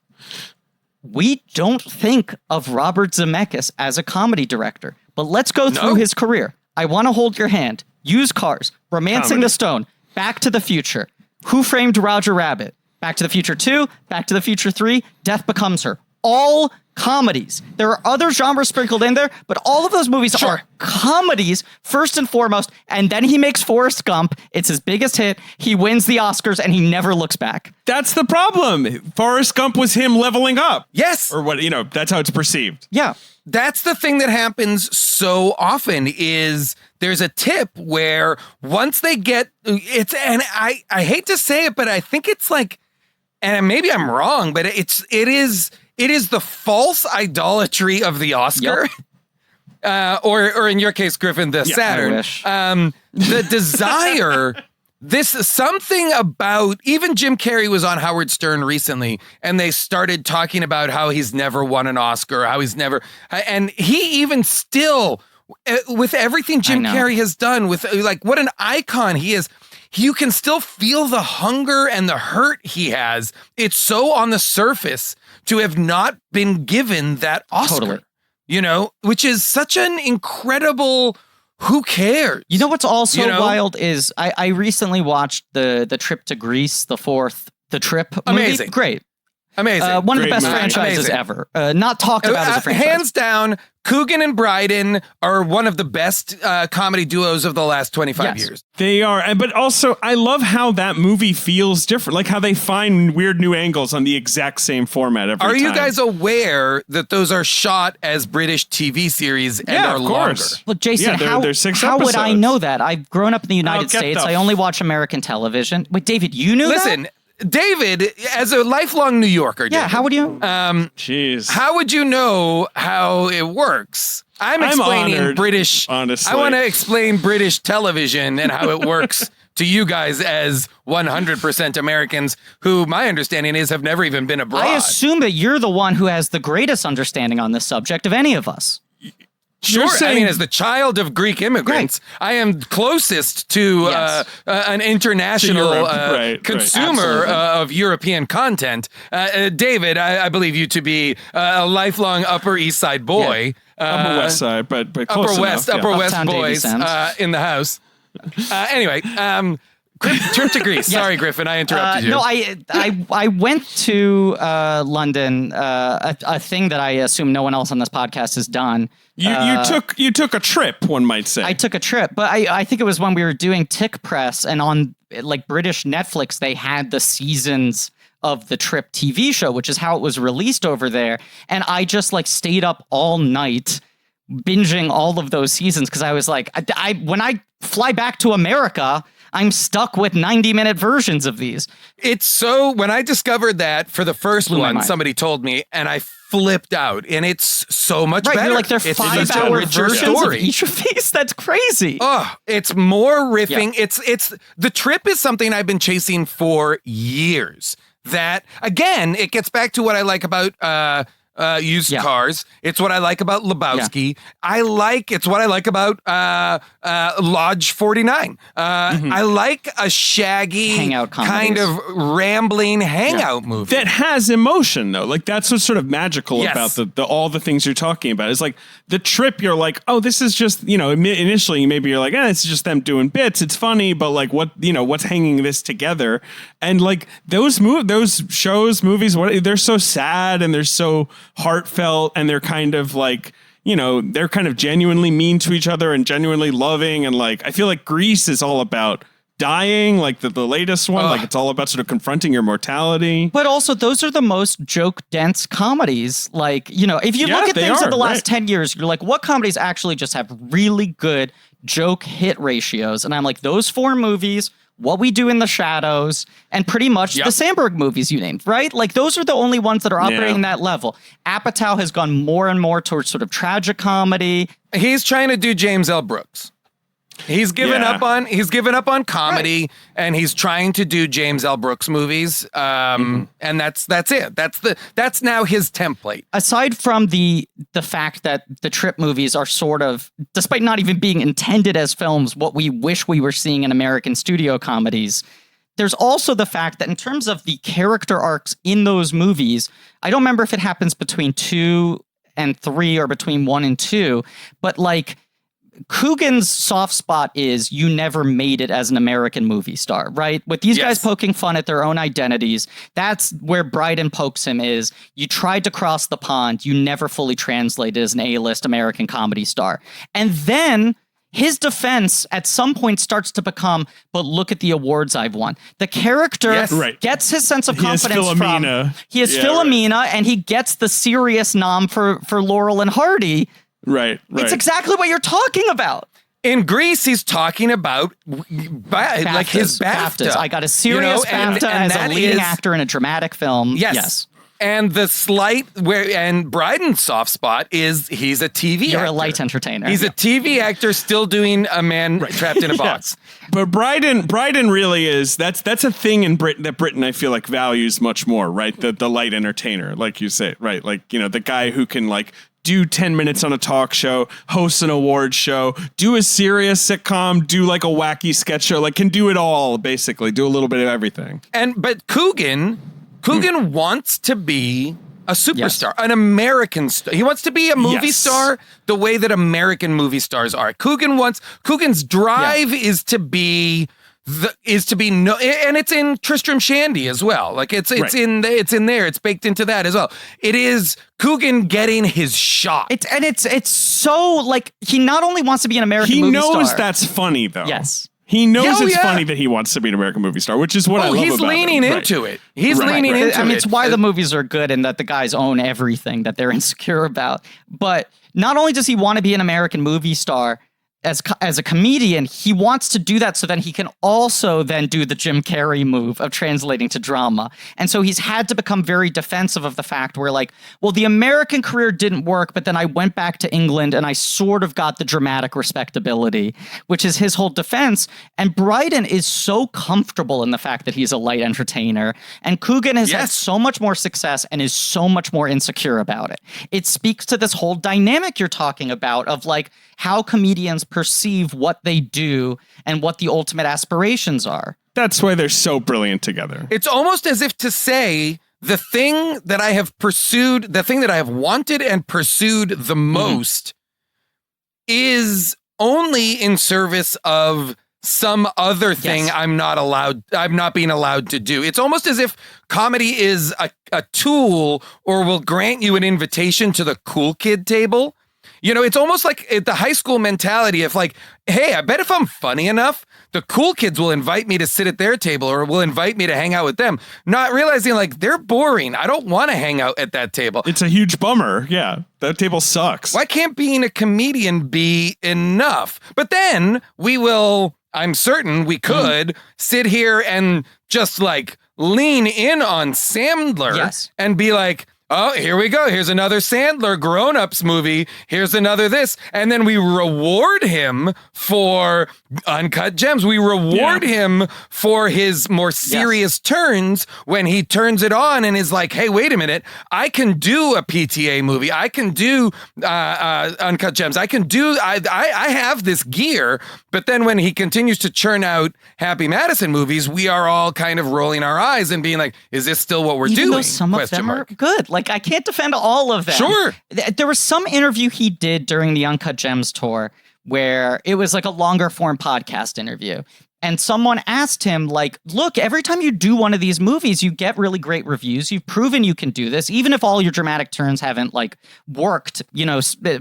We don't think of Robert Zemeckis as a comedy director, but let's go through his career. I Want to Hold Your Hand, Used Cars, Romancing the Stone, Back to the Future, Who Framed Roger Rabbit, Back to the Future 2, Back to the Future 3, Death Becomes Her. All comedies. There are other genres sprinkled in there, but all of those movies are comedies first and foremost. And then he makes Forrest Gump. It's his biggest hit. He wins the Oscars and he never looks back. That's the problem. Forrest Gump was him leveling up. Yes. Or what, that's how it's perceived. Yeah. That's the thing that happens so often is there's a tip where once they get it's, and I hate to say it, but I think it's like, and maybe I'm wrong, but it is the false idolatry of the Oscar. Yep. Or in your case, Griffin, the Saturn. I wish. The desire, this something about, even Jim Carrey was on Howard Stern recently, and they started talking about how he's never won an Oscar, how he's never, and he even still, with everything Jim Carrey has done, with like what an icon he is, you can still feel the hunger and the hurt he has. It's so on the surface to have not been given that Oscar, which is such an incredible, who cares? You know what's also wild is I recently watched the Trip to Greece, the Trip movie. Amazing. Great. Amazing. One of the Great best movie. franchises ever. Not talked about as a franchise. Hands down, Coogan and Bryden are one of the best comedy duos of the last 25 years. They are. But also, I love how that movie feels different. Like how they find weird new angles on the exact same format every time. Are you guys aware that those are shot as British TV series and are of longer? course. Look, Jason, they're 6 how would I episodes. know that? I've grown up in the United States. I only watch American television. Wait, David, you knew that? Listen, David, as a lifelong New Yorker, David, how would you? Jeez. How would you know how it works? I'm explaining honored, British. honestly. I want to explain British television and how it works to you guys as 100% Americans who my understanding is have never even been abroad. I assume that you're the one who has the greatest understanding on this subject of any of us. Sure. I mean, as the child of Greek immigrants, I am closest to an international consumer of European content. David, I believe you to be a lifelong Upper East Side boy. Upper West Side, but close Upper West, enough. Upper West Uptown boys in the house. Anyway, Trip to Greece. Sorry, Griffin, I interrupted you. No, I went to London, a thing that I assume no one else on this podcast has done. You took a trip, one might say. I took a trip, but I think it was when we were doing Tick Press, and on like British Netflix, they had the seasons of the Trip TV show, which is how it was released over there. And I just like stayed up all night binging all of those seasons because I was like, when I fly back to America, I'm stuck with 90-minute versions of these. It's so, when I discovered that for the first one, somebody told me, and I flipped out, and it's so much better. You're like, they're it's 5-hour versions of each of these. That's crazy. Oh, it's more riffing. Yeah. It's the Trip is something I've been chasing for years. That, again, it gets back to what I like about Used Cars. It's what I like about Lebowski. It's what I like about Lodge 49. I like a shaggy hangout kind of rambling hangout movie that has emotion though. Like that's what's sort of magical about the all the things you're talking about. It's like the Trip. You're like, oh, this is just initially maybe you're like, it's just them doing bits. It's funny, but like what's hanging this together? And like those shows, movies, they're so sad and they're so heartfelt and they're kind of like, they're kind of genuinely mean to each other and genuinely loving. And like, I feel like Grease is all about dying, like the latest one. Like it's all about sort of confronting your mortality. But also, those are the most joke-dense comedies. Like, you know, if you look at things in the last 10 years, you're like, what comedies actually just have really good joke hit ratios? And I'm like, those 4 movies, What We Do in the Shadows, and pretty much the Sandberg movies you named, right? Like, those are the only ones that are operating that level. Apatow has gone more and more towards sort of tragic comedy. He's trying to do James L. Brooks. He's given up on comedy, and he's trying to do James L. Brooks movies. And that's it. That's now his template. Aside from the fact that the Trip movies are sort of, despite not even being intended as films, what we wish we were seeing in American studio comedies, there's also the fact that in terms of the character arcs in those movies, I don't remember if it happens between 2 and 3 or between 1 and 2, but like, Coogan's soft spot is you never made it as an American movie star, right? With these guys poking fun at their own identities, that's where Bryden pokes him is you tried to cross the pond, you never fully translated as an A-list American comedy star. And then his defense at some point starts to become, but look at the awards I've won. The character gets his sense of confidence from... He is Philomena, and he gets the serious nom for Laurel and Hardy. Right. It's exactly what you're talking about. In Greece, he's talking about like his BAFTA. I got a serious BAFTA as a leading actor in a dramatic film. Yes. And the slight and Bryden's soft spot is he's a TV actor. You're a light entertainer. He's a TV actor still doing a man trapped in a box. But Bryden really is, that's a thing in Britain that Britain I feel like values much more, right? The light entertainer, like you say, right? Like, you know, the guy who can like do 10 minutes on a talk show, host an award show, do a serious sitcom, do like a wacky sketch show, like can do it all, basically, do a little bit of everything. But Coogan wants to be a superstar, an American star. He wants to be a movie star the way that American movie stars are. Coogan's drive is to be no, and it's in Tristram Shandy as well. Like it's in there. It's baked into that as well. It is Coogan getting his shot. It's so like he not only wants to be an American movie star. He knows that's funny though. Yes. He knows it's funny that he wants to be an American movie star, which is what I love about him. He's leaning into it. He's leaning into it. I mean, it's why the movies are good and that the guys own everything that they're insecure about. But not only does he want to be an American movie star, as a comedian, he wants to do that so then he can also then do the Jim Carrey move of translating to drama. And so he's had to become very defensive of the fact where like, well, the American career didn't work, but then I went back to England and I sort of got the dramatic respectability, which is his whole defense. And Bryden is so comfortable in the fact that he's a light entertainer. And Coogan has had so much more success and is so much more insecure about it. It speaks to this whole dynamic you're talking about of like how comedians perceive what they do and what the ultimate aspirations are. That's why they're so brilliant together. It's almost as if to say the thing that I have pursued, the thing that I have wanted and pursued the most is only in service of some other thing I'm not being allowed to do. It's almost as if comedy is a tool or will grant you an invitation to the cool kid table. You know, it's almost like the high school mentality of like, hey, I bet if I'm funny enough, the cool kids will invite me to sit at their table or will invite me to hang out with them, not realizing like they're boring. I don't want to hang out at that table. It's a huge bummer. Yeah, that table sucks. Why can't being a comedian be enough? But then I'm certain we could sit here and just like lean in on Sandler and be like, oh, here we go. Here's another Sandler grown-ups movie. Here's another this. And then we reward him for Uncut Gems. We reward him for his more serious turns when he turns it on and is like, hey, wait a minute. I can do a PTA movie. I can do Uncut Gems. I have this gear. But then when he continues to churn out Happy Madison movies, we are all kind of rolling our eyes and being like, is this still what we're doing? Even though some of them are good. Like, I can't defend all of them. Sure. There was some interview he did during the Uncut Gems tour where it was like a longer form podcast interview. And someone asked him, like, look, every time you do one of these movies, you get really great reviews. You've proven you can do this. Even if all your dramatic turns haven't, like, worked,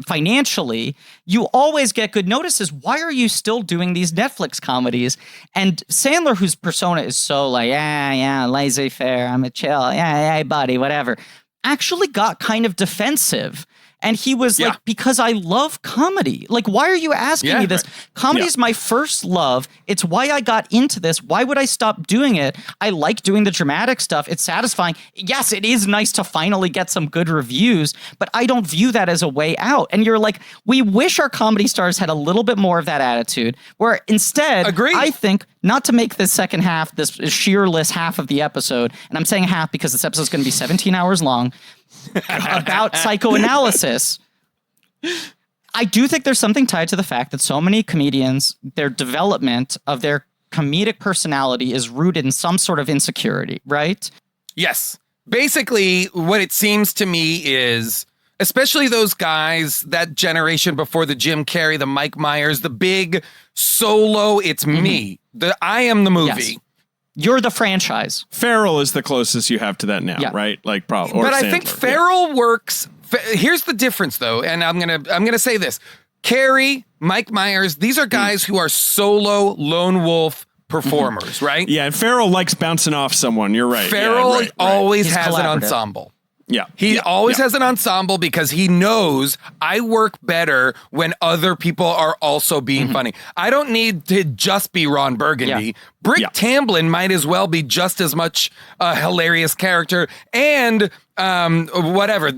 financially, you always get good notices. Why are you still doing these Netflix comedies? And Sandler, whose persona is so like, yeah, laissez-faire, I'm a chill, yeah, buddy, whatever, actually got kind of defensive. And he was like, because I love comedy. Like, why are you asking me this? Right. Comedy is my first love. It's why I got into this. Why would I stop doing it? I like doing the dramatic stuff. It's satisfying. Yes, it is nice to finally get some good reviews, but I don't view that as a way out. And you're like, we wish our comedy stars had a little bit more of that attitude, where instead, I think, not to make this second half, this Scheer-less half of the episode, and I'm saying half because this episode is going to be 17 hours long, about psychoanalysis, I do think there's something tied to the fact that so many comedians, their development of their comedic personality is rooted in some sort of insecurity, right? Yes. Basically, what it seems to me is, especially those guys, that generation before the Jim Carrey, the Mike Myers, the big solo, it's me. I am the movie. Yes. You're the franchise. Farrell is the closest you have to that now, right? Like, probably. But I think Farrell works. Here's the difference, though, and I'm gonna say this: Carrey, Mike Myers, these are guys who are solo lone wolf performers, right? Yeah, and Farrell likes bouncing off someone. You're right. Farrell always has an ensemble. Yeah. He always has an ensemble because he knows I work better when other people are also being funny. I don't need to just be Ron Burgundy. Yeah. Brick Tamblyn might as well be just as much a hilarious character, and whoever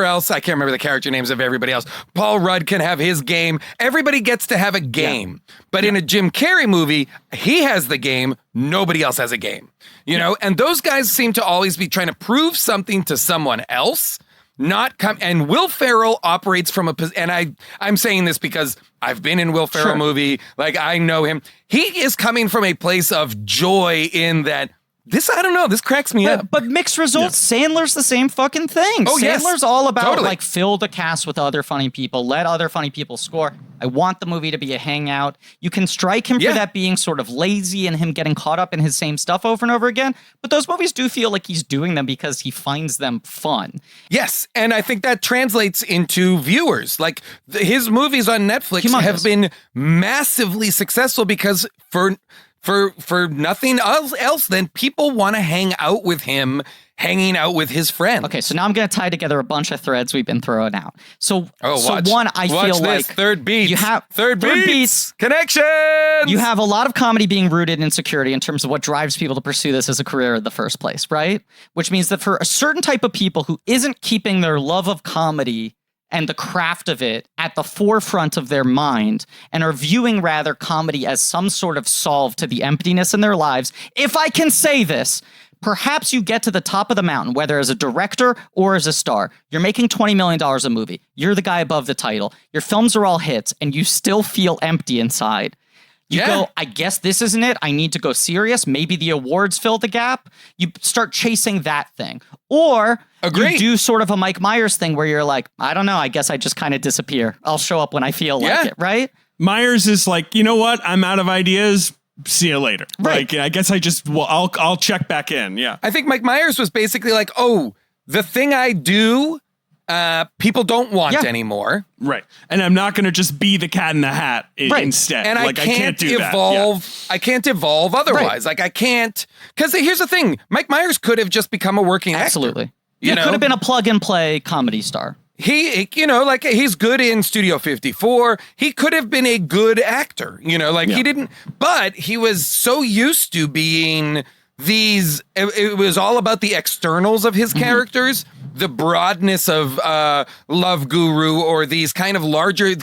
else, I can't remember the character names of everybody else. Paul Rudd can have his game. Everybody gets to have a game. But in a Jim Carrey movie, he has the game. Nobody else has a game. You know, and those guys seem to always be trying to prove something to someone else. And Will Ferrell operates from I'm saying this because I've been in Will Ferrell movie. Like, I know him. He is coming from a place of joy in that. I don't know. This cracks me up. But mixed results, Sandler's the same fucking thing. Oh, Sandler's all about, like, fill the cast with other funny people, let other funny people score. I want the movie to be a hangout. You can strike him for that being sort of lazy and him getting caught up in his same stuff over and over again. But those movies do feel like he's doing them because he finds them fun. Yes. And I think that translates into viewers. Like, his movies on Netflix have been massively successful because for nothing else than people want to hang out with him, hanging out with his friends. Okay, so now I'm going to tie together a bunch of threads we've been throwing out. So watch feel this. like Third Beats. You have Third Beats connections. You have a lot of comedy being rooted in insecurity in terms of what drives people to pursue this as a career in the first place, right? Which means that for a certain type of people who isn't keeping their love of comedy and the craft of it at the forefront of their mind and are viewing rather comedy as some sort of solve to the emptiness in their lives, if I can say this, perhaps you get to the top of the mountain, whether as a director or as a star. You're making $20 million a movie. You're the guy above the title. Your films are all hits, and you still feel empty inside. You go, I guess this isn't it. I need to go serious. Maybe the awards fill the gap. You start chasing that thing. Or you do sort of a Mike Myers thing where you're like, I don't know. I guess I just kind of disappear. I'll show up when I feel like it, right? Myers is like, you know what? I'm out of ideas. See you later. Right. Like, I guess I'll check back in. Yeah. I think Mike Myers was basically like, oh, the thing I do, people don't want anymore. Right. And I'm not going to just be the cat in the hat instead. And like, I can't do evolve. That. I can't evolve otherwise. Like, I can't. Because here's the thing. Mike Myers could have just become a working actor. Absolutely. You could have been a plug and play comedy star. He, like, he's good in Studio 54. He could have been a good actor, he didn't, but he was so used to being it was all about the externals of his characters, the broadness of Love Guru or these kind of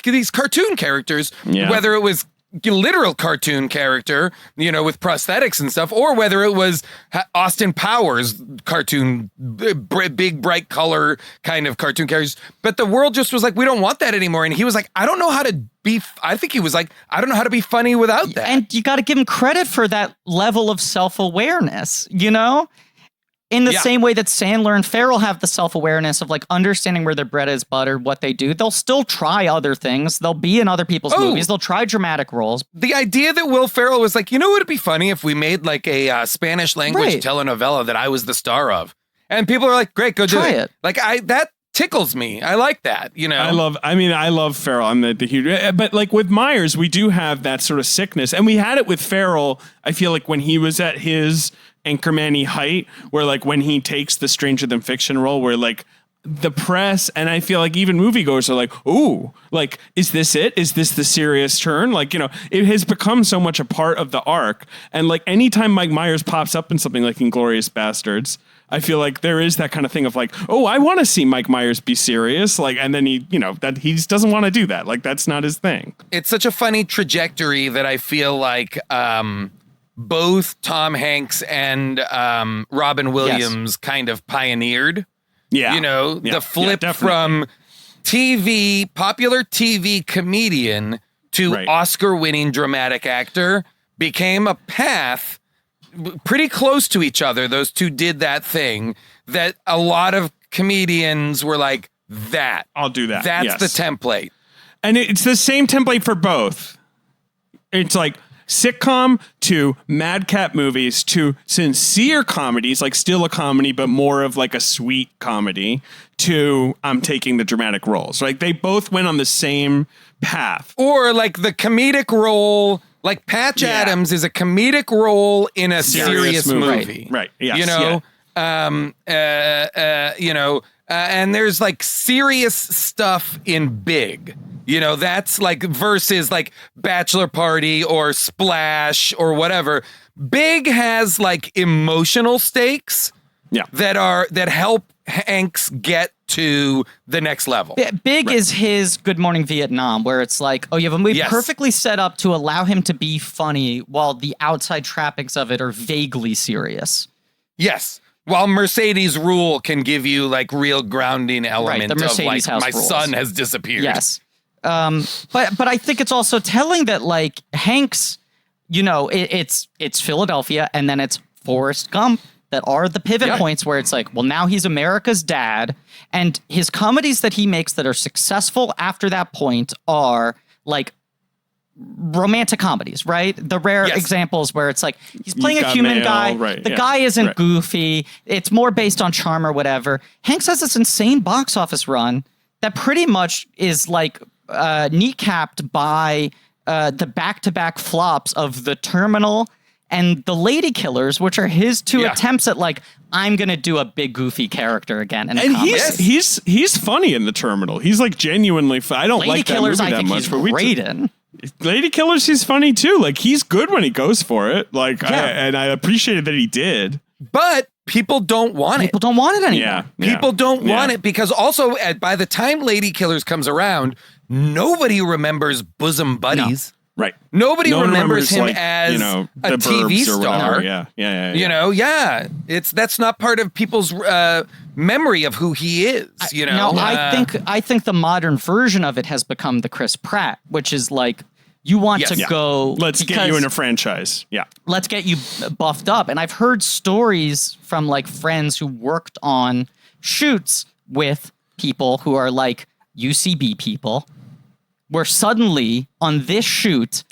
these cartoon characters, whether it was literal cartoon character, with prosthetics and stuff, or whether it was Austin Powers cartoon, big bright color kind of cartoon characters. But the world just was like, we don't want that anymore. And he was like, I don't know how to be funny without that. And you got to give him credit for that level of self-awareness, In the same way that Sandler and Farrell have the self-awareness of like understanding where their bread is buttered, what they do, they'll still try other things. They'll be in other people's movies. They'll try dramatic roles. The idea that Will Ferrell was like, what would be funny if we made like a Spanish language telenovela that I was the star of? And people are like, great, go do it. Like that tickles me. I like that, I love Farrell. I'm the huge, but like with Myers, we do have that sort of sickness. And we had it with Farrell. I feel like when he was at his Anchorman-y height, where like when he takes the Stranger Than Fiction role, where like the press and I feel like even moviegoers are like, ooh, like, is this it? Is this the serious turn? Like, it has become so much a part of the arc. And like anytime Mike Myers pops up in something like Inglourious Bastards, I feel like there is that kind of thing of like, oh, I want to see Mike Myers be serious. Like, and then he just doesn't want to do that. Like, that's not his thing. It's such a funny trajectory that I feel like, both Tom Hanks and Robin Williams kind of pioneered. Yeah. The flip from popular TV comedian to Oscar-winning dramatic actor became a path pretty close to each other. Those two did that thing that a lot of comedians were like, I'll do that. That's the template. And it's the same template for both. It's like sitcom to madcap movies to sincere comedies, like still a comedy, but more of like a sweet comedy, to I'm taking the dramatic roles. Right? They both went on the same path. Or like the comedic role, like Patch Adams is a comedic role in a serious movie. Right. Yes. And there's like serious stuff in Big. That's like versus like Bachelor Party or Splash or whatever. Big has like emotional stakes that help Hanks get to the next level. Yeah, Big is his Good Morning Vietnam, where it's like, oh, you have a movie perfectly set up to allow him to be funny while the outside trappings of it are vaguely serious. Yes. While Mercedes Rule can give you like real grounding element the Mercedes of like House my rules. son has disappeared. Yes. But I think it's also telling that like Hanks, it's Philadelphia and then it's Forrest Gump that are the pivot points where it's like, well, now he's America's dad, and his comedies that he makes that are successful after that point are like romantic comedies, right? The rare examples where it's like he's playing a human guy. The guy isn't goofy. It's more based on charm or whatever. Hanks has this insane box office run that pretty much is like kneecapped by the back-to-back flops of The Terminal and The Lady Killers, which are his two attempts at like, I'm gonna do a big goofy character again. And he's funny in The Terminal. He's like genuinely funny. I don't Lady like that Killers, movie I that think much. He's great in. Lady Killers, he's funny too. Like he's good when he goes for it. Like and I appreciated that he did. But people don't want it. People don't want it anymore. People don't want it because also by the time Lady Killers comes around, nobody remembers Bosom Buddies. Right. Nobody remembers him as a TV star. Yeah. That's not part of people's memory of who he is. I think the modern version of it has become the Chris Pratt, which is like you want to go. Let's get you in a franchise. Yeah. Let's get you buffed up. And I've heard stories from like friends who worked on shoots with people who are like UCB people, where suddenly on this shoot,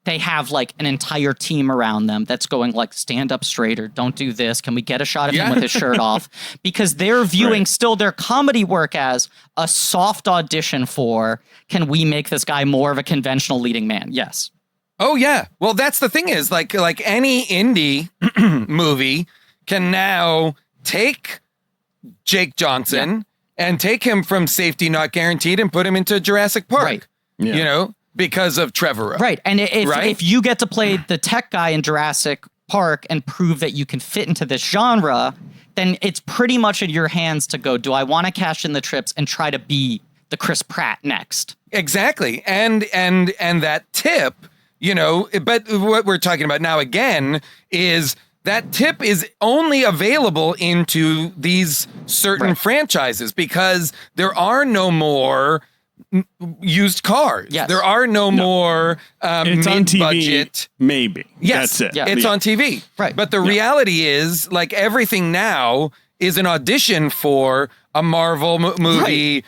they have like an entire team around them that's going like, stand up straighter, don't do this. Can we get a shot of him with his shirt off? Because they're viewing still their comedy work as a soft audition for, can we make this guy more of a conventional leading man? Yes. Oh, yeah. Well, that's the thing is like any indie movie can now take Jake Johnson and take him from Safety Not Guaranteed and put him into Jurassic Park. Right. Yeah. Because of Trevorrow. Right. And if you get to play the tech guy in Jurassic Park and prove that you can fit into this genre, then it's pretty much in your hands to go, do I want to cash in the trips and try to be the Chris Pratt next? Exactly. And that tip, but what we're talking about now again is that tip is only available into these certain franchises because there are no more used cars. Yes. There are no more It's on TV, budget. maybe. Yes, That's it. Yeah. it's on TV. Right. But the reality is, like, everything now is an audition for a Marvel movie,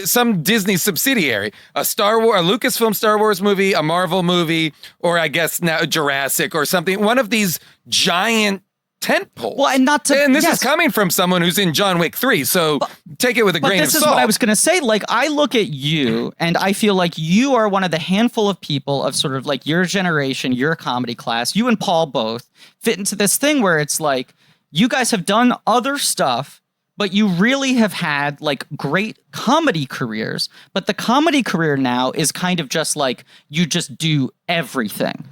some Disney subsidiary, a Lucasfilm Star Wars movie, a Marvel movie, or I guess now Jurassic or something. One of these giant tentpoles. Well, and this is coming from someone who's in John Wick 3, so take it with a grain of salt. But this is salt. what I was going to say. Like, I look at you, and I feel like you are one of the handful of people of sort of like your generation, your comedy class. You and Paul both fit into this thing where it's like, you guys have done other stuff, but you really have had like great comedy careers. But the comedy career now is kind of just like, you just do everything.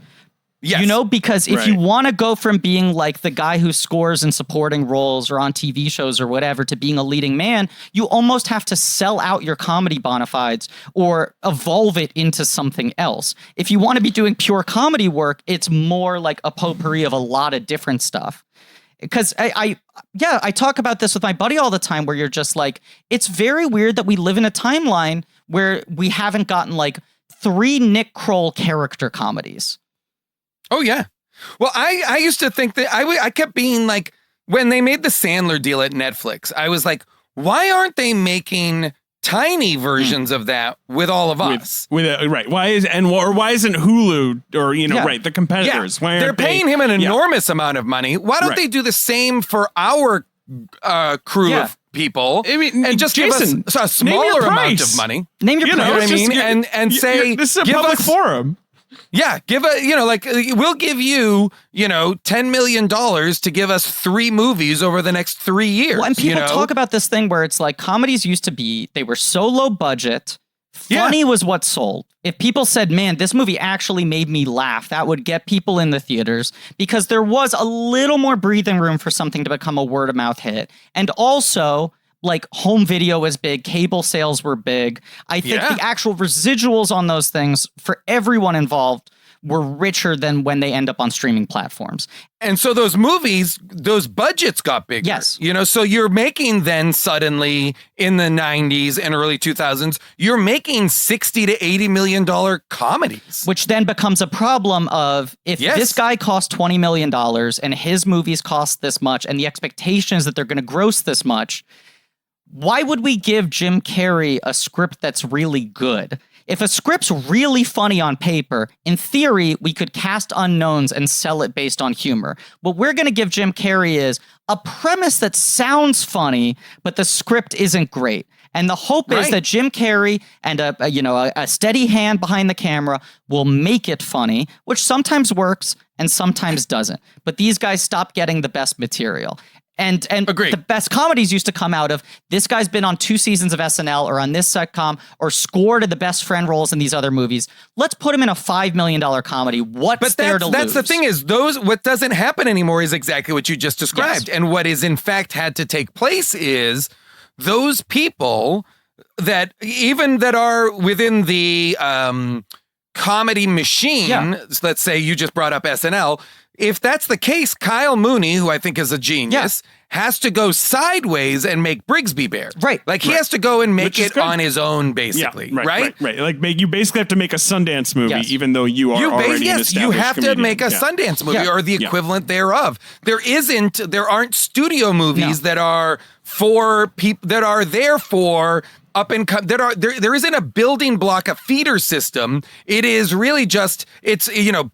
Yes. You know, because if you want to go from being like the guy who scores in supporting roles or on TV shows or whatever to being a leading man, you almost have to sell out your comedy bona fides or evolve it into something else. If you want to be doing pure comedy work, it's more like a potpourri of a lot of different stuff. Because I talk about this with my buddy all the time where you're just like, it's very weird that we live in a timeline where we haven't gotten like 3 Nick Kroll character comedies. Oh, yeah. Well, I used to think that I kept being like, when they made the Sandler deal at Netflix, I was like, why aren't they making tiny versions of that with all of us? Right. Why isn't Hulu or, the competitors? Yeah. Why They're aren't paying him an enormous amount of money. Why don't they do the same for our crew of people? I mean, and just Jason, give us a smaller amount of money. Name your price. You know what I mean? And say, this is a public forum. Yeah, we'll give you, $10 million to give us 3 movies over the next 3 years. Well, and people talk about this thing where it's like comedies used to be, they were so low budget. Funny was what sold. If people said, man, this movie actually made me laugh, that would get people in the theaters because there was a little more breathing room for something to become a word of mouth hit. And also, like, home video was big, cable sales were big. I think the actual residuals on those things for everyone involved were richer than when they end up on streaming platforms. And so those movies, those budgets got bigger. Yes. So you're making then suddenly in the 90s and early 2000s, you're making $60 to $80 million comedies. Which then becomes a problem of if this guy cost $20 million and his movies cost this much and the expectation is that they're going to gross this much, why would we give Jim Carrey a script that's really good? If a script's really funny on paper, in theory, we could cast unknowns and sell it based on humor. What we're going to give Jim Carrey is a premise that sounds funny, but the script isn't great. And the hope is that Jim Carrey and a steady hand behind the camera will make it funny, which sometimes works and sometimes doesn't. But these guys stop getting the best material. And the best comedies used to come out of this guy's been on 2 seasons of SNL or on this sitcom or scored the best friend roles in these other movies. Let's put him in a $5 million comedy. What's there to lose? That's the thing is what doesn't happen anymore is exactly what you just described. Yes. And what is in fact had to take place is those people that even that are within the comedy machine, let's say you just brought up SNL. If that's the case, Kyle Mooney, who I think is a genius, has to go sideways and make Brigsby Bear. Right. Like he has to go and make it on his own, basically. Right. Like you basically have to make a Sundance movie, even though you are already an established you have comedian. to make a Sundance movie or the equivalent thereof. There aren't studio movies that are for people that are there for up and come. There isn't a building block, a feeder system. It is really just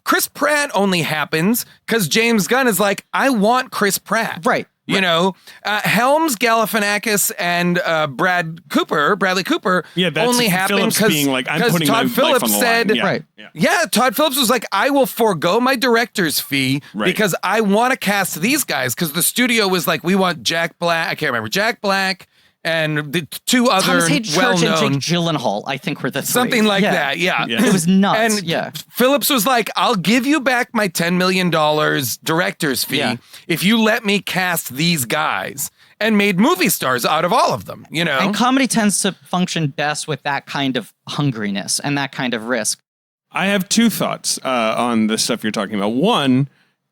Chris Pratt only happens because James Gunn is like, I want Chris Pratt. Right. Helms, Galifianakis, and Bradley Cooper only happened because Todd Phillips said, Todd Phillips was like, I will forego my director's fee because I want to cast these guys because the studio was like, we want Jack Black. I can't remember. Jack Black. And the 2 other Thomas Hayden Church well-known, and Jake Gyllenhaal, I think, were the 3. Something like that, It was nuts, And Phillips was like, I'll give you back my $10 million director's fee if you let me cast these guys, and made movie stars out of all of them, And comedy tends to function best with that kind of hungriness and that kind of risk. I have 2 thoughts on the stuff you're talking about. One,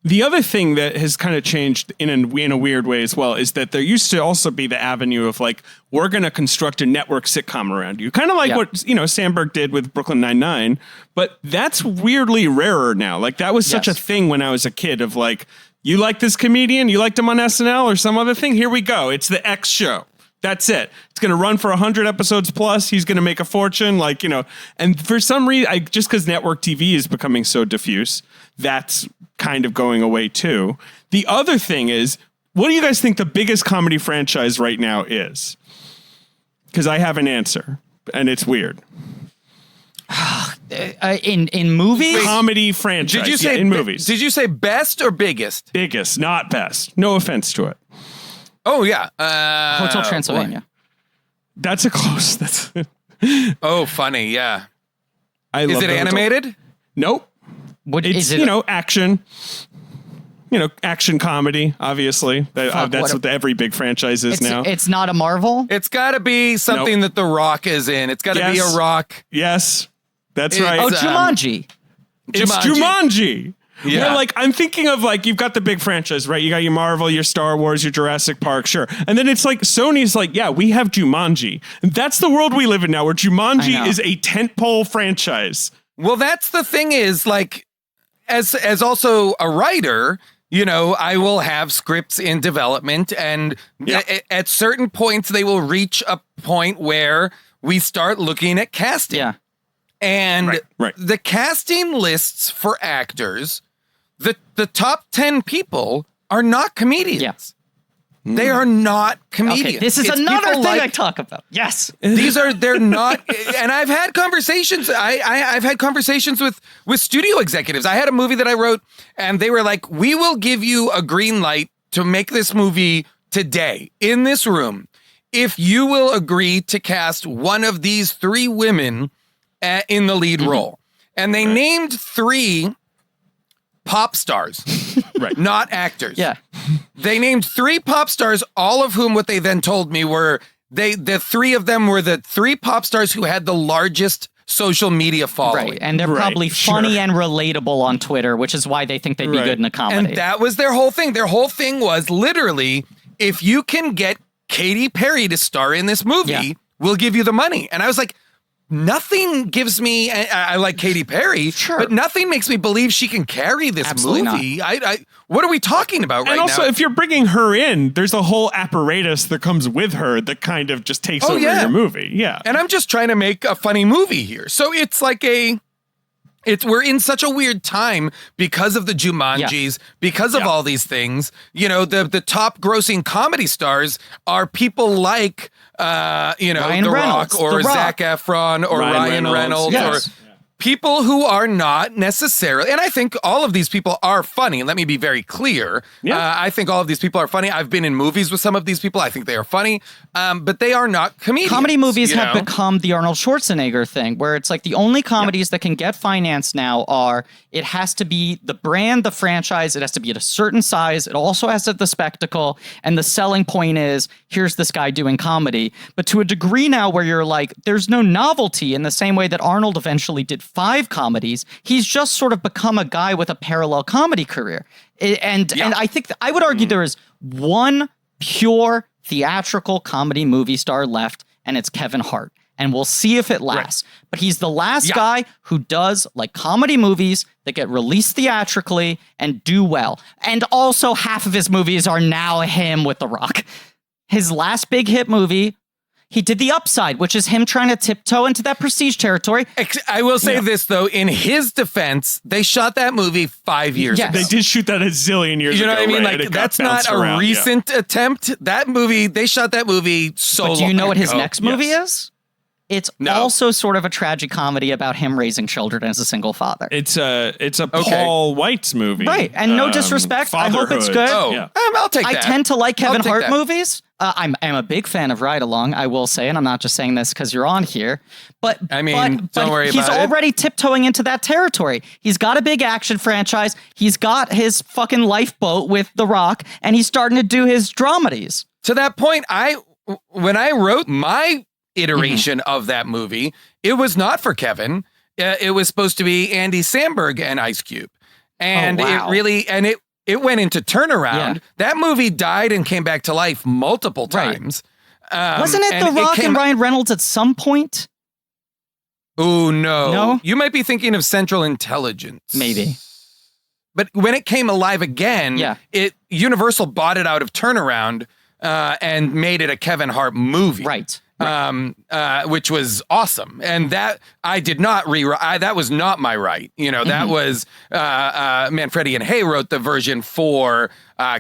The other thing that has kind of changed in a weird way as well is that there used to also be the avenue of like, we're going to construct a network sitcom around you. Kind of like what, Sandberg did with Brooklyn Nine-Nine. But that's weirdly rarer now. Like that was such a thing when I was a kid of like, you like this comedian? You liked him on SNL or some other thing? Here we go. It's the X show. That's it. It's going to run for 100 episodes plus. He's going to make a fortune. Like, and for some reason, just because network TV is becoming so diffuse, that's kind of going away too. The other thing is, what do you guys think the biggest comedy franchise right now is? Because I have an answer, and it's weird. In movies? Comedy franchise. Did you say in movies? Did you say best or biggest? Biggest, not best. No offense to it. Oh yeah, Hotel Transylvania. Boy. That's a close. That's. Oh, funny. Yeah. Is it animated? Nope. It's action. Action comedy. Obviously, that's what every big franchise is now. It's not a Marvel. It's got to be something that The Rock is in. It's got to be a Rock. Yes, that's right. Oh, Jumanji. It's Jumanji. Yeah. Where, I'm thinking of, you've got the big franchise, right? You got your Marvel, your Star Wars, your Jurassic Park, sure. And then it's Sony's yeah, we have Jumanji. And that's the world we live in now, where Jumanji is a tentpole franchise. Well, that's the thing is, as also a writer, I will have scripts in development, and at certain points, they will reach a point where we start looking at casting. Yeah. And the casting lists for actors, the top 10 people are not comedians. Yes. They are not comedians. Okay, this is another thing I talk about. Yes. They're not, and I've had conversations. I've had conversations with studio executives. I had a movie that I wrote, and they were like, "We will give you a green light to make this movie today in this room if you will agree to cast one of these 3 women in the lead role." And they named 3 pop stars, not actors. Yeah. They named 3 pop stars, all of whom what they then told me were the 3 of them were the 3 pop stars who had the largest social media following. Right. And they're probably funny and relatable on Twitter, which is why they think they'd be good in a comedy. And that was their whole thing. Their whole thing was literally, if you can get Katy Perry to star in this movie, we'll give you the money. And I was like, nothing gives me, I like Katy Perry, but nothing makes me believe she can carry this movie. What are we talking about right now? And also, if you're bringing her in, there's a whole apparatus that comes with her that kind of just takes over your movie. Yeah. And I'm just trying to make a funny movie here. So it's we're in such a weird time because of the Jumanjis, because of all these things. The top grossing comedy stars are people like, Ryan The Reynolds, Rock or Zac Efron or Ryan Reynolds or people who are not necessarily, and I think all of these people are funny. Let me be very clear. I think all of these people are funny. I've been in movies with some of these people. I think they are funny, but they are not comedians. Comedy movies have become the Arnold Schwarzenegger thing, where it's the only comedies that can get financed now are, it has to be the brand, the franchise, it has to be at a certain size, it also has to have the spectacle, and the selling point is, here's this guy doing comedy. But to a degree now where you're there's no novelty in the same way that Arnold eventually did 5 comedies. He's just sort of become a guy with a parallel comedy career. And I think I would argue there is one pure theatrical comedy movie star left, and it's Kevin Hart. And we'll see if it lasts. But he's the last guy who does comedy movies that get released theatrically and do well. And also half of his movies are now him with The Rock. His last big hit movie, he did The Upside, which is him trying to tiptoe into that prestige territory. I will say this, though. In his defense, they shot that movie 5 years ago. They did shoot that a zillion years ago. You know what I mean? That's not a recent attempt. That movie, they shot that movie so long ago. But do you know what his next movie is? It's also sort of a tragic comedy about him raising children as a single father. It's a Paul Weitz movie. Right. And no disrespect. I hope it's good. Oh, I'll take that. I tend to like Kevin Hart movies. I'm a big fan of Ride Along, I will say, and I'm not just saying this because you're on here. But I mean, don't worry about it. He's already tiptoeing into that territory. He's got a big action franchise. He's got his fucking lifeboat with The Rock, and he's starting to do his dramedies. To that point, when I wrote my iteration of that movie, it was not for Kevin. It was supposed to be Andy Samberg and Ice Cube. And it really, It went into turnaround. Yeah. That movie died and came back to life multiple times. Wasn't it The Rock and Ryan Reynolds at some point? Oh, no. No? You might be thinking of Central Intelligence. Maybe. But when it came alive again, Universal bought it out of turnaround and made it a Kevin Hart movie. Right. Which was awesome. And that I did not rewrite. That was not my right. That was Manfredi and Hay wrote the version for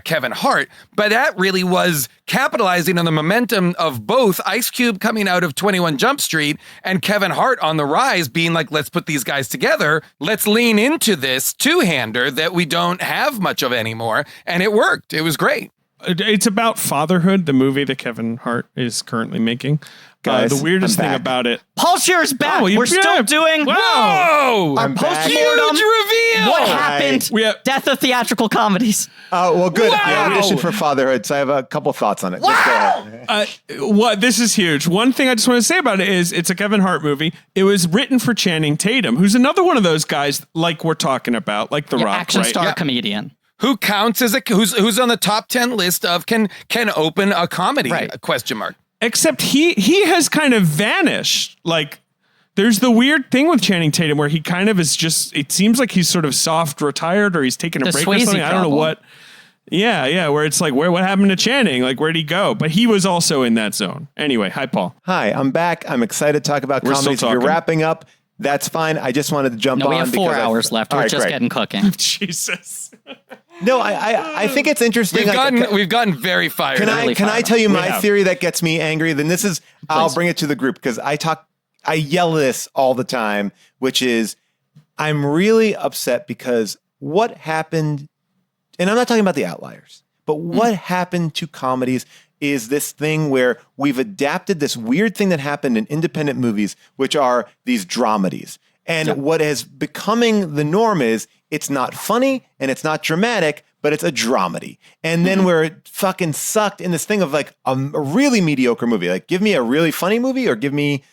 Kevin Hart. But that really was capitalizing on the momentum of both Ice Cube coming out of 21 Jump Street and Kevin Hart on the rise, being like, let's put these guys together. Let's lean into this two-hander that we don't have much of anymore. And it worked. It was great. It's about fatherhood, the movie that Kevin Hart is currently making. Guys, the weirdest thing about it. Paul Scheer's back. We're still doing Whoa! our post-mortem. Huge reveal! What happened? Death of theatrical comedies. Oh, well, good. Wow! I auditioned for fatherhood, so I have a couple thoughts on it. Wow! This is huge. One thing I just want to say about it is it's a Kevin Hart movie. It was written for Channing Tatum, who's another one of those guys like we're talking about, like The Rock, action right? star comedian. Who counts as who's on the top 10 list of can open a comedy? Right. Question mark. Except he has kind of vanished. Like, there's the weird thing with Channing Tatum where he kind of is just, it seems like he's sort of soft retired or he's taking a break or something. I don't know what. Yeah, where it's like, what happened to Channing? Like, where'd he go? But he was also in that zone. Anyway, hi, Paul. Hi, I'm back. I'm excited to talk about comedies. If you're wrapping up, that's fine. I just wanted to jump on. We have 4 hours left. We're just getting cooking. Jesus. No, I think it's interesting. We've gotten very fired. Can I tell you my theory that gets me angry? Then this is, I'll bring it to the group because I yell this all the time, which is I'm really upset because what happened, and I'm not talking about the outliers, but what happened to comedies is this thing where we've adapted this weird thing that happened in independent movies, which are these dramedies. And what is becoming the norm is it's not funny and it's not dramatic, but it's a dramedy. And then we're fucking sucked in this thing of like a really mediocre movie. Like, give me a really funny movie or give me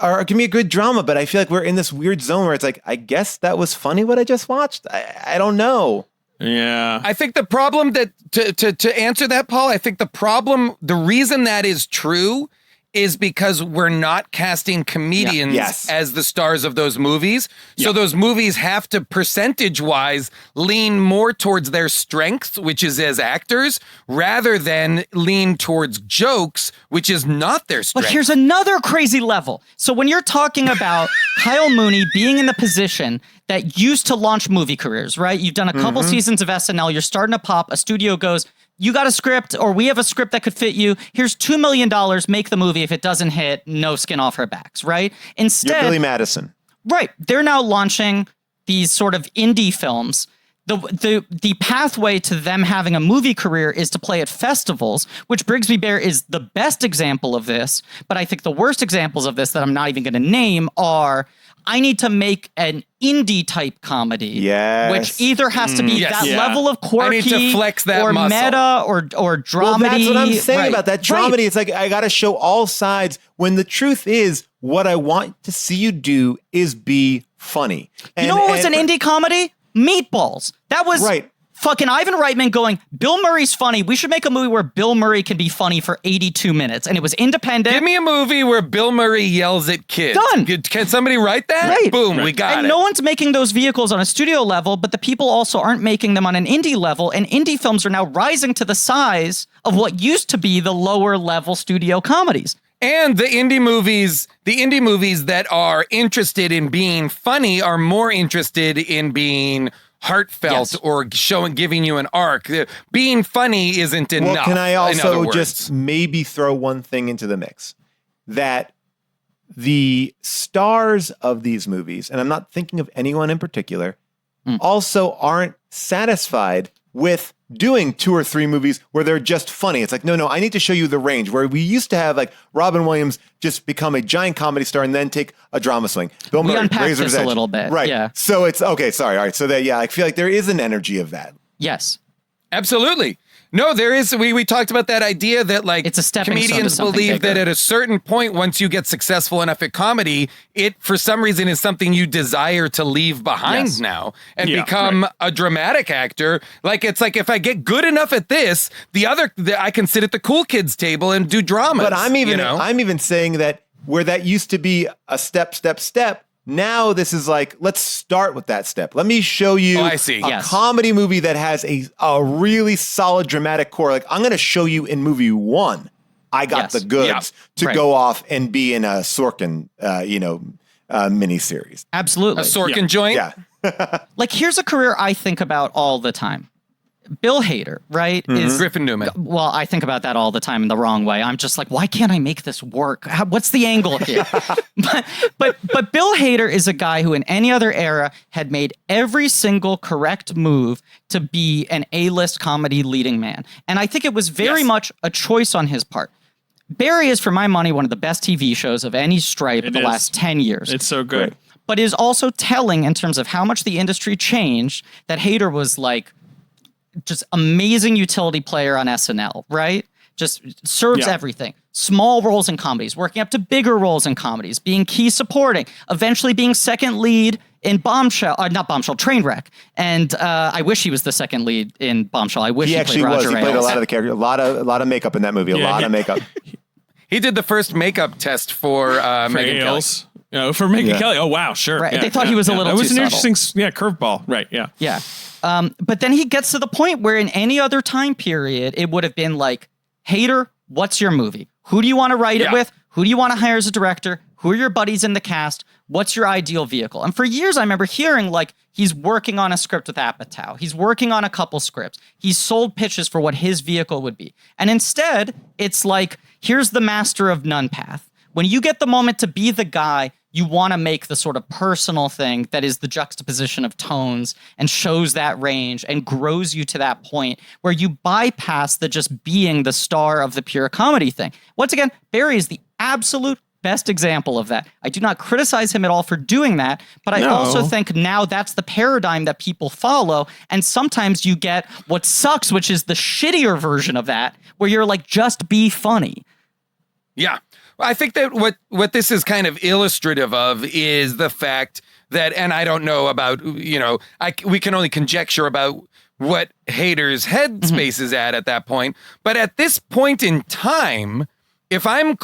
a good drama. But I feel like we're in this weird zone where it's like, I guess that was funny what I just watched. I don't know. Yeah. I think the problem that to answer that, Paul, I think the reason that is true is because we're not casting comedians as the stars of those movies. So those movies have to percentage-wise lean more towards their strengths, which is as actors, rather than lean towards jokes, which is not their strength. But here's another crazy level. So when you're talking about Kyle Mooney being in the position that used to launch movie careers, right? You've done a couple seasons of SNL. You're starting to pop. A studio goes, you got a script, or we have a script that could fit you. Here's $2 million. Make the movie. If it doesn't hit, no skin off our backs, right? Instead, you're Billy Madison. Right. They're now launching these sort of indie films. The pathway to them having a movie career is to play at festivals, which Brigsby Bear is the best example of this. But I think the worst examples of this that I'm not even going to name are, I need to make an indie type comedy, which either has to be that level of quirky, I need to flex that or muscle. Meta or dramedy. Well, that's what I'm saying about that dramedy. It's like I got to show all sides when the truth is what I want to see you do is be funny. And, you know what was an indie comedy? Meatballs. That was fucking Ivan Reitman going, Bill Murray's funny. We should make a movie where Bill Murray can be funny for 82 minutes. And it was independent. Give me a movie where Bill Murray yells at kids. Done. Can somebody write that? Right. Boom, we got it. And no one's making those vehicles on a studio level, but the people also aren't making them on an indie level. And indie films are now rising to the size of what used to be the lower level studio comedies. And the indie movies that are interested in being funny are more interested in being heartfelt or giving you an arc. Being funny isn't enough. Well, can I also just maybe throw one thing into the mix? That the stars of these movies, and I'm not thinking of anyone in particular, also aren't satisfied with doing 2 or 3 movies where they're just funny. It's like, no, I need to show you the range where we used to have like Robin Williams just become a giant comedy star and then take a drama swing. Bill Murray, Razor's Edge. A little bit. Right. Yeah. So it's okay. Sorry. All right. So that, I feel like there is an energy of that. Yes. Absolutely. No, there is. We talked about that idea that like it's a stepping comedians stone to believe something that bigger. at a certain point, once you get successful enough at comedy, it for some reason is something you desire to leave behind now and become a dramatic actor. Like it's like if I get good enough at this, I can sit at the cool kids table and do dramas. But I'm even saying that where that used to be a step. Now this is like, let's start with that step. Let me show you a comedy movie that has a really solid dramatic core. Like I'm going to show you in movie 1, I got the goods to go off and be in a Sorkin, miniseries. Absolutely. A Sorkin joint? Yeah. Like here's a career I think about all the time. Bill Hader, right? Is Griffin Newman. Well, I think about that all the time in the wrong way. I'm just like, why can't I make this work? What's the angle here? but Bill Hader is a guy who in any other era had made every single correct move to be an A-list comedy leading man. And I think it was very much a choice on his part. Barry is, for my money, one of the best TV shows of any stripe in the last 10 years. It's so good. But is also telling in terms of how much the industry changed that Hader was like, just amazing utility player on SNL, right? Just serves everything. Small roles in comedies, working up to bigger roles in comedies, being key supporting, eventually being second lead in Trainwreck. And I wish he was the second lead in Bombshell. I wish he actually played was. Roger He played Ailes. a lot of the characters. A lot of makeup in that movie. A lot of makeup. He did the first makeup test for Megyn Kelly. For Megyn Kelly. Oh, wow. Sure. Right. They thought he was a little too subtle. It was an interesting curveball. Right. Yeah. Yeah. But then he gets to the point where in any other time period, it would have been like, Hader, what's your movie? Who do you want to write it with? Who do you want to hire as a director? Who are your buddies in the cast? What's your ideal vehicle? And for years, I remember hearing like he's working on a script with Apatow. He's working on a couple scripts. He's sold pitches for what his vehicle would be. And instead, it's like, here's the master of none path. When you get the moment to be the guy, you want to make the sort of personal thing that is the juxtaposition of tones and shows that range and grows you to that point where you bypass the just being the star of the pure comedy thing. Once again, Barry is the absolute best example of that. I do not criticize him at all for doing that, but I also think now that's the paradigm that people follow. And sometimes you get what sucks, which is the shittier version of that, where you're like, just be funny. Yeah. I think that what this is kind of illustrative of is the fact that, and I don't know about, we can only conjecture about what Hader's headspace is at that point. But at this point in time, if I'm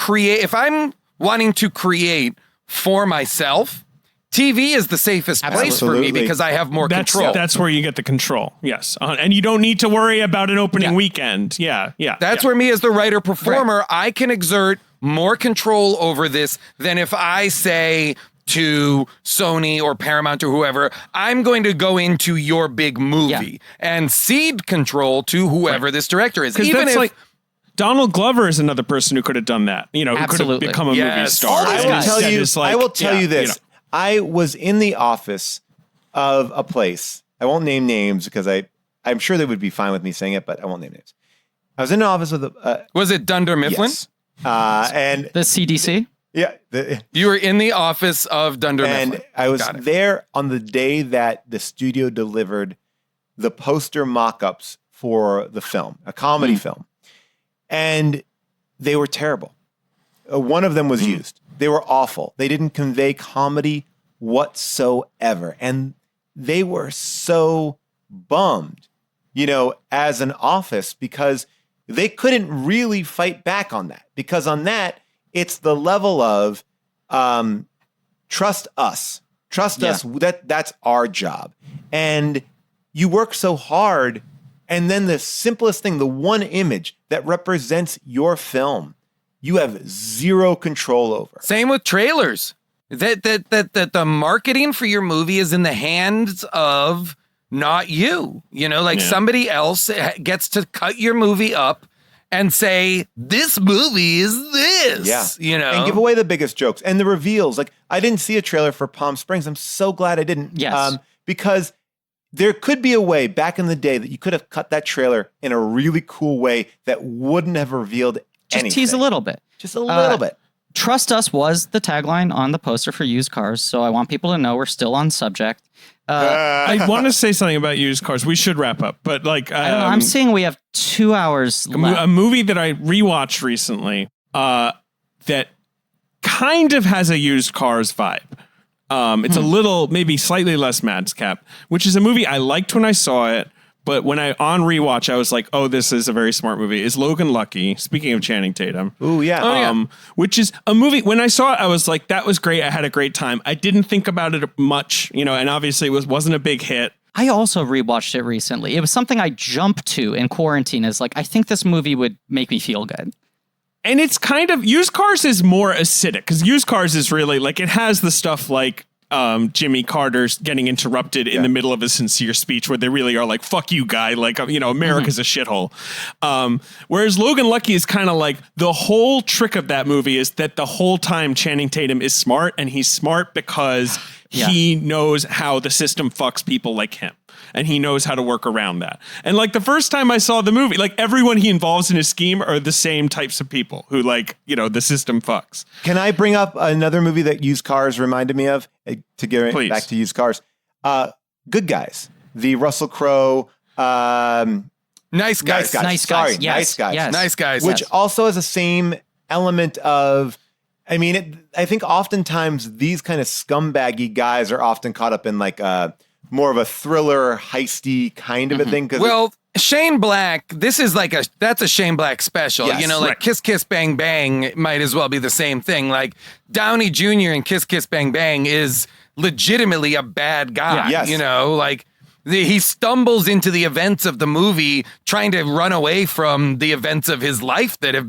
wanting to create for myself, TV is the safest place for me because I have more control. That's where you get the control. Yes. And you don't need to worry about an opening weekend. Yeah. That's where me as the writer performer, I can exert more control over this than if I say to Sony or Paramount or whoever, I'm going to go into your big movie and cede control to whoever this director is. Even if Donald Glover is another person who could have done that. Who could have become a movie star. I will tell you this. I was in the office of a place. I won't name names because I'm sure they would be fine with me saying it, but I won't name names. I was in the office of was it Dunder Mifflin? Yes. And the CDC? Yeah. You were in the office of Dunder Mifflin. And I was there on the day that the studio delivered the poster mock-ups for the film, a comedy film. And they were terrible. One of them was used. They were awful. They didn't convey comedy whatsoever. And they were so bummed, as an office because they couldn't really fight back on that. Because on that, it's the level of trust us. Trust us. That's our job. And you work so hard. And then the simplest thing, the one image that represents your film, you have zero control over. Same with trailers. That the marketing for your movie is in the hands of not you. Somebody else gets to cut your movie up and say, this movie is this. Yeah. And give away the biggest jokes and the reveals. Like, I didn't see a trailer for Palm Springs. I'm so glad I didn't. Yes. Because there could be a way back in the day that you could have cut that trailer in a really cool way that wouldn't have revealed anything. Just tease a little bit. Just a little bit. Trust us was the tagline on the poster for Used Cars, so I want people to know we're still on subject. I want to say something about used cars. We should wrap up, but like I'm seeing we have 2 hours left. A movie that I rewatched recently that kind of has a used cars vibe. It's a little, maybe slightly less madcap, which is a movie I liked when I saw it, but when on rewatch, I was like, oh, this is a very smart movie. Is Logan Lucky, speaking of Channing Tatum. Ooh, yeah. Which is a movie, when I saw it, I was like, that was great. I had a great time. I didn't think about it much, and obviously it wasn't a big hit. I also rewatched it recently. It was something I jumped to in quarantine as like, I think this movie would make me feel good. And it's kind of, Used Cars is more acidic, because Used Cars is really, like, it has the stuff like Jimmy Carter's getting interrupted in the middle of a sincere speech where they really are like, fuck you, guy, like, America's a shithole. Whereas Logan Lucky is kind of like, the whole trick of that movie is that the whole time Channing Tatum is smart, and he's smart because he knows how the system fucks people like him. And he knows how to work around that. And like the first time I saw the movie, like everyone he involves in his scheme are the same types of people who like, the system fucks. Can I bring up another movie that Used Cars reminded me of to get back to Used Cars? Good Guys, the Russell Crowe. Nice Guys. Nice Guys. Yes. Nice Guys. Which also has the same element of, I think oftentimes these kind of scumbaggy guys are often caught up in like more of a thriller, heisty kind of a thing. Well, Shane Black, this is like that's a Shane Black special. Yes, like Kiss Kiss Bang Bang might as well be the same thing. Like Downey Jr. in Kiss Kiss Bang Bang is legitimately a bad guy. Yeah, yes. Like he stumbles into the events of the movie trying to run away from the events of his life that are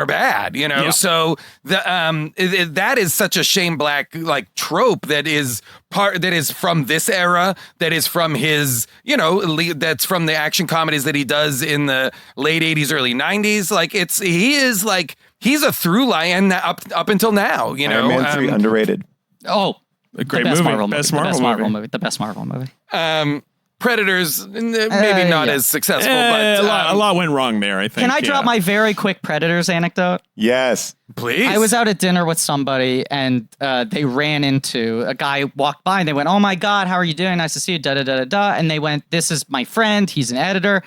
bad, Yeah. So that is such a Shane Black like trope that is from this era, that is from his, that's from the action comedies that he does in the late 80s, early 90s. Like he's a through line up until now, Iron Man 3 underrated. Oh, a great best movie. Marvel Best movie. Marvel movie. The best Marvel movie. Predators, maybe not as successful, but a lot went wrong there, I think. Can I drop my very quick Predators anecdote? Yes. Please. I was out at dinner with somebody, and they ran into a guy walked by, and they went, "Oh my God, how are you doing? Nice to see you." Da da da da da. And they went, "This is my friend. He's an editor."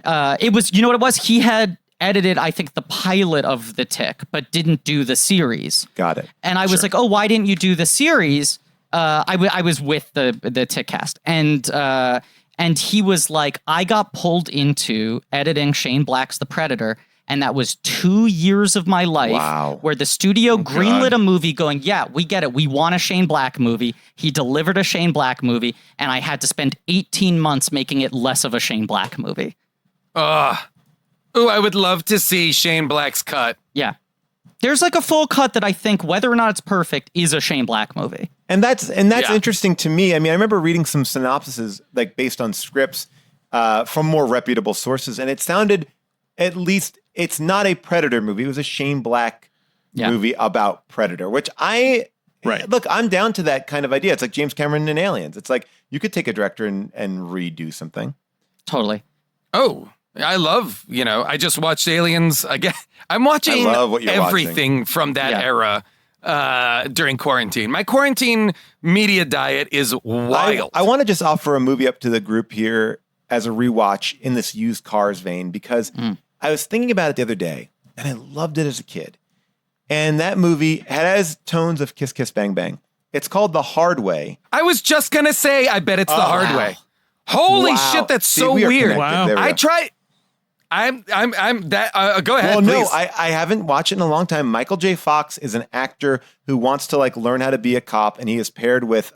It was, you know what it was? He had edited, I think, the pilot of The Tick, but didn't do the series. Got it. And I was like, "Oh, why didn't you do the series?" I was with the Tick cast, and he was like, "I got pulled into editing Shane Black's The Predator, and that was 2 years of my life where the studio greenlit a movie going, yeah, we get it. We want a Shane Black movie." He delivered a Shane Black movie, and I had to spend 18 months making it less of a Shane Black movie. I would love to see Shane Black's cut. Yeah. There's like a full cut that I think, whether or not it's perfect, is a Shane Black movie. And that's interesting to me. I remember reading some synopsises like based on scripts from more reputable sources, and it sounded, at least it's not a Predator movie. It was a Shane Black movie about Predator, which look, I'm down to that kind of idea. It's like James Cameron and Aliens. It's like you could take a director and redo something. Totally. Oh, I love, I just watched Aliens again. I'm watching everything from that era during quarantine. My quarantine media diet is wild. I want to just offer a movie up to the group here as a rewatch in this Used Cars vein, because I was thinking about it the other day and I loved it as a kid. And that movie has tones of Kiss Kiss Bang Bang. It's called The Hard Way. I was just going to say, I bet it's The Hard Way. Holy shit, that's so weird. Wow. I tried. I'm that. Go ahead. Well, please. no, I haven't watched it in a long time. Michael J. Fox is an actor who wants to learn how to be a cop, and he is paired with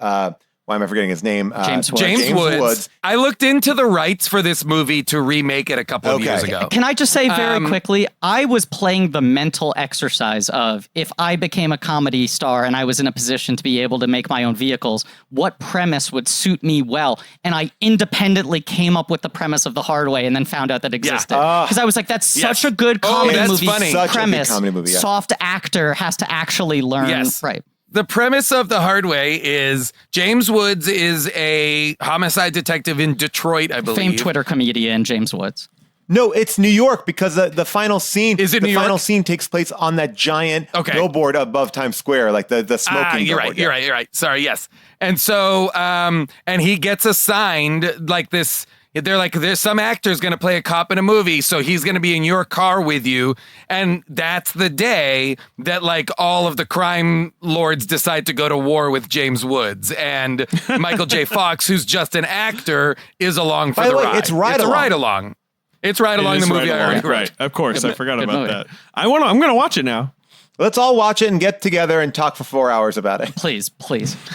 why am I forgetting his name? James Woods. James Woods. I looked into the rights for this movie to remake it a couple of years ago. Can I just say very quickly, I was playing the mental exercise of, if I became a comedy star and I was in a position to be able to make my own vehicles, what premise would suit me well? And I independently came up with the premise of The Hard Way and then found out that it existed. Because I was like, that's such a good comedy movie funny. premise. Such a good comedy movie, yeah. Soft actor has to actually learn. Yes. Right. The premise of The Hard Way is James Woods is a homicide detective in Detroit, I believe. Famed Twitter comedian James Woods. No, it's New York because the final scene. Is it the New final York? scene takes place on that giant billboard above Times Square, like the smoking. You're billboard. right. You're right. Sorry. Yes. And so, and he gets assigned like this. They're like, there's some actor's going to play a cop in a movie, so he's going to be in your car with you. And that's the day that like all of the crime lords decide to go to war with James Woods. And Michael J. Fox, who's just an actor, is along for the ride. It's ride along. It's right along the movie. Right. Of course. I forgot about that. I'm going to watch it now. Let's all watch it and get together and talk for 4 hours about it. Please.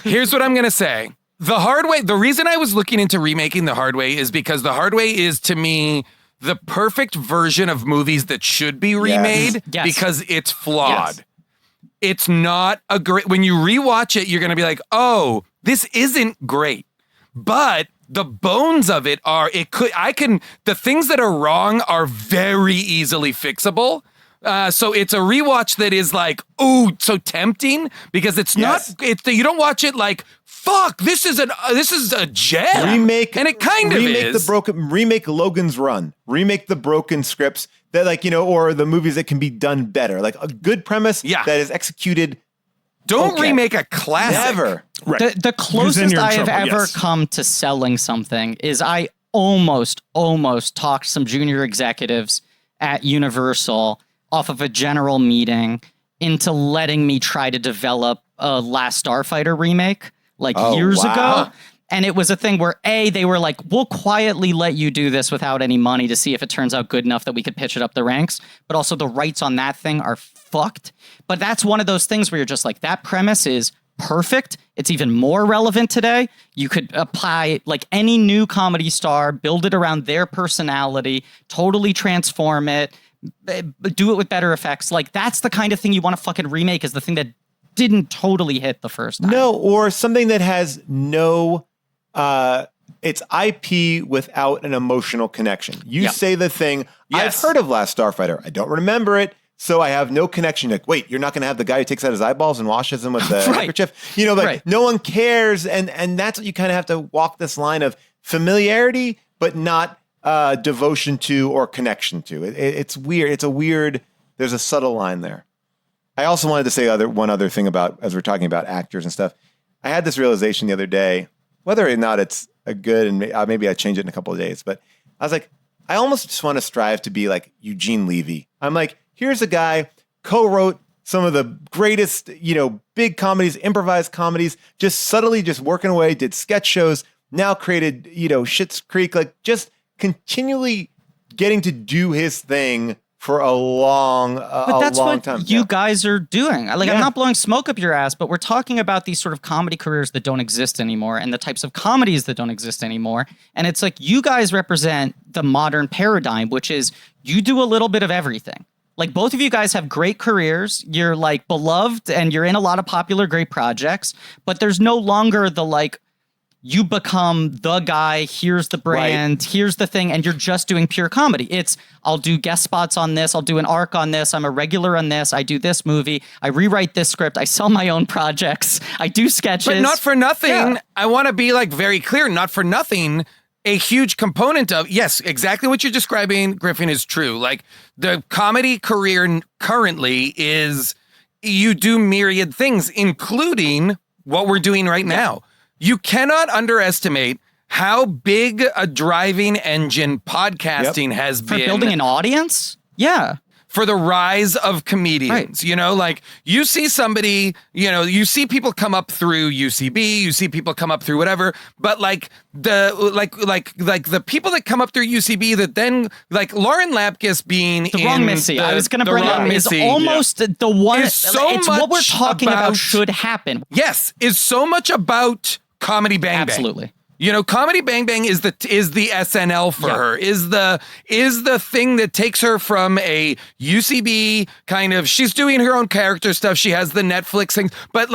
Here's what I'm going to say. The Hard Way, the reason I was looking into remaking The Hard Way is because The Hard Way is, to me, the perfect version of movies that should be remade because it's flawed. Yes. It's not a great, when you rewatch it, you're going to be like, oh, this isn't great. But the bones of it are, the things that are wrong are very easily fixable. So it's a rewatch that is like, ooh, so tempting because it's not, you don't watch it like, fuck, this is a gem. And it kind of is. Remake Logan's Run. Remake the broken scripts that or the movies that can be done better. Like a good premise that is executed. Don't remake a classic. Never. Right. The closest I have ever come to selling something is I almost talked some junior executives at Universal off of a general meeting into letting me try to develop a Last Starfighter remake years ago. And it was a thing where they were like, we'll quietly let you do this without any money to see if it turns out good enough that we could pitch it up the ranks. But also the rights on that thing are fucked. But that's one of those things where you're just like, that premise is perfect. It's even more relevant today. You could apply like any new comedy star, build it around their personality, totally transform it, do it with better effects. Like that's the kind of thing you want to fucking remake, is the thing that didn't totally hit the first time. No, or something that has no, it's IP without an emotional connection. You say the thing, I've heard of Last Starfighter. I don't remember it, so I have no connection. Like, wait, you're not going to have the guy who takes out his eyeballs and washes them with the handkerchief? No one cares, and that's what you kind of have to walk this line of familiarity, but not devotion to or connection to. It's weird. It's a weird, there's a subtle line there. I also wanted to say one other thing about, as we're talking about actors and stuff, I had this realization the other day, whether or not it's a good, and maybe I change it in a couple of days, but I was like, I almost just want to strive to be like Eugene Levy. I'm like, here's a guy, co-wrote some of the greatest, big comedies, improvised comedies, just subtly just working away, did sketch shows, now created, Schitt's Creek, like just continually getting to do his thing for a long time. But that's what you guys are doing. Like, I'm not blowing smoke up your ass, but we're talking about these sort of comedy careers that don't exist anymore and the types of comedies that don't exist anymore. And it's like, you guys represent the modern paradigm, which is you do a little bit of everything. Like, both of you guys have great careers. You're like beloved and you're in a lot of popular, great projects, but there's no longer the like, you become the guy, here's the brand, here's the thing, and you're just doing pure comedy. It's, I'll do guest spots on this, I'll do an arc on this, I'm a regular on this, I do this movie, I rewrite this script, I sell my own projects, I do sketches. But not for nothing, I want to be like very clear, not for nothing, a huge component of, yes, exactly what you're describing, Griffin, is true. Like, the comedy career currently is, you do myriad things, including what we're doing right now. You cannot underestimate how big a driving engine podcasting has been. For building an audience? Yeah. For the rise of comedians, like you see somebody, you see people come up through UCB, you see people come up through whatever, but like the people that come up through UCB that then, like Lauren Lapkus being the wrong Missy. I was going to bring up is almost the one. It's what we're talking about should happen. Yes, is so much about Comedy Bang Bang. Absolutely. Comedy Bang Bang is the SNL for her, is the thing that takes her from a UCB kind of, she's doing her own character stuff. She has the Netflix things, but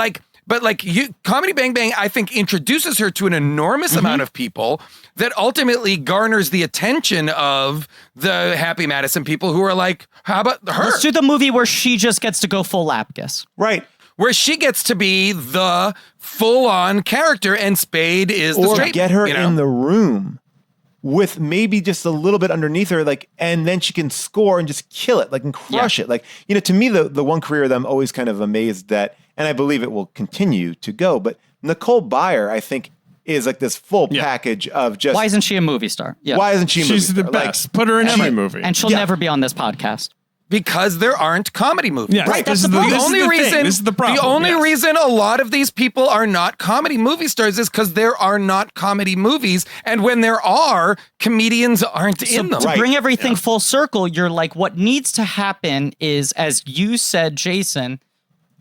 Comedy Bang Bang, I think, introduces her to an enormous amount of people that ultimately garners the attention of the Happy Madison people who are like, how about her? Let's do the movie where she just gets to go full Lapkus. Right. Where she gets to be the full-on character, and Spade is the straight. Or get her in the room with maybe just a little bit underneath her, like, and then she can score and just kill it, like, and crush it. Like, you know, to me, the one career that I'm always kind of amazed that, and I believe it will continue to go, but Nicole Byer, I think, is like this full package of just. Why isn't she a movie star? Yeah. Why isn't she a movie star? She's the best. Put her in every movie. And she'll never be on this podcast. Because there aren't comedy movies. Yeah, right. This is the only reason a lot of these people are not comedy movie stars is because there are not comedy movies. And when there are, comedians aren't in them. To bring everything full circle, you're like, what needs to happen is, as you said, Jason,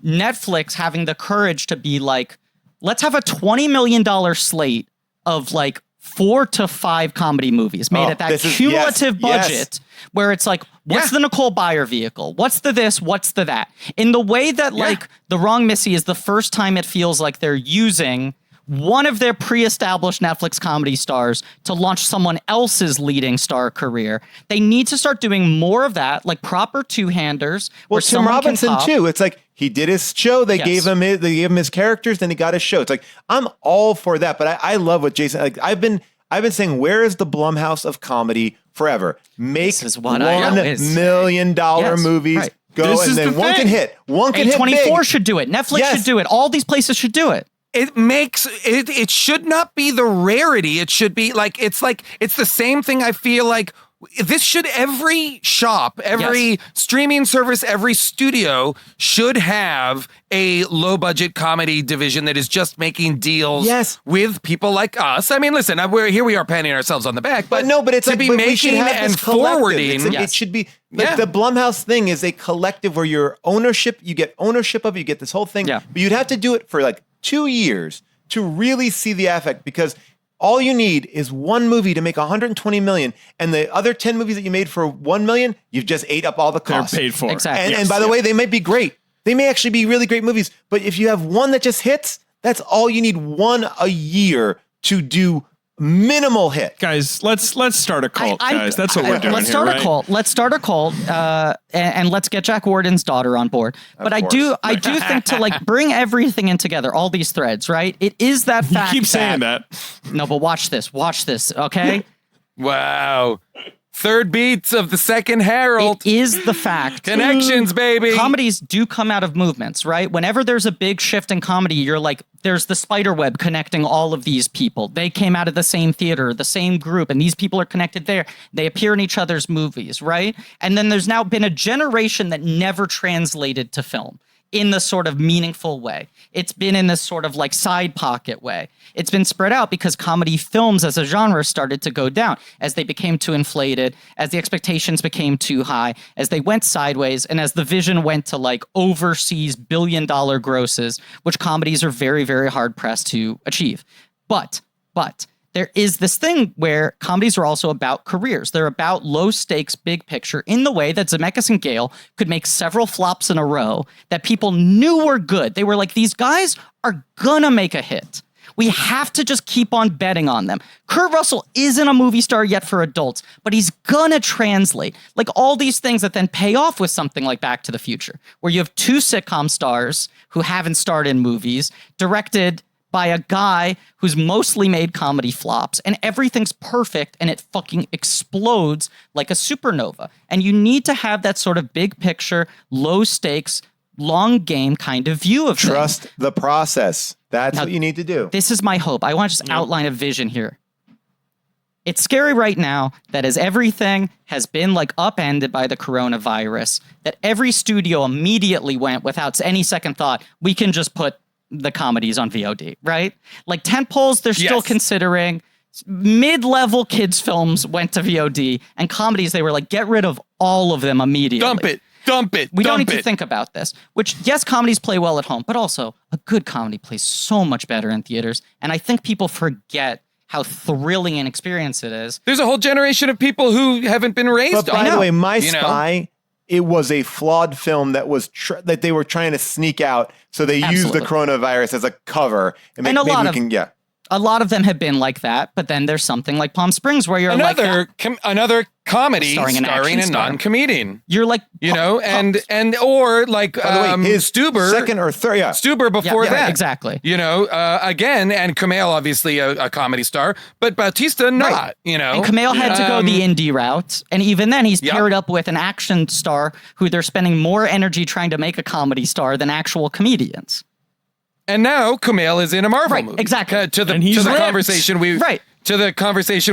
Netflix having the courage to be like, let's have a $20 million slate of like 4 to 5 comedy movies made at that cumulative budget where it's like, what's the Nicole Byer vehicle? What's the this? What's the that? In the way that like The Wrong Missy is the first time it feels like they're using one of their pre-established Netflix comedy stars to launch someone else's leading star career. They need to start doing more of that, like proper two-handers. Well, Tim Robinson too. It's like he did his show. They gave him his characters, then he got his show. It's like I'm all for that, but I love what Jason. Like I've been saying, where is the Blumhouse of comedy forever? Make $1 million movies. Right. Go and then one can hit. One can hit. A24 should do it. Netflix should do it. All these places should do it. It should not be the rarity. It should be like it's the same thing. I feel like this should every shop, every streaming service, every studio should have a low budget comedy division that is just making deals with people like us. I mean, listen, we are patting ourselves on the back, but no, but it's to be making and forwarding. It should be like the Blumhouse thing is a collective where you get ownership of it, you get this whole thing, but you'd have to do it for like 2 years to really see the affect, because all you need is one movie to make $120 million, and the other 10 movies that you made for $1 million, you've just ate up all the costs. They're paid for. Exactly. And by the way, they might be great. They may actually be really great movies, but if you have one that just hits, that's all you need, one a year to do minimal hit. Guys, let's start a cult, guys. That's what we're doing. Let's start a cult. Let's start a cult, and let's get Jack Warden's daughter on board. But I do think to like bring everything in together, all these threads, right? It is that fact. You keep saying that. No, but watch this, okay? Wow. Third beats of the second Herald. It is the fact. Connections, baby. Comedies do come out of movements, right? Whenever there's a big shift in comedy, you're like, there's the spider web connecting all of these people. They came out of the same theater, the same group, and these people are connected there. They appear in each other's movies, right? And then there's now been a generation that never translated to film in the sort of meaningful way. It's been in this sort of like side pocket way. It's been spread out because comedy films as a genre started to go down as they became too inflated, as the expectations became too high, as they went sideways, and as the vision went to like overseas billion-dollar grosses, which comedies are very, very hard pressed to achieve. But there is this thing where comedies are also about careers. They're about low stakes, big picture in the way that Zemeckis and Gale could make several flops in a row that people knew were good. They were like, these guys are gonna make a hit. We have to just keep on betting on them. Kurt Russell isn't a movie star yet for adults, but he's gonna translate. Like all these things that then pay off with something like Back to the Future, where you have 2 sitcom stars who haven't starred in movies, directed by a guy who's mostly made comedy flops, and everything's perfect and it fucking explodes like a supernova. And you need to have that sort of big picture, low stakes, long game kind of view of Trust things. the process. That's what you need to do. This is my hope. I want to just outline a vision here. It's scary right now that as everything has been like upended by the coronavirus, that every studio immediately went without any second thought, we can just put the comedies on VOD, right? Like tentpoles, they're still considering. Mid-level kids films went to VOD, and comedies, they were like, get rid of all of them immediately. Dump it. We don't need to think about this. Which, yes, comedies play well at home, but also a good comedy plays so much better in theaters. And I think people forget how thrilling an experience it is. There's a whole generation of people who haven't been raised on it. But by the way, My Spy, it was a flawed film that was that they were trying to sneak out, so they used the coronavirus as a cover. And a A lot of them have been like that, but then there's something like Palm Springs where you're another comedy starring a star. non-comedian. You're like, and or like his Stuber, second or third, Stuber before that, exactly. Again, and Kumail obviously a comedy star, but Bautista not. Right. And Kumail had to go the indie route, and even then he's paired up with an action star who they're spending more energy trying to make a comedy star than actual comedians. And now Kumail is in a Marvel movie. Exactly. To the conversation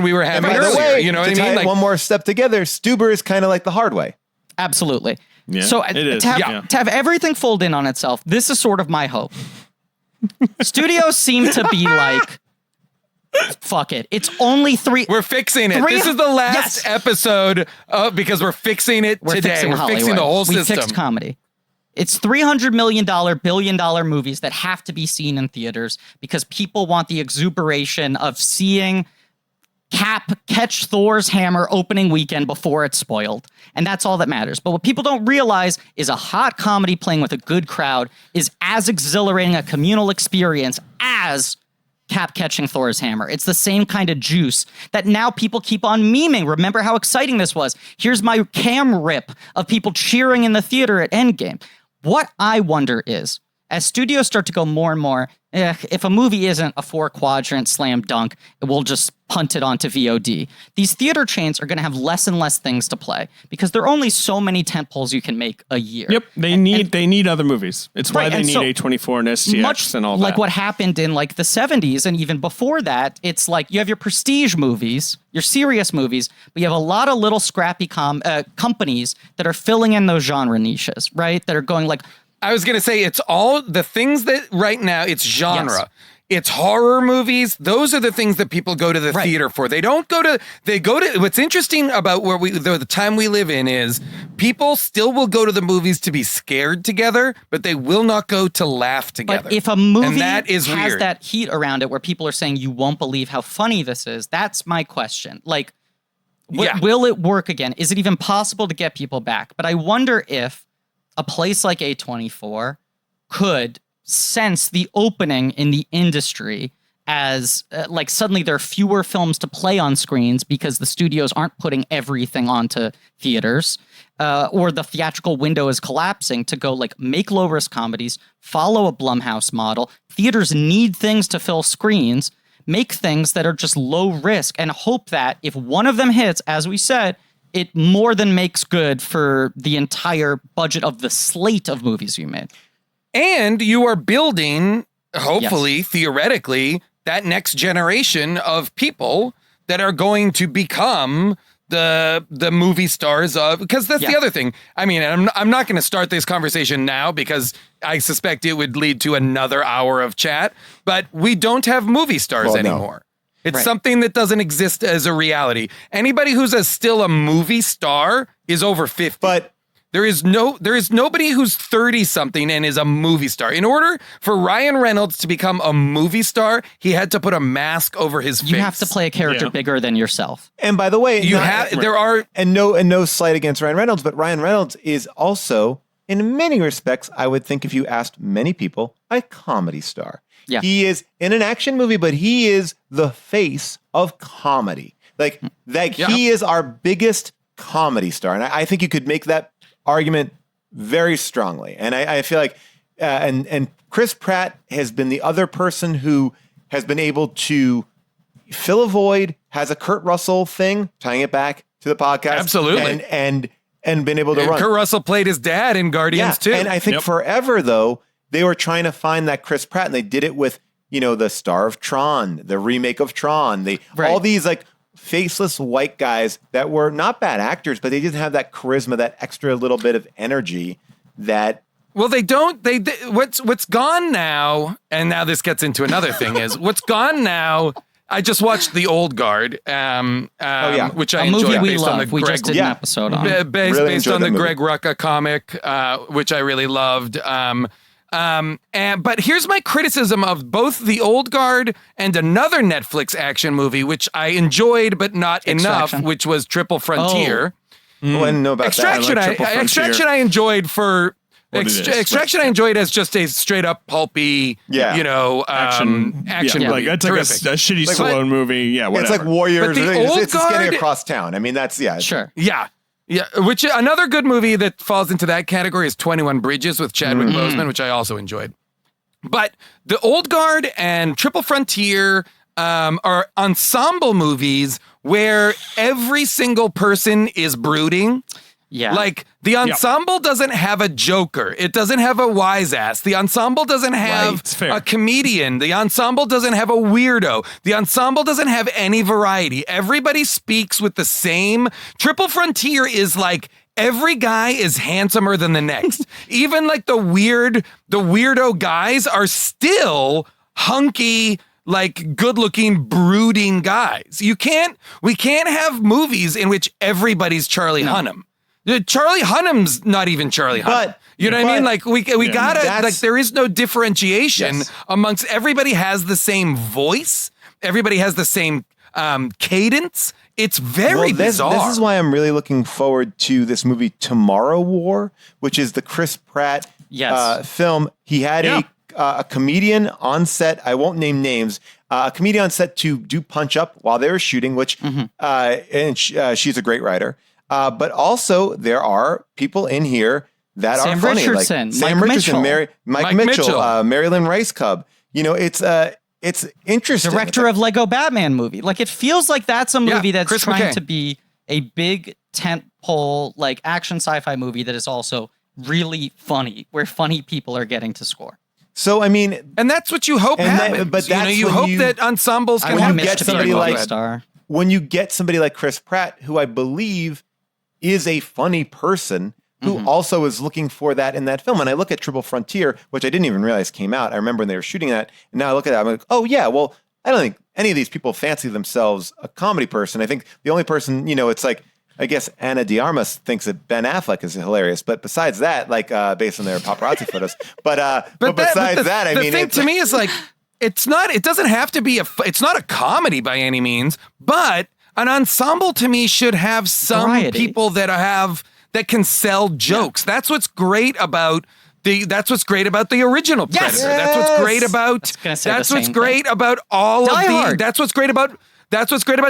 we were having earlier. You know what I mean? Like, one more step together, Stuber is kind of like the hard way. Absolutely. Yeah, so it is. To have everything fold in on itself, this is sort of my hope. Studios seem to be like, fuck it. It's only three. We're fixing it. This is the last episode because we're fixing it today. We're fixing the whole system. We fixed comedy. It's $300 million, billion-dollar movies that have to be seen in theaters because people want the exuberation of seeing Cap catch Thor's hammer opening weekend before it's spoiled. And that's all that matters. But what people don't realize is a hot comedy playing with a good crowd is as exhilarating a communal experience as Cap catching Thor's hammer. It's the same kind of juice that now people keep on memeing. Remember how exciting this was. Here's my cam rip of people cheering in the theater at Endgame. What I wonder is, as studios start to go more and more, if a movie isn't a 4-quadrant slam dunk, we'll just punt it onto VOD. These theater chains are going to have less and less things to play because there are only so many tentpoles you can make a year. Yep, they need other movies. It's why they need A24 and STX and all that. Like what happened in like the 70s and even before that, it's like you have your prestige movies, your serious movies, but you have a lot of little scrappy companies that are filling in those genre niches, right? That are going like, I was going to say, it's all the things that right now it's genre. Yes. It's horror movies. Those are the things that people go to the theater for. They go to, what's interesting about the time we live in is people still will go to the movies to be scared together, but they will not go to laugh together. But if a movie has weird. That heat around it where people are saying, you won't believe how funny this is, that's my question. Like, will it work again? Is it even possible to get people back? But I wonder if a place like A24 could sense the opening in the industry as like suddenly there are fewer films to play on screens because the studios aren't putting everything onto theaters or the theatrical window is collapsing to go like make low risk comedies, follow a Blumhouse model. Theaters need things to fill screens, make things that are just low risk and hope that if one of them hits, as we said, it more than makes good for the entire budget of the slate of movies you made. And you are building, hopefully, theoretically, that next generation of people that are going to become the movie stars of, because that's the other thing. I mean, I'm not going to start this conversation now because I suspect it would lead to another hour of chat, but we don't have movie stars anymore. No. It's something that doesn't exist as a reality. Anybody who's still a movie star is over 50. But there is nobody who's 30 something and is a movie star. In order for Ryan Reynolds to become a movie star, he had to put a mask over his face. You have to play a character bigger than yourself. And by the way, no slight against Ryan Reynolds, but Ryan Reynolds is also, in many respects, I would think if you asked many people, a comedy star. Yeah. He is in an action movie, but he is the face of comedy. He is our biggest comedy star. And I think you could make that argument very strongly. And I feel like, and Chris Pratt has been the other person who has been able to fill a void, has a Kurt Russell thing, tying it back to the podcast. Absolutely. And been able to run. Kurt Russell played his dad in Guardians too. And I think forever, though, they were trying to find that Chris Pratt, and they did it with, the star of Tron, the remake of Tron. All these like faceless white guys that were not bad actors, but they didn't have that charisma, that extra little bit of energy that. Well, they don't. What's gone now, and now this gets into another thing is what's gone now. I just watched The Old Guard, which I enjoyed. Movie we based love. on the we Greg, just did an episode on. Based on the Greg Rucka comic, which I really loved. But here's my criticism of both The Old Guard and another Netflix action movie, which I enjoyed but not enough, which was Triple Frontier. I didn't know about Extraction. that. Extraction I enjoyed for what it is. Extraction I enjoyed as just a straight up pulpy, action. Yeah, like that's terrific. like a shitty Stallone movie. Yeah, whatever. It's like Warriors. But the Old It's getting Guard- across town. I mean, that's Sure. Yeah. Yeah, which another good movie that falls into that category is 21 Bridges with Chadwick Boseman, which I also enjoyed. But the Old Guard and Triple Frontier are ensemble movies where every single person is brooding. Yeah. Like the ensemble doesn't have a joker. It doesn't have a wise ass. The ensemble doesn't have a comedian. The ensemble doesn't have a weirdo. The ensemble doesn't have any variety. Everybody speaks with the same. Triple Frontier is like every guy is handsomer than the next. Even like the weirdo guys are still hunky, like good-looking, brooding guys. We can't have movies in which everybody's Charlie Hunnam. Charlie Hunnam's not even Charlie Hunnam. But you know what I mean? Like we gotta, like, there is no differentiation amongst, everybody has the same voice. Everybody has the same cadence. It's very bizarre. This is why I'm really looking forward to this movie Tomorrow War, which is the Chris Pratt film. He had a comedian on set. I won't name names. A comedian on set to do Punch Up while they were shooting, which and she's a great writer. But also there are people in here that are funny, Richardson, like Sam Richardson, Mike Mitchell, Marilyn Rice Cub. You know, it's interesting. Director of Lego Batman movie. Like, it feels like that's a movie that's Chris trying McKay. to be a big tentpole, like action sci-fi movie that is also really funny, where funny people are getting to score. So I mean, and that's what you hope happens. But you hope that ensembles can have get somebody like star. When you get somebody like Chris Pratt, who I believe is a funny person, who also is looking for that in that film. And I look at Triple Frontier, which I didn't even realize came out. I remember when they were shooting that, and now I look at that, I'm like, oh yeah, well, I don't think any of these people fancy themselves a comedy person. I think the only person, it's like, I guess Ana de Armas thinks that Ben Affleck is hilarious, but besides that, like based on their paparazzi photos, but besides that, I mean, the thing to me is like, it doesn't have to be it's not a comedy by any means, but an ensemble to me should have some variety. People that can sell jokes. That's what's great about the original Predator. Yes! That's what's great about about all Die of the Hard. That's what's great about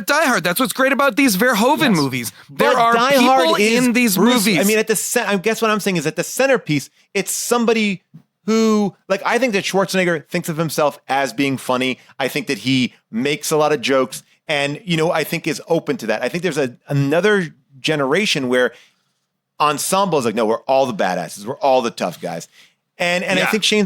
Die Hard. That's what's great about these Verhoeven movies. There are Die people Hard is in these Bruce, movies. I mean, I guess what I'm saying is at the centerpiece, it's somebody who, like, I think that Schwarzenegger thinks of himself as being funny. I think that he makes a lot of jokes and, I think is open to that. I think there's another generation where ensemble is like, no, we're all the badasses. We're all the tough guys. And I think Shane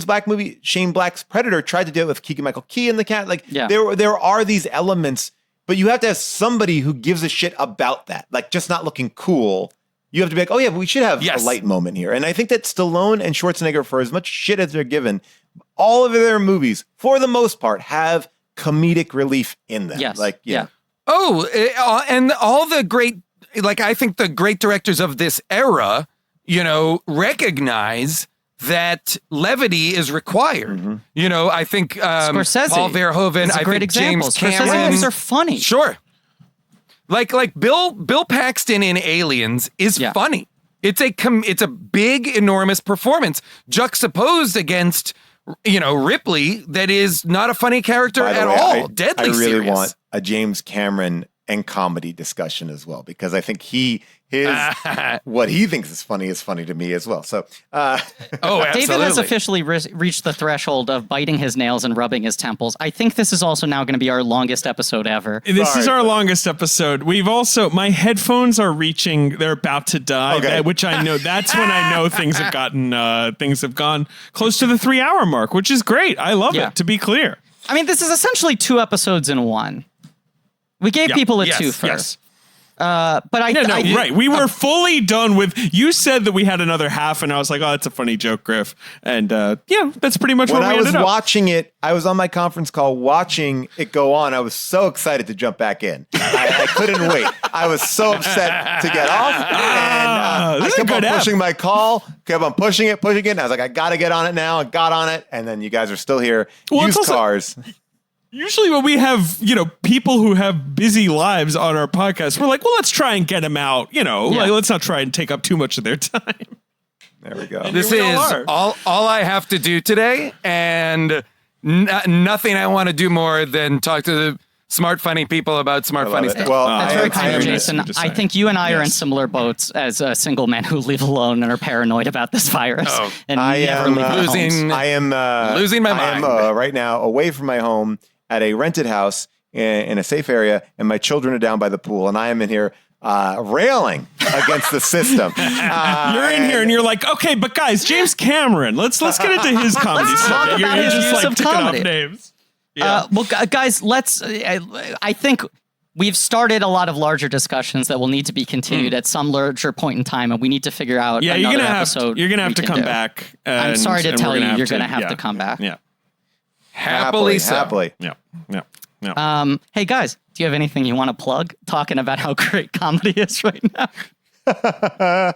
Black's Predator tried to do it with Keegan-Michael Key and the cat. Like, there are these elements, but you have to have somebody who gives a shit about that. Like, just not looking cool. You have to be like, oh yeah, but we should have a light moment here. And I think that Stallone and Schwarzenegger, for as much shit as they're given, all of their movies, for the most part, have comedic relief in them. Yes. Like, yeah. Oh, and all the great, like, I think the great directors of this era, recognize that levity is required. I think Scorsese, Paul Verhoeven, I think James Cameron. Scorsese movies are funny. Sure. Like Bill Paxton in Aliens is funny. It's a big, enormous performance juxtaposed against, Ripley, that is not a funny character at all. Deadly serious. I really want a James Cameron and comedy discussion as well, because I think what he thinks is funny to me as well. So, David has officially reached the threshold of biting his nails and rubbing his temples. I think this is also now going to be our longest episode ever. This is our longest episode. We've also, my headphones are they're about to die, which I know, that's when I know things have gone close to the 3-hour mark, which is great. I love it, to be clear. I mean, this is essentially 2 episodes in one. We gave people a 2 first. Yes. But right. We were fully done with. You said that we had another half, and I was like, "Oh, that's a funny joke, Griff." And that's pretty much when where we ended up. I was watching it, I was on my conference call watching it go on. I was so excited to jump back in. I couldn't wait. I was so upset to get off, and I kept on pushing my call. Kept on pushing it, and I was like, "I got to get on it now." I got on it, and then you guys are still here. Used cars. Usually when we have, people who have busy lives on our podcast, we're like, well, let's try and get them out, like, let's not try and take up too much of their time. There we go. This is all I have to do today, and nothing I want to do more than talk to the smart, funny people about smart, funny stuff. Well, That's very kind of Jason. I think you and I are in similar boats as single men who live alone and are paranoid about this virus. And I never am leave their homes. losing my mind. I am right now away from my home at a rented house in a safe area, and my children are down by the pool, and I am in here railing against the system. You're in here and you're like, okay, but guys, James Cameron, let's get into his comedy stuff. You're about his just use like of ticking comedy. off names. Yeah. Well, guys, I think we've started a lot of larger discussions that will need to be continued at some larger point in time, and we need to figure out Yeah, another you're gonna episode have to we come can do. back. I'm sorry to tell you, you're going to have yeah, to come back. Yeah. Happily so. Happily. Yeah. Hey, guys, do you have anything you want to plug? Talking about how great comedy is right now.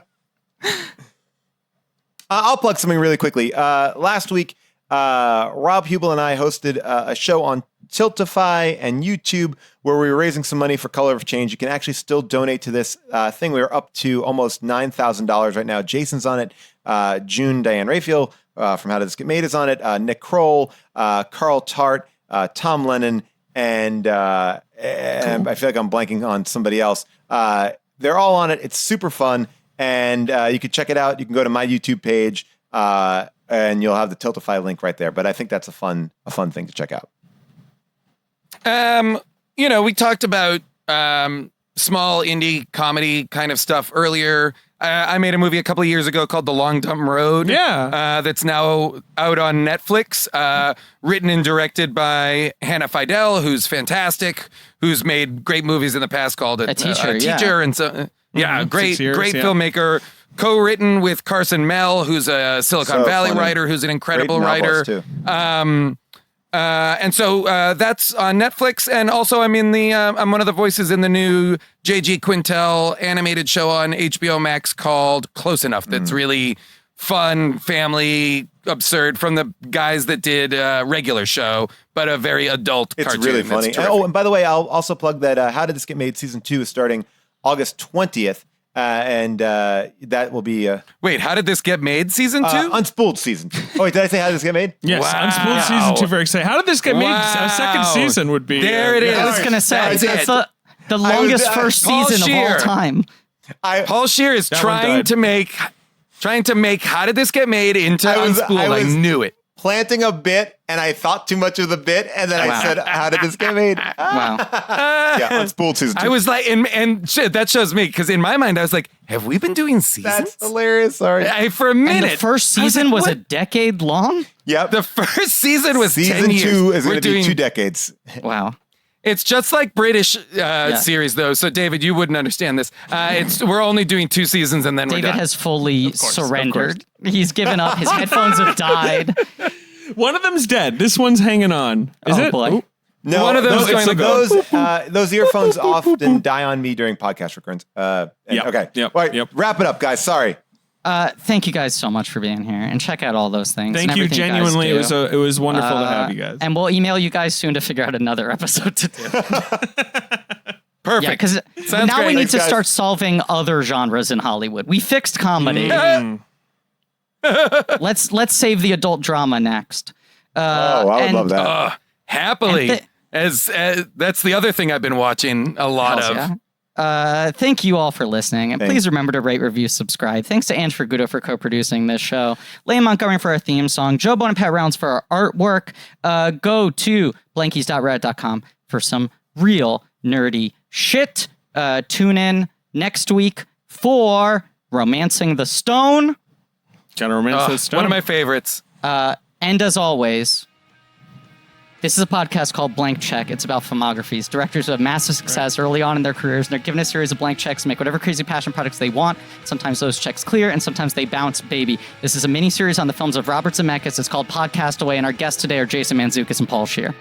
I'll plug something really quickly. Last week, Rob Hubel and I hosted a show on Tiltify and YouTube where we were raising some money for Color of Change. You can actually still donate to this thing. We are up to almost $9,000 right now. Jason's on it. June Diane Raphael from How Did This Get Made is on it. Nick Kroll, Carl Tart, Tom Lennon, and I feel like I'm blanking on somebody else. They're all on it. It's super fun. And you can check it out. You can go to my YouTube page and you'll have the Tiltify link right there. But I think that's a fun thing to check out. We talked about small indie comedy kind of stuff earlier. I made a movie a couple of years ago called The Long Dumb Road. Yeah. That's now out on Netflix. Written and directed by Hannah Fidel, who's fantastic, who's made great movies in the past called A Teacher. Yeah. And so, great 6 years, filmmaker. Co-written with Carson Mell, who's a Silicon Valley writer, who's an incredible writer. Too. And so that's on Netflix, and also I'm one of the voices in the new J.G. Quintel animated show on HBO Max called Close Enough. That's really fun, family, absurd, from the guys that did Regular Show, but a very adult cartoon. It's really funny. And by the way, I'll also plug that How Did This Get Made Season 2 is starting August 20th. And that will be wait, How Did This Get Made Season 2? Unspooled Season 2. Oh, wait, did I say How Did This Get Made? Yes, Wow. Unspooled Season 2, very exciting. How did this get made? A second season would be. There it is. I was going to say, That's it's it. the longest first Paul season of all Scheer. time. Paul Scheer is That one trying died. to make How Did This Get Made into Unspooled. I knew it. Planting a bit, and I thought too much of the bit, and then I said, "How did this get made?" Wow. Yeah, Unspooled Season 2. I was like, and shit, that shows me, because in my mind, I was like, have we been doing seasons? That's hilarious. Sorry. For a And minute. the first season was a decade long? Yep. The first season was 10 Season years. 2 is We're going to be doing- 2 decades. Wow. It's just like British series, though. So, David, you wouldn't understand this. We're only doing 2 seasons, and then we're David done. has fully surrendered. He's given up. His headphones have died. One of them's dead. This one's hanging on. Is it? Boy. No, One of those is going to go. those earphones often die on me during podcast recordings. Okay. Yep. All right. Yep. Wrap it up, guys. Sorry. Thank you guys so much for being here, and check out all those things. Thank and you. everything you guys Genuinely, do. it was wonderful to have you guys. And we'll email you guys soon to figure out another episode to do. Perfect. Yeah, because Sounds now great. we need Thanks, to guys. start solving other genres in Hollywood. We fixed comedy. Let's save the adult drama next. I would love that. Happily. And As that's the other thing I've been watching a lot Hells of. yeah. Thank you all for listening, and please remember to rate, review, subscribe. Thanks to Ange Fergudo for co-producing this show, Lane Montgomery for our theme song, Joe Bone and Pat Rounds for our artwork. Go to blankies.reddit.com for some real nerdy shit. Tune in next week for Romancing the Stone. Gotta romance this stone. One of my favorites. And as always, this is a podcast called Blank Check. It's about filmographies. Directors who have massive success early on in their careers, and they're given a series of blank checks to make whatever crazy passion projects they want. Sometimes those checks clear, and sometimes they bounce, baby. This is a mini-series on the films of Robert Zemeckis. It's called Podcast Away, and our guests today are Jason Mantzoukas and Paul Scheer.